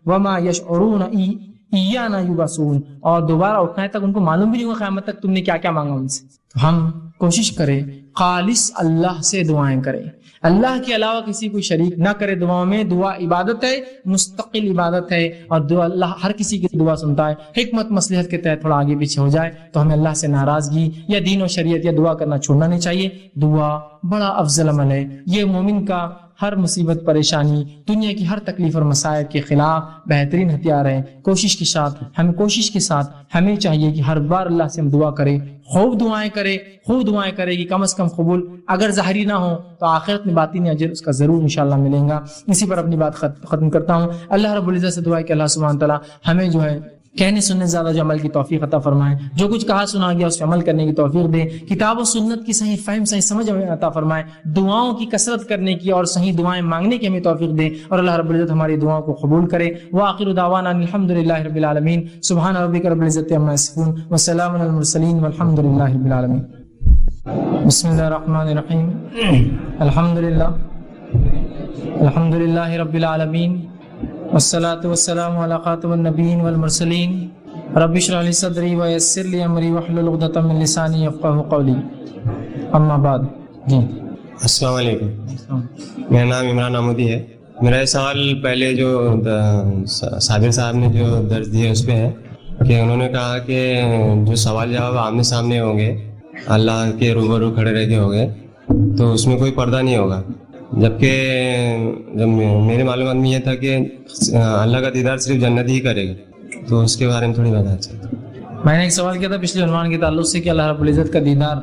وما یشعرون ایانا یبعثون، اور دوبارہ اٹھنے تک ان کو معلوم بھی نہیں ہوگا قیامت تک تم نے کیا کیا مانگا ان سے. تو ہم کوشش کریں خالص اللہ سے دعائیں کریں، اللہ کے علاوہ کسی کو شریک نہ کرے دعاؤں میں. دعا عبادت ہے, مستقل عبادت ہے, اور دعا اللہ ہر کسی کی دعا سنتا ہے. حکمت مصلحت کے تحت تھوڑا آگے پیچھے ہو جائے تو ہمیں اللہ سے ناراضگی یا دین و شریعت یا دعا کرنا چھوڑنا نہیں چاہیے. دعا بڑا افضل عمل ہے. یہ مومن کا ہر مصیبت پریشانی, دنیا کی ہر تکلیف اور مسائل کے خلاف بہترین ہتھیار ہے. کوشش کے ساتھ ہمیں چاہیے کہ ہر بار اللہ سے ہم دعا کریں, خوب دعائیں کرے کہ کم از کم قبول اگر ظاہری نہ ہو تو آخرت میں باطنی اجر اس کا ضرور انشاءاللہ ملے گا. اسی پر اپنی بات ختم کرتا ہوں. اللہ رب العزت سے دعا ہے کہ اللہ سبحانہ تعالیٰ ہمیں جو ہے کہنے سننے زیادہ جو عمل کی توفیق عطا فرمائے, جو کچھ کہا سنا گیا اس پہ عمل کرنے کی توفیق دے, کتاب و سنت کی صحیح فہم صحیح سمجھ ہمیں عطا فرمائے, دعاؤں کی کثرت کرنے کی اور صحیح دعائیں مانگنے کی ہمیں توفیق دے, اور اللہ رب العزت ہماری دعاؤں کو قبول کرے. وآخر دعوانا الحمدللہ رب العالمین. سبحان ربک رب العزت عما یصفون وسلام علی المرسلین والحمدللہ رب العالمین. بسم اللہ الرحمن الرحیم. الحمدللہ رب العالمین والصلاة والسلام علی خاتم النبیین والمرسلین. رب اشرح لی صدری ویسر لی امری واحلل عقدۃ من لسانی یفقہوا قولی. اما بعد. جی السلام علیکم. میرا نام عمران آمودی ہے. میرا سوال پہلے جو صابر صاحب نے جو درج دیے اس پہ ہے کہ انہوں نے کہا کہ جو سوال جواب آمنے سامنے ہوں گے, اللہ کے روبرو کھڑے رہ کے ہوں گے, تو اس میں کوئی پردہ نہیں ہوگا. جبکہ جب میرے معلومات میں یہ تھا کہ اللہ کا دیدار صرف جنت ہی کرے گا, تو اس کے بارے میں تھوڑی بات ہے. میں نے ایک سوال کیا تھا پچھلے عنوان کے تعلق سے کہ اللہ رب العزت کا دیدار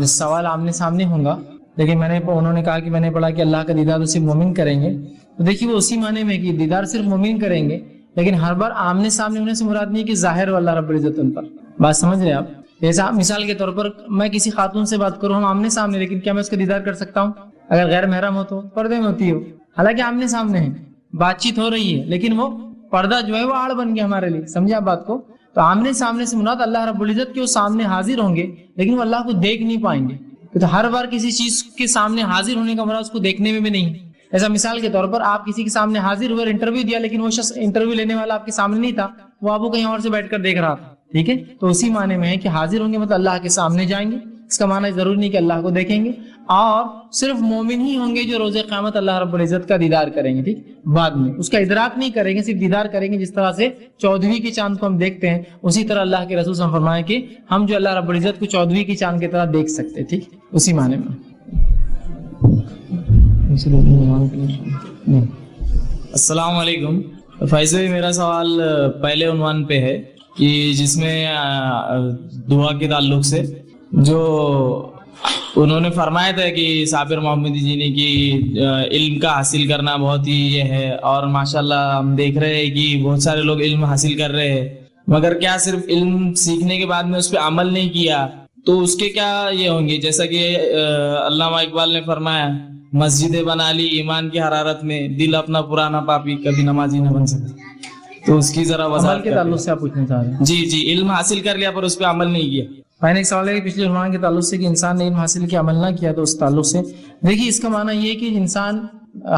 سوال آمنے سامنے ہوگا, لیکن انہوں نے کہا کہ میں نے پڑھا کہ اللہ کا دیدار تو صرف مومن کریں گے. تو دیکھیے وہ اسی معنی میں کہ دیدار صرف مومن کریں گے, لیکن ہر بار آمنے سامنے ہونے سے مراد نہیں کہ ظاہر اللہ رب العزت ان پر. بات سمجھ رہے ہیں آپ؟ جیسا مثال کے طور پر میں کسی خاتون سے بات کروں, ہم آمنے سامنے, لیکن کیا میں اس کا دیدار کر سکتا ہوں؟ اگر غیر محرم ہو تو پردے میں ہوتی ہو, حالانکہ آمنے سامنے ہے, بات چیت ہو رہی ہے, لیکن وہ پردہ جو ہے وہ آڑ بن گیا ہمارے لیے. سمجھے آپ بات کو؟ تو آمنے سامنے سے مراد اللہ رب العزت کے وہ سامنے حاضر ہوں گے, لیکن وہ اللہ کو دیکھ نہیں پائیں گے. تو ہر بار کسی چیز کے سامنے حاضر ہونے کا مراد اس کو دیکھنے میں بھی نہیں. ایسا مثال کے طور پر آپ کسی کے سامنے حاضر ہوئے, انٹرویو دیا, لیکن وہ شخص انٹرویو لینے والا آپ کے سامنے نہیں تھا, وہ آپ کو کہیں اور سے بیٹھ کر دیکھ رہا تھا. ٹھیک ہے, تو اسی معنی میں ہے کہ حاضر ہوں گے مطلب اللہ کے سامنے جائیں گے. اس کا معنی ضروری نہیں کہ اللہ کو دیکھیں گے, اور صرف مومن ہی ہوں گے جو روز قیامت اللہ رب العزت کا دیدار کریں گے. ٹھیک, بعد میں اس کا ادراک نہیں کریں گے, صرف دیدار کریں گے. جس طرح سے 14ویں کے چاند کو ہم دیکھتے ہیں, اسی طرح اللہ کے رسول صلی اللہ علیہ وسلم فرمائے کہ ہم جو اللہ رب العزت کو 14ویں کے چاند کی طرح دیکھ سکتے. ٹھیک, اسی معنی میں. السلام علیکم. فیض بھائی, میرا سوال پہلے عنوان پہ ہے کہ جس میں دعا کے تعلق سے جو انہوں نے فرمایا تھا کہ صابر محمدی جی نے کہ علم کا حاصل کرنا بہت ہی یہ ہے, اور ماشاءاللہ ہم دیکھ رہے ہیں کہ بہت سارے لوگ علم حاصل کر رہے ہیں, مگر کیا صرف علم سیکھنے کے بعد میں اس پہ عمل نہیں کیا تو اس کے کیا یہ ہوں گے؟ جیسا کہ علامہ اقبال نے فرمایا, مسجدیں بنا لی ایمان کی حرارت میں, دل اپنا پرانا پاپی کبھی نمازی نہ بن سکتا. تو اس کی ذرا وضاحت کے تعلق سے آپ پوچھنا چاہ رہے ہیں؟ جی, علم حاصل کر لیا پر اس پہ عمل نہیں کیا. میں نے ایک سوال ہے کہ پچھلے عنوان کے تعلق سے کہ انسان نے علم حاصل کیا عمل نہ کیا, تو اس تعلق سے دیکھیے اس کا معنی یہ کہ انسان,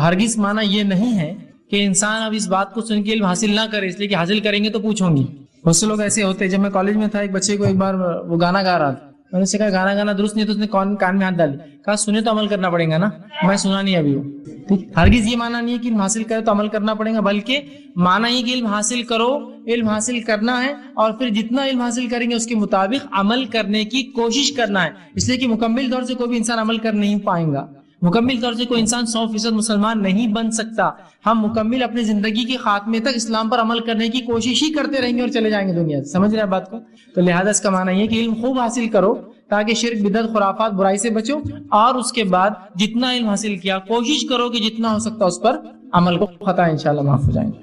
ہرگز معنی یہ نہیں ہے کہ انسان اب اس بات کو سن کے علم حاصل نہ کرے, اس لیے کہ حاصل کریں گے تو پوچھوں گی. بہت سے لوگ ایسے ہوتے ہیں. جب میں کالج میں تھا, ایک بچے کو ایک بار وہ گانا گا رہا تھا, میں نے اس سے کہا گانا گانا درست نہیں, تو اس نے کان میں ہاتھ ڈالی, کہا سنے تو عمل کرنا پڑے گا نا, میں سنا نہیں ابھی. وہ ٹھیک, ہرگز یہ معنی نہیں ہے کہ علم حاصل کرے تو عمل کرنا پڑے گا, بلکہ معنی یہ کہ علم حاصل کرو, علم حاصل کرنا ہے, اور پھر جتنا علم حاصل کریں گے اس کے مطابق عمل کرنے کی کوشش کرنا ہے. اس لیے کہ مکمل طور سے کوئی بھی انسان عمل کر نہیں پائیں گا, مکمل طور سے کوئی انسان 100% مسلمان نہیں بن سکتا. ہم مکمل اپنی زندگی کے خاتمے تک اسلام پر عمل کرنے کی کوشش ہی کرتے رہیں گے اور چلے جائیں گے دنیا سے. سمجھ رہے ہیں بات کو؟ تو لہذا اس کا معنی یہ کہ علم خوب حاصل کرو تاکہ شرک بدعت خرافات برائی سے بچو, اور اس کے بعد جتنا علم حاصل کیا کوشش کرو کہ جتنا ہو سکتا اس پر عمل کو, خطا انشاءاللہ معاف ہو جائیں گے.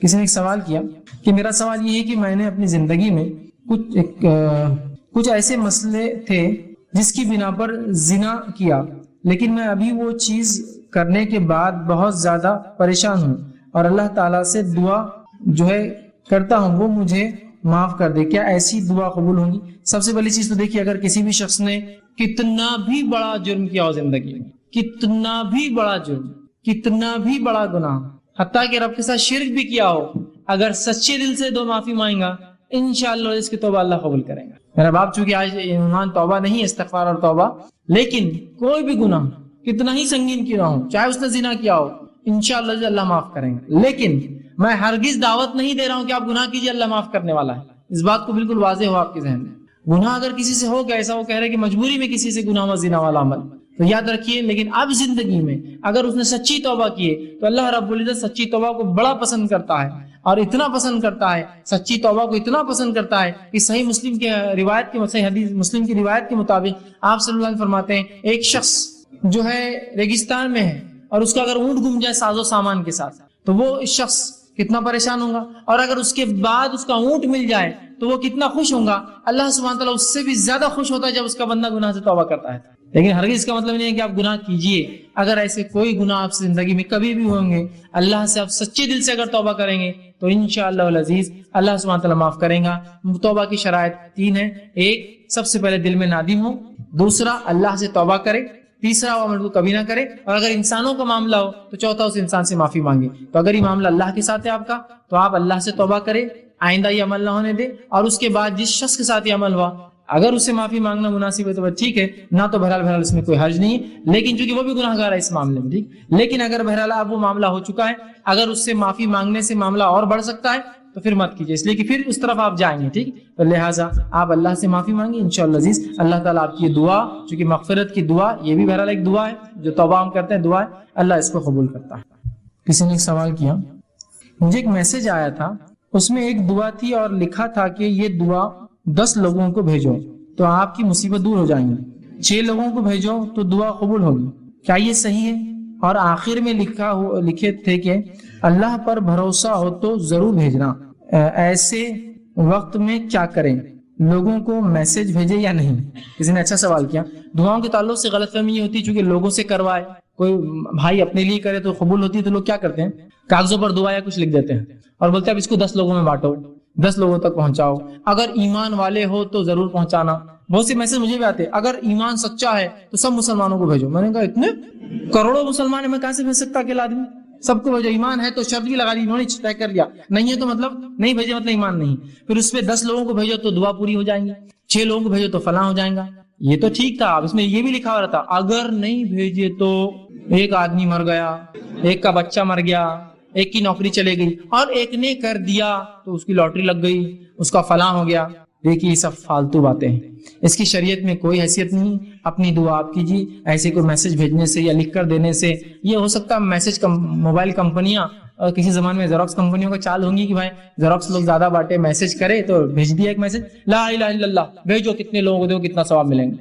کسی نے ایک سوال کیا کہ میرا سوال یہ ہے کہ میں نے اپنی زندگی میں کچھ ایسے مسئلے تھے جس کی بنا پر زنا کیا, لیکن میں ابھی وہ چیز کرنے کے بعد بہت زیادہ پریشان ہوں, اور اللہ تعالیٰ سے دعا جو ہے کرتا ہوں وہ مجھے معاف کر دے. کیا ایسی دعا قبول ہوگی؟ سب سے پہلی چیز تو دیکھیے, اگر کسی بھی شخص نے کتنا بھی بڑا جرم کیا ہو زندگی میں, کتنا بھی بڑا جرم, کتنا بھی بڑا گناہ, حتیٰ کہ رب کے ساتھ شرک بھی کیا ہو, اگر سچے دل سے دو معافی مانگے گا انشاءاللہ اس کی توبہ اللہ قبول کرے گا. میرا باپ چونکہ آج عنوان توبہ نہیں, استغفار اور توبہ, لیکن کوئی بھی گناہ کتنا ہی سنگین کیوں نہ ہو، چاہے اس نے زنا کیا ہو، انشاءاللہ اللہ معاف کریں گے. لیکن میں ہرگز دعوت نہیں دے رہا ہوں کہ آپ گناہ کیجیے، اللہ معاف کرنے والا ہے. اس بات کو بالکل واضح ہو آپ کے ذہن میں. گناہ اگر کسی سے ہو گیا، ایسا وہ کہہ رہے کہ مجبوری میں کسی سے گناہ و زنا والا عمل، تو یاد رکھیے. لیکن اب زندگی میں اگر اس نے سچی توبہ کیے تو اللہ رب العزت سچی توبہ کو بڑا پسند کرتا ہے، اور اتنا پسند کرتا ہے، سچی توبہ کو اتنا پسند کرتا ہے کہ صحیح مسلم کی روایت کے صحیح حدیث مسلم کی روایت کے مطابق آپ صلی اللہ علیہ وسلم فرماتے ہیں ایک شخص جو ہے ریگستان میں ہے اور اس کا اگر اونٹ گم جائے ساز و سامان کے ساتھ تو وہ اس شخص کتنا پریشان ہوگا، اور اگر اس کے بعد اس کا اونٹ مل جائے تو وہ کتنا خوش ہوگا. اللہ سبحانہ تعالیٰ اس سے بھی زیادہ خوش ہوتا ہے جب اس کا بندہ گناہ سے توبہ کرتا ہے. لیکن ہرگز اس کا مطلب نہیں ہے کہ آپ گناہ کیجئے. اگر ایسے کوئی گناہ آپ سے زندگی میں کبھی بھی ہوں گے، اللہ سے آپ سچے دل سے اگر توبہ کریں گے تو انشاءاللہ العزیز اللہ سبحانہ تعالیٰ معاف کریں گا. توبہ کی شرائط 3 ہیں. ایک، سب سے پہلے دل میں نادم ہو. دوسرا، اللہ سے توبہ کرے. تیسرا، وہ عمل کو کبھی نہ کرے. اور اگر انسانوں کا معاملہ ہو تو چوتھا، اس انسان سے معافی مانگے. تو اگر یہ معاملہ اللہ کے ساتھ ہے آپ کا تو آپ اللہ سے توبہ کرے، آئندہ یہ عمل نہ ہونے دے. اور اس کے بعد جس شخص کے ساتھ یہ عمل ہوا اگر اس سے معافی مانگنا مناسب ہے تو ٹھیک ہے، نہ تو بہرحال اس میں کوئی حرج نہیں ہے. لیکن چونکہ وہ بھی گناہ گار ہے اس معاملے میں، ٹھیک. لیکن اگر بہرحال اب وہ معاملہ ہو چکا ہے، اگر اس سے معافی مانگنے سے معاملہ اور بڑھ سکتا ہے تو پھر مت کیجیے، اس لیے کہ پھر اس طرف آپ جائیں گے، ٹھیک. تو لہٰذا آپ اللہ سے معافی مانگیں انشاءاللہ عزیز. اللہ تعالیٰ آپ کی یہ دعا، چونکہ مغفرت کی دعا یہ بھی بہرحال ایک دعا ہے، جو توبہ ہم کرتے ہیں دعا ہے، اللہ اس کو قبول کرتا ہے. کسی نے ایک سوال کیا، مجھے ایک میسج آیا تھا، اس میں ایک دعا تھی اور لکھا تھا کہ یہ دعا 10 لوگوں کو بھیجو تو آپ کی مصیبت دور ہو جائیں گی، 6 لوگوں کو بھیجو تو دعا قبول ہوگی. کیا یہ صحیح ہے؟ اور آخر میں لکھے تھے کہ اللہ پر بھروسہ ہو تو ضرور بھیجنا. ایسے وقت میں کیا کریں؟ لوگوں کو میسج بھیجے یا نہیں؟ کسی نے اچھا سوال کیا. دعاؤں کے تعلق سے غلط فہمی یہ ہوتی ہے چونکہ لوگوں سے کروائے، کوئی بھائی اپنے لیے کرے تو قبول ہوتی ہے، تو لوگ کیا کرتے ہیں کاغذوں پر دعا یا کچھ لکھ دیتے ہیں اور بولتے ہیں اب اس کو 10 لوگوں میں بانٹو، 10 لوگوں تک پہنچاؤ، اگر ایمان والے ہو تو ضرور پہنچانا. بہت سے میسج مجھے بھی آتے ہیں اگر ایمان سچا ہے تو سب مسلمانوں کو بھیجو. میں نے کہا اتنے کروڑوں مسلمان ہیں، میں کہاں سے بھیج سکتا اکیلا آدمی؟ سب کو بھیجو. ایمان ہے تو شرط بھی لگا دی انہوں نے، طے کر لیا. نہیں ہے تو مطلب نہیں بھیجے، مطلب ایمان نہیں. پھر اس پہ 10 لوگوں کو بھیجو تو دعا پوری ہو جائیں گی، 6 لوگوں کو بھیجو تو فلاں ہو جائیں گا. یہ تو ٹھیک تھا. اب اس میں یہ بھی لکھا ہوا تھا اگر نہیں بھیجے تو ایک آدمی مر گیا، ایک کا بچہ مر گیا، ایک کی نوکری چلے گئی، اور ایک نے کر دیا تو اس کی لاٹری لگ گئی، اس کا فلاں ہو گیا. دیکھیے یہ سب فالتو باتیں ہیں، اس کی شریعت میں کوئی حیثیت نہیں. اپنی دعا آپ کیجیے. ایسے کوئی میسج بھیجنے سے یا لکھ کر دینے سے یہ ہو سکتا ہے میسج موبائل کمپنیاں اور کسی زمانے میں زیروکس کمپنیوں کا چال ہوں گی کہ بھائی زیروکس لوگ زیادہ بانٹے، میسج کرے تو بھیج دیا ایک میسج لا الہ الا اللہ بھیجو، کتنے لوگوں کو دو کتنا ثواب ملیں گے.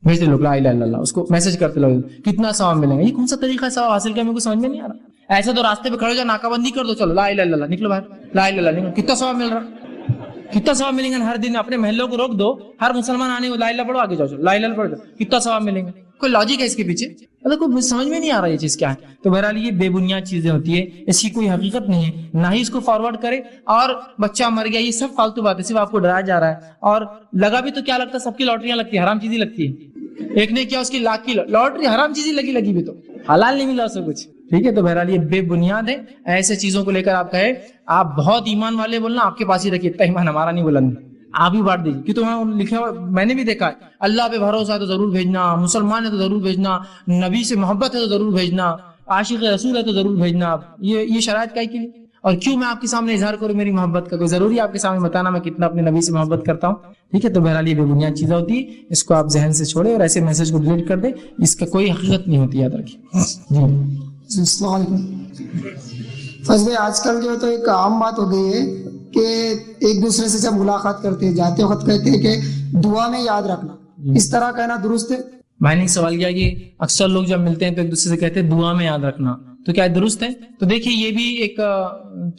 بھیجتے لوگ لا الہ الا اللہ، اس کو میسج کرتے لوگ کتنا ثواب ملیں گے. یہ کون سا طریقہ ہے ثواب حاصل کرنے کو سمجھ میں نہیں آ رہا. ایسا تو راستے پہ کھڑے ہو جاؤ، ناکہ بندی کر دو، چلو لا الہ الا اللہ، نکلو باہر، لا الہ الا اللہ نکلو. کتنا ثواب مل رہا، کتنا ثواب ملیں گے. ہر دن اپنے محلوں کو روک دو، ہر مسلمان آنے کو لا الہ پڑھو، آگے جاؤ لا الہ پڑھو، کتنا ثواب ملیں گے. کوئی لاجک ہے اس کے پیچھے؟ مطلب کوئی سمجھ میں نہیں آ رہا یہ چیز کیا ہے. تو بہرحال یہ بے بنیاد چیزیں ہوتی ہے، اس کی کوئی حقیقت نہیں ہے، نہ ہی اس کو فارورڈ کرے. اور بچہ مر گیا، یہ سب فالتو بات ہے، صرف آپ کو ڈرایا جا رہا ہے. اور لگا بھی تو کیا لگتا ہے، سب کی لاٹریاں لگتی ہے، حرام چیزیں لگتی ہے. ایک نے کیا اس کی لاکھ کی لاٹری حرام چیزیں لگی بھی تو حلال نہیں ملا اسے کچھ. ٹھیک ہے. تو بہرحال یہ بے بنیاد ہے. ایسے چیزوں کو لے کر آپ کہے آپ بہت ایمان والے بولنا، آپ کے پاس ہی رکھیے، اتنا ایمان ہمارا نہیں بولنا، آپ ہی بانٹ دیجیے. کہ تو لکھا ہوا میں نے بھی دیکھا ہے، اللہ پہ بھروسہ ہے تو ضرور بھیجنا، مسلمان ہے تو ضرور بھیجنا، نبی سے محبت ہے تو ضرور بھیجنا، عاشق رسول ہے تو ضرور بھیجنا. یہ شرائط کا ہی کی اور کیوں میں آپ کے سامنے اظہار کروں میری محبت کا؟ کوئی ضروری ہے آپ کے سامنے بتانا میں کتنا اپنے نبی سے محبت کرتا ہوں؟ ٹھیک ہے. تو بہرحال یہ بے بنیاد چیزیں ہوتی ہے، اس کو آپ ذہن سے چھوڑیں اور ایسے میسج کو ڈیلیٹ کر دیں، اس کا کوئی حقیقت نہیں ہوتی، یاد رکھیے. جی السلام علیکم. فیض بھائی آج کل جو ہے تو ایک عام بات ہو گئی ہے کہ ایک دوسرے سے جب ملاقات کرتے ہیں جاتے وقت کہتے ہیں کہ دعا میں یاد رکھنا، اس طرح کہنا درست ہے؟ میں نے سوال کیا کہ اکثر لوگ جب ملتے ہیں تو ایک دوسرے سے کہتے ہیں دعا میں یاد رکھنا، تو کیا درست ہے؟ تو دیکھیے یہ بھی ایک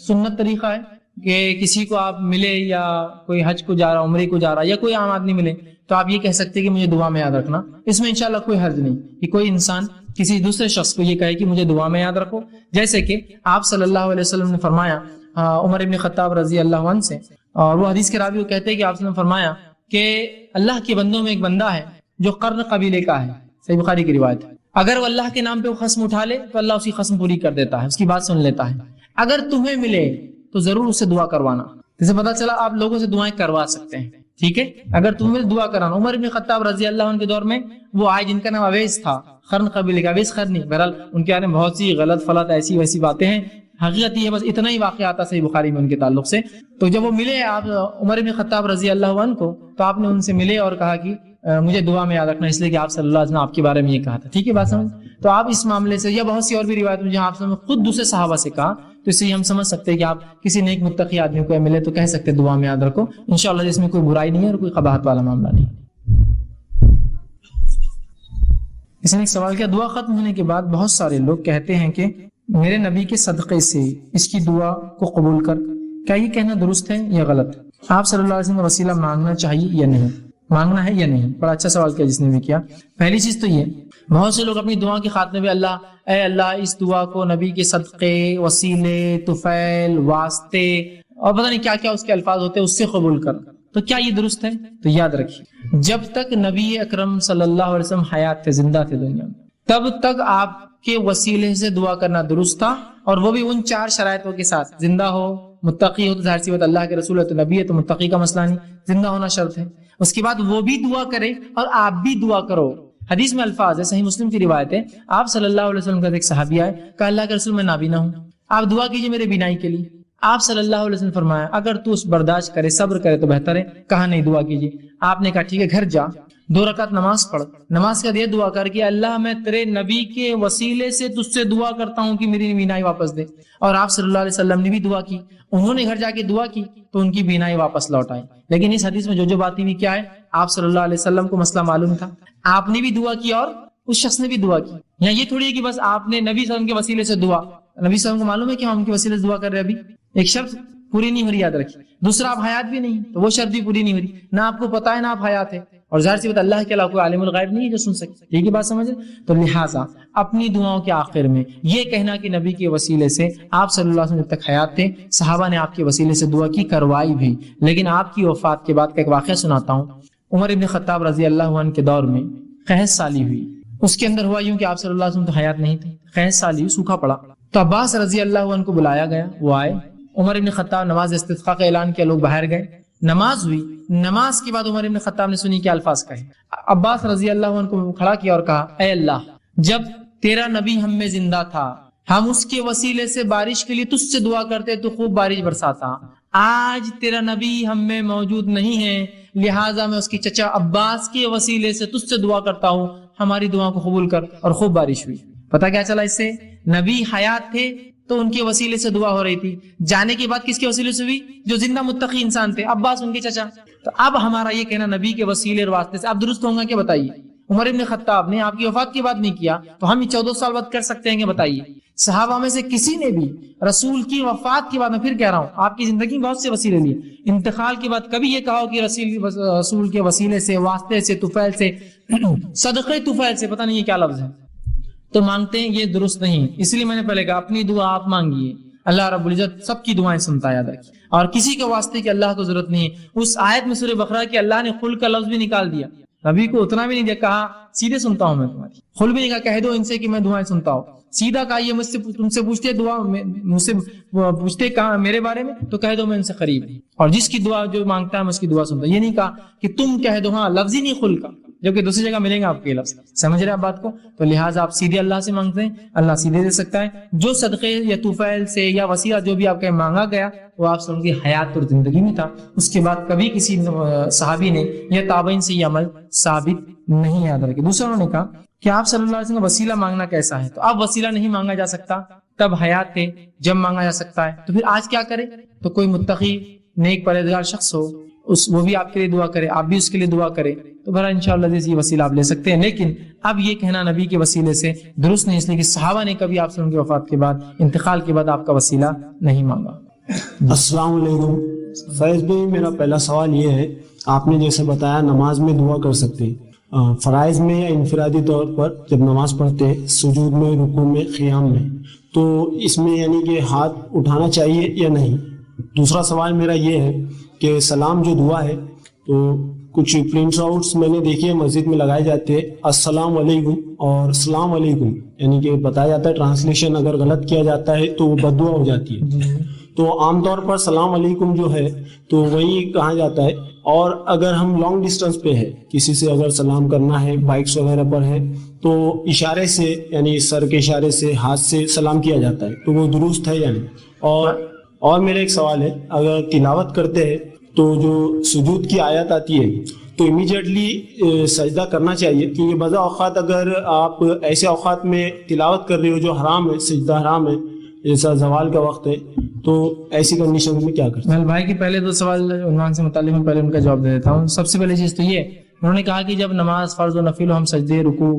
سنت طریقہ ہے کہ کسی کو آپ ملے یا کوئی حج کو جا رہا، عمرے کو جا رہا، یا کوئی عام آدمی ملے تو آپ یہ کہہ سکتے ہیں کہ مجھے دعا میں یاد رکھنا. اس میں انشاءاللہ کوئی حرج نہیں کہ کوئی انسان کسی دوسرے شخص کو یہ کہے کہ مجھے دعا میں یاد رکھو. جیسے کہ آپ صلی اللہ علیہ وسلم نے فرمایا عمر ابن خطاب رضی اللہ عنہ سے، اور وہ حدیث کے راوی وہ کہتے ہیں کہ آپ صلی اللہ علیہ وسلم نے فرمایا کہ اللہ کے بندوں میں ایک بندہ ہے جو قرن قبیلے کا ہے، صحیح بخاری کی روایت ہے. اگر وہ اللہ کے نام پہ وہ خصم اٹھا لے تو اللہ اس کی خصم پوری کر دیتا ہے، اس کی بات سن لیتا ہے. اگر تمہیں ملے تو ضرور اسے دعا کروانا. جسے پتا چلا آپ لوگوں سے دعائیں کروا سکتے ہیں. ٹھیک ہے. اگر تمہیں دعا کرانا, عمر بن خطاب رضی اللہ عنہ کے دور میں وہ آئے جن کا نام اویس تھا, خرن قبیلے کا, اویس خرنی, بہرحال ان کے بارے میں بہت سی غلط فلط ایسی ویسی باتیں ہیں, حقیقت یہ بس اتنا ہی واقعہ آتا صحیح بخاری میں ان کے تعلق سے. تو جب وہ ملے آپ عمر بن خطاب رضی اللہ عنہ کو, تو آپ نے ان سے ملے اور کہا کہ مجھے دعا میں یاد رکھنا, اس لیے کہ آپ صلی اللہ علیہ وسلم آپ کے بارے میں یہ کہا تھا. ٹھیک ہے بات سمجھ. تو آپ اس معاملے سے یا بہت سی اور بھی روایت میں جہاں آپ نے خود دوسرے صحابہ سے کہا, تو اس سے ہم سمجھ سکتے ہیں کہ آپ کسی نیک متقی آدمی کو ملے تو کہہ سکتے دعا میں یاد رکھو انشاءاللہ, اس میں کوئی برائی نہیں ہے اور کوئی قباحت والا معاملہ نہیں. اس نے ایک سوال کیا, دعا ختم ہونے کے بعد بہت سارے لوگ کہتے ہیں کہ میرے نبی کے صدقے سے اس کی دعا کو قبول کر, کیا یہ کہنا درست ہے یا غلط؟ آپ صلی اللہ علیہ وسلم کا وسیلہ مانگنا چاہیے یا نہیں, مانگنا ہے یا نہیں؟ بڑا اچھا سوال کیا جس نے بھی کیا. پہلی چیز تو یہ, بہت سے لوگ اپنی دعا کے خاتمے میں اللہ, اے اللہ اس دعا کو نبی کے صدقے, وسیلے, طفیل, واسطے اور پتہ نہیں کیا کیا اس کے الفاظ ہوتے ہیں اس سے قبول کر. تو کیا یہ درست ہے؟ تو یاد رکھیے, جب تک نبی اکرم صلی اللہ علیہ وسلم حیات تھے, زندہ تھے دنیا میں, تب تک آپ کے وسیلے سے دعا کرنا درست تھا, اور وہ بھی ان 4 شرائطوں کے ساتھ, زندہ ہو, متقی ہو, تو ظاہر سی بات اللہ کے رسول ہے تو نبی ہے تو متقی کا مسئلہ نہیں, زندہ ہونا شرط ہے. اس کے بعد وہ بھی دعا کرے اور آپ بھی دعا کرو. حدیث میں الفاظ ہے, صحیح مسلم کی روایت ہے, آپ صلی اللہ علیہ وسلم کا ایک صحابی آئے, کہا اللہ کے رسول میں نابینا ہوں, آپ دعا کیجئے میرے بینائی کے لیے. آپ صلی اللہ علیہ وسلم فرمایا اگر تو اس برداشت کرے, صبر کرے تو بہتر ہے. کہا نہیں, دعا کیجئے. آپ نے کہا ٹھیک ہے, گھر جا 2 رکعت نماز پڑھ, نماز کا یہ دعا کر کہ اللہ میں تیرے نبی کے وسیلے سے تجھ سے دعا کرتا ہوں کہ میری بینائی واپس دے. اور آپ صلی اللہ علیہ وسلم نے بھی دعا کی, انہوں نے گھر جا کے دعا کی تو ان کی بینائی واپس لوٹ آئی. لیکن اس حدیث میں جو باتیں بھی کیا ہے, آپ صلی اللہ علیہ وسلم کو مسئلہ معلوم تھا, آپ نے بھی دعا کی اور اس شخص نے بھی دعا کی. یا یہ تھوڑی ہے کہ بس آپ نے نبی صلی اللہ علیہ وسلم کے وسیلے سے دعا, نبی صلی اللہ علیہ وسلم کو معلوم ہے کہ ہم ان کے وسیلے سے دعا کر رہے ہیں, ابھی ایک شرط پوری نہیں ہو رہی, یاد رکھیے. دوسرا آپ حیات بھی نہیں تو وہ شرط بھی پوری نہیں ہو رہی, نہ آپ کو پتا ہے نہ آپ حیات ہے, اور ظاہر سی بات اللہ کے علاوہ کوئی عالم الغیب نہیں ہے جو سن سکے. ٹھیک ہے بات سمجھے. تو لہٰذا اپنی دعاؤں کے آخر میں یہ کہنا کہ نبی کے وسیلے سے, آپ صلی اللہ علیہ وسلم جب تک حیات تھے صحابہ نے آپ کے وسیلے سے دعا کی, کروائی بھی, لیکن آپ کی وفات کے بعد کا ایک واقعہ سناتا ہوں. عمر ابن خطاب رضی اللہ عنہ کے دور میں قحط سالی ہوئی. اس کے اندر ہوا یوں کہ آپ صلی اللہ علیہ وسلم تو حیات نہیں تھے, قحط سالی, سوکھا پڑا. تو عباس رضی اللہ عنہ کو بلایا گیا, وہ آئے. عمر ابن خطاب نماز استسقاء کا اعلان کیا, لوگ باہر گئے, نماز ہوئی. نماز کے بعد عمر ابن خطاب نے سنی کیا الفاظ کہے. عباس رضی اللہ عنہ کو کھڑا کیا اور کہا, اے اللہ, جب تیرا نبی ہم میں زندہ تھا ہم اس کے وسیلے سے بارش کے لیے تجھ سے دعا کرتے تو خوب بارش برساتا. آج تیرا نبی ہم میں موجود نہیں ہے, لہٰذا میں اس کے چچا عباس کے وسیلے سے تجھ سے دعا کرتا ہوں, ہماری دعا کو قبول کر. اور خوب بارش ہوئی. پتہ کیا چلا اس سے, نبی حیات تھے تو ان کے وسیلے سے دعا ہو رہی تھی, جانے کے بعد کس کے وسیلے سے ہوئی, جو زندہ متقی انسان تھے, عباس ان کے چچا. تو اب ہمارا یہ کہنا نبی کے وسیلے اور واسطے سے اب درست ہوگا کہ بتائیے. عمر ابن خطاب نے آپ کی وفات کے بعد نہیں کیا تو ہم 14 سال بعد کر سکتے ہیں کہ بتائیے. صحابہ میں سے کسی نے بھی رسول کی وفات کے بعد, میں پھر کہہ رہا ہوں آپ کی زندگی میں بہت سے وسیلے لیے, انتقال کے بعد کبھی یہ کہا ہو کہ رسول کے وسیلے سے, واسطے سے, طفیل سے, صدقے طفیل سے, پتہ نہیں یہ کیا لفظ ہے, تو مانگتے ہیں, یہ درست نہیں. اس لیے میں نے پہلے کہا اپنی دعا آپ مانگیے, اللہ رب العزت سب کی دعائیں سنتا ہے, یاد رکھیے. اور کسی کے واسطے کہ اللہ کو ضرورت نہیں ہے. اس آیت میں سورہ بقرہ کہ اللہ نے خل کا لفظ بھی نکال دیا, نبی کو اتنا بھی نہیں دیا, کہا سیدھے سنتا ہوں میں تمہاری. خل بھی نہیں کہا کہہ دو ان سے کہ میں دعائیں سنتا ہوں, سیدھا کہا یہ مجھ سے تم سے پوچھتے دعا, مجھ سے پوچھتے میرے بارے میں تو کہہ دو میں ان سے قریب ہوں, اور جس کی دعا جو مانگتا ہے میں اس کی دعا سنتا ہوں. یہ نہیں کہا کہ تم کہہ دو, ہاں لفظ ہی نہیں خل کا, جبکہ دوسری جگہ ملیں گے آپ کے لفظ. سمجھ رہے آپ بات کو. تو لہٰذا آپ سیدھے اللہ سے مانگتے ہیں, اللہ سیدھے دے سکتا ہے. جو صدقے یا طفیل سے یا وسیلہ جو بھی آپ کا مانگا گیا وہ آپ سے ان کی حیات اور زندگی میں تھا, اس کے بعد کبھی کسی صحابی نے یا تابعین سے یہ عمل ثابت نہیں. یاد رکھے. دوسرا انہوں نے کہا کہ آپ صلی اللہ علیہ وسلم کا وسیلہ مانگنا کیسا ہے, تو اب وسیلہ نہیں مانگا جا سکتا, تب حیات تھے جب مانگا جا سکتا ہے, تو پھر آج کیا کرے. تو کوئی متقی نیک پرہیزگار شخص ہو, وہ بھی آپ کے لیے دعا کرے, آپ بھی اس کے لیے دعا کرے, تو بھرا انشاءاللہ یہ وسیلہ آپ لے سکتے ہیں. لیکن اب یہ کہنا نبی کے وسیلے سے درست نہیں, اس لیے کہ صحابہ نے کبھی آپ سے ان کی وفات کے بعد, انتقال کے بعد آپ کا وسیلہ نہیں مانگا. السلام علیکم. فیض بھائی, میرا پہلا سوال یہ ہے, آپ نے جیسے بتایا نماز میں دعا کر سکتے ہیں, فرائض میں یا انفرادی طور پر جب نماز پڑھتے ہیں, سجود میں, رکوع میں, قیام میں, تو اس میں یعنی کہ ہاتھ اٹھانا چاہیے یا نہیں. دوسرا سوال میرا یہ ہے کہ سلام جو دعا ہے, تو کچھ پرنٹ آؤٹس میں نے دیکھی ہے مسجد میں لگائے جاتے ہیں, السلام علیکم اور السلام علیکم, یعنی کہ بتایا جاتا ہے ٹرانسلیشن اگر غلط کیا جاتا ہے تو وہ بد دعا ہو جاتی ہے. تو عام طور پر سلام علیکم جو ہے تو وہی کہا جاتا ہے. اور اگر ہم لانگ ڈسٹینس پہ ہے, کسی سے اگر سلام کرنا ہے, بائکس وغیرہ پر ہے, تو اشارے سے یعنی سر کے اشارے سے, ہاتھ سے سلام کیا جاتا ہے, تو وہ درست ہے یا نہیں؟ اور میرا ایک سوال ہے, اگر تلاوت کرتے ہیں تو جو سجود کی آیت آتی ہے تو امیجیٹلی سجدہ کرنا چاہیے, کیونکہ بعض اوقات اگر آپ ایسے اوقات میں تلاوت کر رہے ہو جو حرام ہے, سجدہ حرام ہے, جیسا زوال کا وقت ہے, تو ایسی کنڈیشن میں کیا کرتے ہیں؟ بھائی کے پہلے دو سوال عنوان سے متعلق میں پہلے ان کا جواب دے دیتا ہوں. سب سے پہلی چیز تو یہ, انہوں نے کہا کہ جب نماز فرض و نفل ہو, ہم سجدے, رکوع,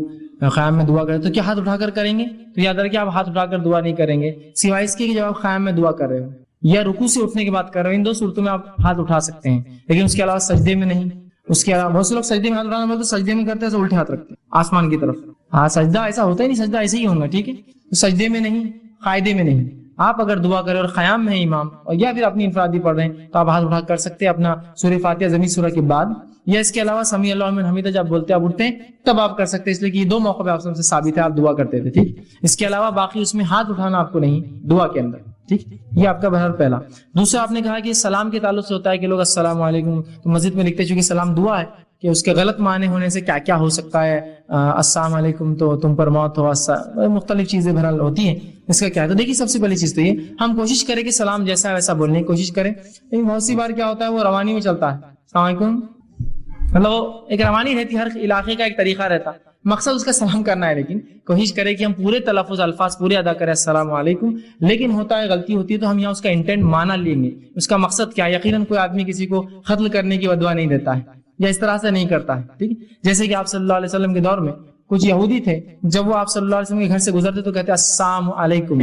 قیام میں دعا کریں تو کیا ہاتھ اٹھا کر کریں گے؟ تو یاد رکھیں آپ ہاتھ اٹھا کر دعا نہیں کریں گے, سوائے اس کے کہ جب آپ قیام میں دعا کر رہے ہو یا رکوع سے اٹھنے کے بعد کر رہے ہو. ان دو صورتوں میں آپ ہاتھ اٹھا سکتے ہیں, لیکن اس کے علاوہ سجدے میں نہیں. اس کے علاوہ بہت سے لوگ سجدے میں ہاتھ اٹھانا بولتے ہیں, سجدے میں کرتے ہیں تو الٹے ہاتھ رکھتے ہیں آسمان کی طرف. ہاں سجدہ ایسا ہوتا ہی نہیں, سجدہ ایسے ہی ہوگا, ٹھیک ہے. تو سجدے میں نہیں, قاعدے میں نہیں. آپ اگر دعا کریں اور قیام میں ہیں امام, اور یا پھر اپنی انفرادی پڑھ رہے ہیں, تو آپ ہاتھ اٹھا کر سکتے ہیں اپنا سورہ فاتحہ زمین سورہ کے بعد, یا اس کے علاوہ سمیع اللہ لمن حمیدہ جب بولتے ہیں آپ اٹھتے ہیں تب آپ کر سکتے ہیں, اس لیے کہ یہ دو موقع پہ آپ سے ثابت ہے آپ دعا کرتے تھے, ٹھیک. اس کے علاوہ باقی اس میں ہاتھ اٹھانا آپ کو نہیں دعا کے اندر, ٹھیک. یہ آپ کا بہرحال پہلا. دوسرا آپ نے کہا کہ سلام کے تعلق سے ہوتا ہے کہ لوگ السلام علیکم, تو مسجد میں لکھتے چونکہ سلام دعا ہے کہ اس کے غلط معنی ہونے سے کیا کیا ہو سکتا ہے, السلام علیکم تو تم پر موت ہو, مختلف چیزیں بہرحال ہوتی ہیں, اس کا کیا ہے. تو دیکھیے سب سے پہلی چیز تو یہ, ہم کوشش کریں کہ سلام جیسا ہے ویسا بولنے کی کوشش کریں, لیکن بہت سی بار کیا ہوتا ہے وہ روانی میں چلتا ہے, السلام علیکم, مطلب ایک روانی رہتی, ہر علاقے کا ایک طریقہ رہتا, مقصد اس کا سلام کرنا ہے, لیکن کوشش کریں کہ ہم پورے تلفظ الفاظ پورے ادا کریں السلام علیکم. لیکن ہوتا ہے غلطی ہوتی ہے تو ہم یہاں اس کا انٹینٹ مانا لیں گے, اس کا مقصد کیا. یقیناً کوئی آدمی کسی کو قتل کرنے کی بدعا نہیں دیتا ہے یا اس طرح سے نہیں کرتا ہے, ٹھیک. جیسے کہ آپ صلی اللہ علیہ وسلم کے دور میں کچھ یہودی تھے, جب وہ آپ صلی اللہ علیہ وسلم کے گھر سے گزرتے تو کہتے السلام علیکم,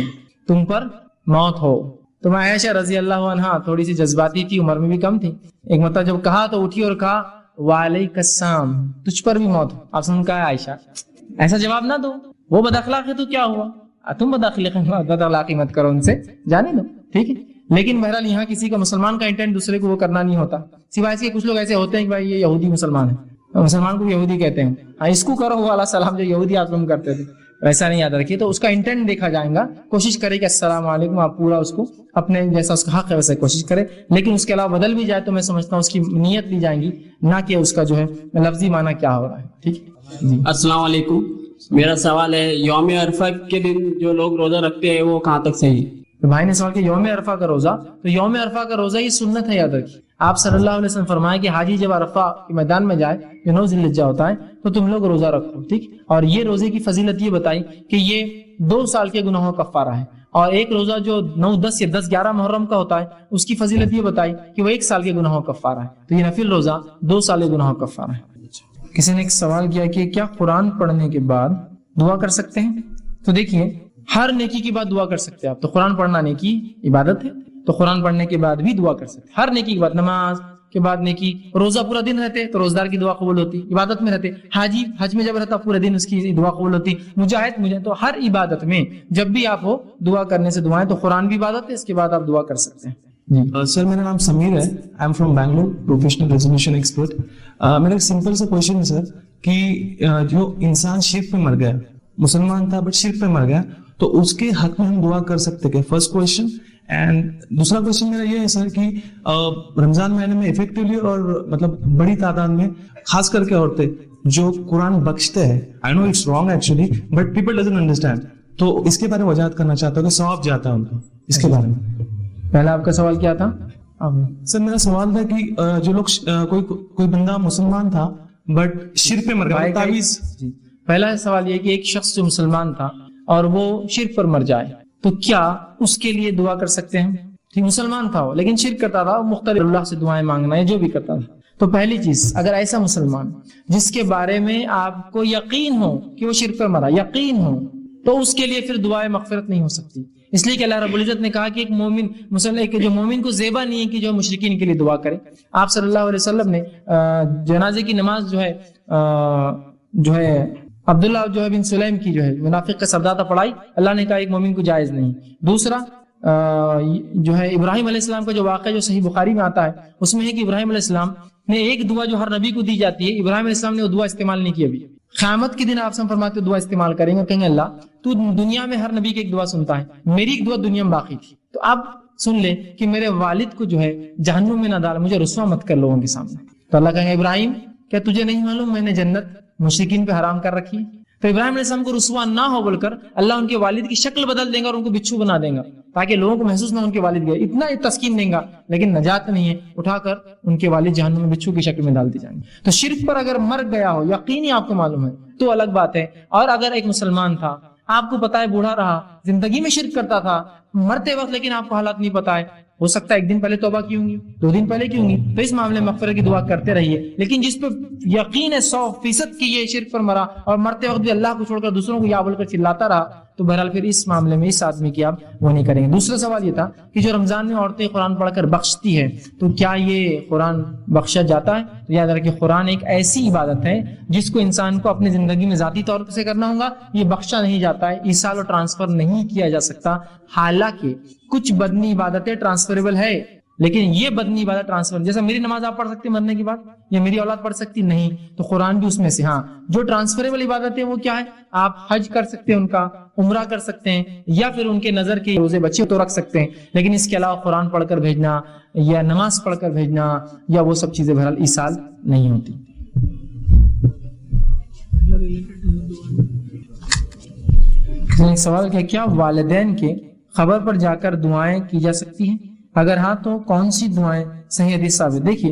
تم پر موت ہو. تو میں عائشہ رضی اللہ عنہا تھوڑی سی جذباتی تھی, عمر میں بھی کم تھی, ایک مرتبہ جب کہا تو اٹھی اور کہا وعلیک السلام, تجھ پر بھی موت ہو. آپ نے کہا عائشہ ایسا جواب نہ دو, وہ بد اخلاق ہے تو کیا ہوا, تم بد اخلاقی مت کرو, ان سے جانے دو, ٹھیک ہے. لیکن بہرحال یہاں کسی کا مسلمان کا انٹینٹ دوسرے کو وہ کرنا نہیں ہوتا, سوائے اس کے کچھ لوگ ایسے ہوتے ہیں کہ بھائی یہ یہودی مسلمان ہے, مسلمان کو بھی یہودی کہتے ہیں, اس کو کرو والا سلام جو یہودی آپ لوگ کرتے تھے, ویسا نہیں یاد رکھیے. تو اس کا انٹینٹ دیکھا جائے گا, کوشش کرے کہ السلام علیکم آپ پورا اس کو اپنے جیسا اس کا حق ہے ویسا کوشش کرے, لیکن اس کے علاوہ بدل بھی جائے تو میں سمجھتا ہوں اس کی نیت لی جائیں گی, نہ کہ اس کا جو ہے لفظی معنی کیا ہو رہا ہے, ٹھیک. جی السلام علیکم, میرا سوال ہے یوم عرفہ کے دن جو لوگ روزہ رکھتے ہیں وہ کہاں تک صحیح؟ تو بھائی نے سوال کیا یوم عرفہ کا روزہ, تو یوم عرفہ کا روزہ یہ سنت ہے, یاد رکھیے. آپ صلی اللہ علیہ وسلم فرمائے کہ حاجی جب عرفہ کے میدان میں جائے, جو 9 ذی الحجہ ہوتا ہے, تو تم لوگ روزہ رکھو, ٹھیک. اور یہ روزے کی فضیلت یہ بتائی کہ یہ 2 سال کے گناہوں کا کفارہ ہے, اور ایک روزہ جو 9, 10 یا 10, 11 محرم کا ہوتا ہے اس کی فضیلت یہ بتائی کہ وہ 1 سال کے گناہوں کا کفارہ ہے. تو یہ نفل روزہ 2 سال کے گناہوں کا کفارہ ہے. کسی نے ایک سوال کیا کہ کیا قرآن پڑھنے کے بعد دعا کر سکتے ہیں؟ تو دیکھیے ہر نیکی کے بعد دعا کر سکتے ہیں آپ. تو قرآن پڑھنا نیکی عبادت ہے, تو قرآن پڑھنے کے بعد بھی دعا کر سکتے ہیں. ہر نیکی کے بعد, نماز کے بعد نیکی, روزہ پورا دن رہتے تو روزدار کی دعا قبول ہوتی, عبادت میں رہتے, حاجی حج میں جب رہتا پورے دن اس کی دعا قبول ہوتی, مجاہد تو ہر عبادت میں جب بھی آپ ہو دعا کرنے سے دعائیں, تو قرآن بھی عبادت ہے, اس کے بعد آپ دعا کر سکتے ہیں. سر میرا نام سمیر ہے, I am from Bangalore, professional resolution expert. میرا ایک سمپل سا کوشچن ہے سر کہ جو انسان شرک پہ مر گیا, مسلمان تھا بٹ شرک پہ مر گیا, تو اس کے حق میں ہم دعا کر سکتے ہیں؟ First question. اینڈ دوسرا کوشچن میرا یہ ہے سر کہ رمضان مہینے میں افیکٹولی اور مطلب بڑی تعداد میں خاص کر کے عورتیں جو قرآن بخشتے ہیں, I know it's wrong actually but people doesn't understand, تو اس کے بارے میں وضاحت کرنا چاہتا ہوں کہ ثواب جاتا ہے ان کو, اس کے بارے میں. پہلا آپ کا سوال کیا تھا؟ سر میرا سوال تھا کہ جو لوگ کوئی بندہ مسلمان تھا بٹ شرک پہ مر گیا, تعویذ. پہلا سوال یہ کہ ایک شخص جو مسلمان تھا اور وہ شرک پر مر جائے تو کیا اس کے لیے دعا کر سکتے ہیں؟ ٹھیک, مسلمان تھا وہ لیکن شرک کرتا تھا, مختلف اللہ سے دعائیں مانگنا ہے جو بھی کرتا تھا. تو پہلی چیز, اگر ایسا مسلمان جس کے بارے میں آپ کو یقین ہو کہ وہ شرک پر مرا, یقین ہو, تو اس کے لیے پھر دعائیں مغفرت نہیں ہو سکتی. اس لیے کہ اللہ رب العزت نے کہا کہ ایک مومن مسلمان جو مومن کو زیبا نہیں ہے کہ جو مشرکین کے لیے دعا کرے. آپ صلی اللہ علیہ وسلم نے جنازے کی نماز جو ہے عبداللہ جو ہے بن سلیم کی جو ہے منافق کا سردار پڑھائی, اللہ نے کہا ایک مومن کو جائز نہیں. دوسرا جو ہے ابراہیم علیہ السلام کا جو واقعہ جو صحیح بخاری میں آتا ہے, اس میں ہے کہ ابراہیم علیہ السلام نے ایک دعا جو ہر نبی کو دی جاتی ہے, ابراہیم علیہ السلام نے وہ دعا استعمال نہیں کی. ابھی قیامت کے دن آپ سے فرماتے دعا استعمال کریں گے, کہیں گے اللہ تو دنیا میں ہر نبی کی ایک دعا سنتا ہے, میری ایک دعا دنیا میں باقی تھی. تو اب سن لے کہ میرے والد کو جو ہے جہنم میں نہ ڈال، مجھے رسوا مت کر لوگوں کے سامنے. تو اللہ کہیں گے ابراہیم کیا تجھے نہیں معلوم میں نے جنت مشرکین پہ حرام کر رکھی ہے؟ تو ابراہیم علیہ السلام کو رسوا نہ ہو بول کر اللہ ان کے والد کی شکل بدل دیں گا اور ان کو بچھو بنا دیں گا تاکہ لوگوں کو محسوس نہ ان کے والد گئے. اتنا تسکین دیں گا لیکن نجات نہیں ہے، اٹھا کر ان کے والد جہنم میں بچھو کی شکل میں ڈال دی جائیں گے. تو شرک پر اگر مر گیا ہو یقینی آپ کو معلوم ہے تو الگ بات ہے. اور اگر ایک مسلمان تھا، آپ کو پتا ہے بوڑھا رہا، زندگی میں شرک کرتا تھا، مرتے وقت لیکن آپ کو حالات نہیں پتا ہے، ہو سکتا ہے ایک دن پہلے توبہ کی ہوں گی، 2 دن پہلے کی ہوں گی، تو اس معاملے میں مغفرت کی دعا کرتے رہیے. لیکن جس پہ یقین ہے 100% کہ یہ شرک پر مرا اور مرتے وقت بھی اللہ کو چھوڑ کر دوسروں کو یا بول کر چلاتا رہا، تو بہرحال پھر اس معاملے میں اس آدمی کی آپ وہ نہیں کریں گے. دوسرا سوال یہ تھا کہ جو رمضان میں عورتیں قرآن پڑھ کر بخشتی ہے تو کیا یہ قرآن بخشا جاتا ہے؟ تو یاد رکھیں قرآن ایک ایسی عبادت ہے جس کو انسان کو اپنی زندگی میں ذاتی طور سے کرنا ہوگا، یہ بخشا نہیں جاتا ہے، ایصال اور ٹرانسفر نہیں کیا جا سکتا. حالانکہ کچھ بدنی عبادتیں ٹرانسفریبل ہے، لیکن یہ بدنی عبادت ٹرانسفر، جیسا میری نماز آپ پڑھ سکتے مرنے کے بعد یا میری اولاد پڑھ سکتی نہیں، تو قرآن بھی اس میں سے. ہاں جو ٹرانسفریبل عبادت ہے وہ کیا ہے؟ آپ حج کر سکتے ہیں، ان کا عمرہ کر سکتے ہیں، یا پھر ان کے نظر کے روزے بچے تو رکھ سکتے ہیں، لیکن اس کے علاوہ قرآن پڑھ کر بھیجنا یا نماز پڑھ کر بھیجنا یا وہ سب چیزیں بہرحال ایصال نہیں ہوتی. سوال کیا والدین کے خبر پر جا کر دعائیں کی جا سکتی ہیں؟ اگر ہاں تو کون سی دعائیں صحیح حدیث ثابت؟ دیکھیے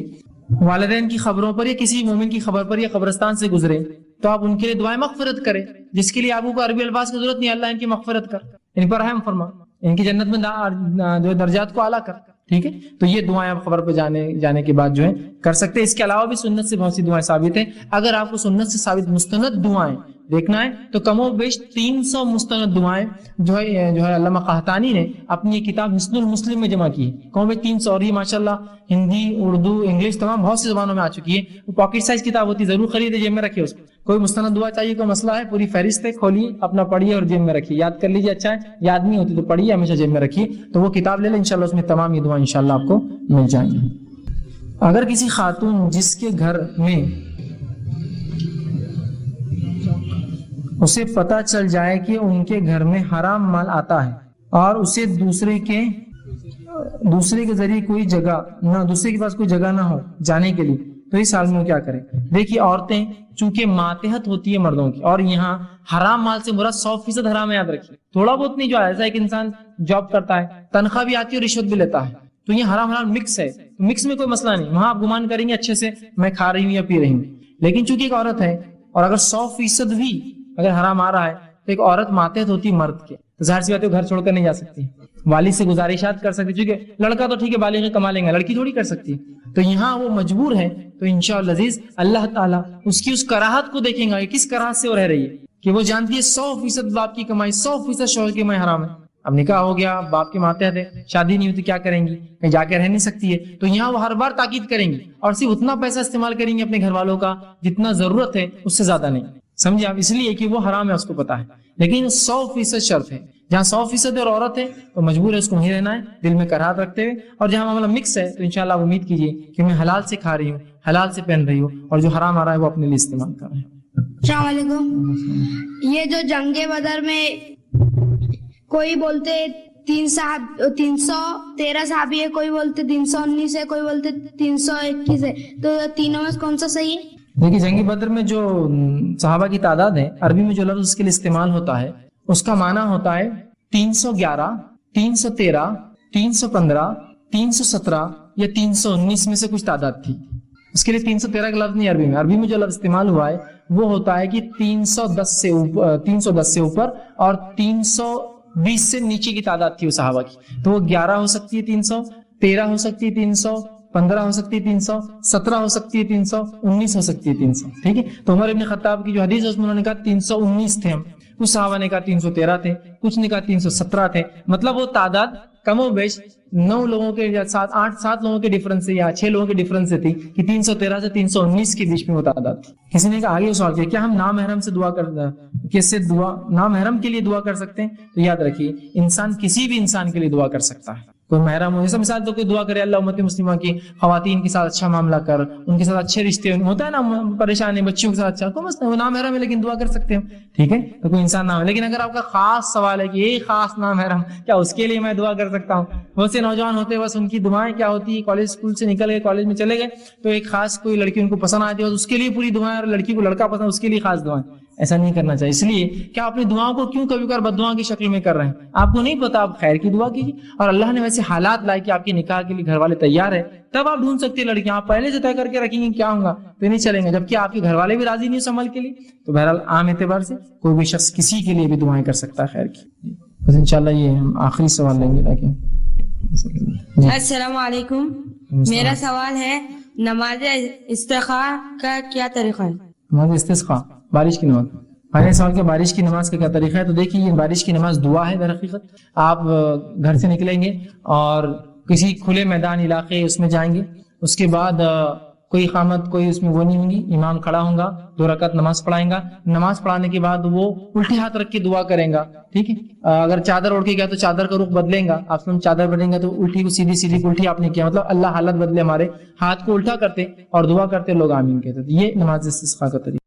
والدین کی خبروں پر یا کسی مومن کی خبر پر یا قبرستان سے گزرے تو آپ ان کے لیے دعائیں مغفرت کریں، جس کے لیے آپ کو عربی الفاظ کی ضرورت نہیں. اللہ ان کی مغفرت کر، ان پر رحم فرما، ان کی جنت میں جو درجات کو اعلیٰ کر. ٹھیک ہے، تو یہ دعائیں آپ خبر پہ جانے کے بعد جو ہے کر سکتے ہیں. اس کے علاوہ بھی سنت سے بہت سی دعائیں ثابت ہیں. اگر آپ کو سنت سے ثابت مستند دعائیں دیکھنا ہے تو کم و بیش 300 مستند دعائیں جو ہے علامہ قحطانی نے اپنی کتاب حسن المسلم میں جمع کی ہے. کم و بیش 300، اور یہ ماشاءاللہ ہندی، اردو، انگلش تمام بہت سی زبانوں میں آ چکی ہے. وہ پاکٹ سائز کتاب ہوتی ہے، ضرور خریدے، جیب میں رکھیے. اس کو کوئی مستند دعا چاہیے، کوئی مسئلہ ہے، پوری فہرست ہے، کھولیے اپنا پڑھیے اور جیب میں رکھیے، یاد کر لیجیے. اچھا ہے، یاد نہیں ہوتی تو پڑھیے، ہمیشہ جیب میں رکھیے. تو وہ کتاب لے لیں، انشاءاللہ اس میں تمام یہ دعائیں انشاءاللہ آپ کو مل جائیں گی. اگر کسی خاتون جس کے گھر میں اسے پتہ چل جائے کہ ان کے گھر میں حرام مال آتا ہے اور اسے دوسرے کے ذریعے کوئی جگہ نہ، دوسرے کے پاس کوئی جگہ نہ ہو جانے کے لیے، تو اس حال میں وہ کیا کرے؟ دیکھیے عورتیں چونکہ ماتحت ہوتی ہے مردوں کی، اور یہاں حرام مال سے مراد 100% حرام ہے، یاد رکھیے. تھوڑا بہت نہیں، جو ایسا ایک انسان جاب کرتا ہے، تنخواہ بھی آتی ہے اور رشوت بھی لیتا ہے، تو یہ حرام حلال مکس ہے. مکس میں کوئی مسئلہ نہیں، وہاں آپ گمان کریں گے اچھے سے میں کھا رہی ہوں یا پی رہی ہوں. لیکن چونکہ ایک عورت ہے اور اگر 100% بھی اگر حرام آ رہا ہے تو ایک عورت ماتحت ہوتی مرد کے، تو ظاہر سی بات ہے گھر چھوڑ کر نہیں جا سکتی. والد سے گزارشات کر سکتی، چونکہ لڑکا تو ٹھیک ہے بالغ کما لیں گے، لڑکی تھوڑی کر سکتی. تو یہاں وہ مجبور ہے، تو انشاءاللہ عزیز اللہ تعالیٰ اس کی اس کراہت کو دیکھیں گا کہ کس کراہت سے وہ رہ رہی ہے، کہ وہ جانتی ہے 100% باپ کی کمائی، 100% شوہر کی کمائی حرام ہے. اب نکاح ہو گیا، باپ کے ماتحت ہے، شادی نہیں ہوتی، کیا کریں گی؟ کہیں جا کے رہ نہیں سکتی ہے. تو یہاں وہ ہر بار تاکید کریں گی اور صرف اتنا پیسہ استعمال کریں گے اپنے گھر والوں کا جتنا ضرورت ہے، اس سے زیادہ نہیں. سمجھے آپ؟ اس لیے کہ وہ حرام ہے، اس کو پتا ہے. لیکن 100% شرط ہے، جہاں 100% اور عورت ہے تو مجبور ہے اس کو وہیں رہنا ہے دل میں کراہت رکھتے ہوئے. اور جہاں معاملہ مکس ہے تو انشاءاللہ آپ امید کیجیے کہ میں حلال سے کھا رہی ہوں، حلال سے پہن رہی ہوں، اور جو حرام آ رہا ہے وہ اپنے لیے استعمال کر رہے ہیں. السلام علیکم. یہ جو جنگ بدر میں کوئی بولتے 313 صحابی ہے، کوئی بولتے 319 ہے، کوئی بولتے 321 ہے، تو تینوں میں کون سا صحیح ہے؟ دیکھیے جنگی بدر میں جو صحابہ کی تعداد ہے، عربی میں جو لفظ اس کے لیے استعمال ہوتا ہے اس کا معنی ہوتا ہے 311، 313، 315، 317 یا 319 میں سے کچھ تعداد تھی. اس کے لیے 313 کا لفظ نہیں عربی میں. عربی میں جو لفظ استعمال ہوا ہے وہ ہوتا ہے کہ 310 سے اوپر اور 320 سے نیچے کی تعداد تھی وہ صحابہ کی. تو وہ 11 ہو سکتی ہے، 313 ہو سکتی ہے، 315 ہو سکتی ہے، 317 ہو سکتی ہے، 319 ہو سکتی ہے، 300. ٹھیک ہے. تو عمر ابن خطاب کی جو حدیث ہے اس میں انہوں نے کہا 319 تھے ہم، کچھ صحابہ نے کہا 313 تھے، کچھ نے کہا 317 تھے. مطلب وہ تعداد کم و بیش 9 لوگوں کے یا 7 لوگوں کے ڈیفرنس سے یا 6 لوگوں کے ڈیفرنس سے تھی کہ 313 سے 319 کے بیچ میں وہ تعداد تھی. کسی نے کہا آگے سوال کیا کیا ہم نامحرم سے نامحرم کے لیے دعا کر سکتے ہیں؟ تو یاد رکھیے انسان کسی بھی انسان کے لیے دعا کر سکتا ہے، کوئی محرم ہو, جیسے مثال تو کوئی دعا کرے اللہ امت مسلمہ کی خواتین کے ساتھ اچھا معاملہ کر, ان کے ساتھ اچھے رشتے, ہوتا ہے نا پریشانی بچیوں کے ساتھ اچھا, کوئی مسئلہ وہ نامحرم ہے لیکن دعا کر سکتے ہیں, ٹھیک ہے, تو کوئی انسان نام ہے. لیکن اگر آپ کا خاص سوال ہے کہ یہ خاص نامحرم, کیا اس کے لیے میں دعا کر سکتا ہوں؟ بہت سے نوجوان ہوتے ہیں بس ان کی دعائیں کیا ہوتی ہے, کالج اسکول سے نکل گئے, کالج میں چلے گئے تو ایک خاص کوئی لڑکی ان کو پسند آتی ہے اس کے لیے پوری دعائیں, اور لڑکی کو لڑکا پسند اس کے لیے خاص دعائیں. ایسا نہیں کرنا چاہیے. اس لیے کہ آپ اپنی دعاؤں کو کیوں کبھی کبھار بد دعا کی شکل میں کر رہے ہیں؟ آپ کو نہیں پتا, آپ خیر کی دعا کیجیے, اور اللہ نے ویسے حالات لائے کہ آپ کے نکاح کے لیے گھر والے تیار ہے, تب آپ ڈھونڈ سکتے ہیں لڑکیاں. آپ پہلے سے طے کر کے رکھیں گے کیا ہوں گا تو نہیں چلیں گے, جبکہ آپ کے گھر والے بھی راضی نہیں اس عمل کے لیے. تو بہرحال عام اعتبار سے کوئی بھی شخص کسی کے لیے بھی دعائیں کر سکتا ہے خیر کی. بس انشاءاللہ یہ ہم آخری سوال لیں گے. لیکن السلام علیکم, میرا سوال ہے نماز استخارہ کا کیا طریقہ ہے؟ نماز استسقاء, بارش کی نماز. پہلے سوال کہ بارش کی نماز کا کیا طریقہ ہے, تو دیکھیے یہ بارش کی نماز دعا ہے در حقیقت. آپ گھر سے نکلیں گے اور کسی کھلے میدان علاقے اس میں جائیں گے, اس کے بعد کوئی اقامت کوئی اس میں وہ نہیں ہوگی, امام کھڑا ہوں گا, 2 رکعت نماز پڑھائیں گا, نماز پڑھانے کے بعد وہ الٹے ہاتھ رکھ کے دعا کریں گا, ٹھیک ہے. اگر چادر اوڑھ کے گیا تو چادر کا رخ بدلیں گا, آپ سے چادر بدلیں گا تو الٹی کو سیدھی سیدھی الٹی آپ نے کیا, مطلب اللہ حالت بدلے, ہمارے ہاتھ کو الٹا کرتے اور دعا کرتے, لوگ آمین کہتے. یہ نماز استسقاء کا طریقہ.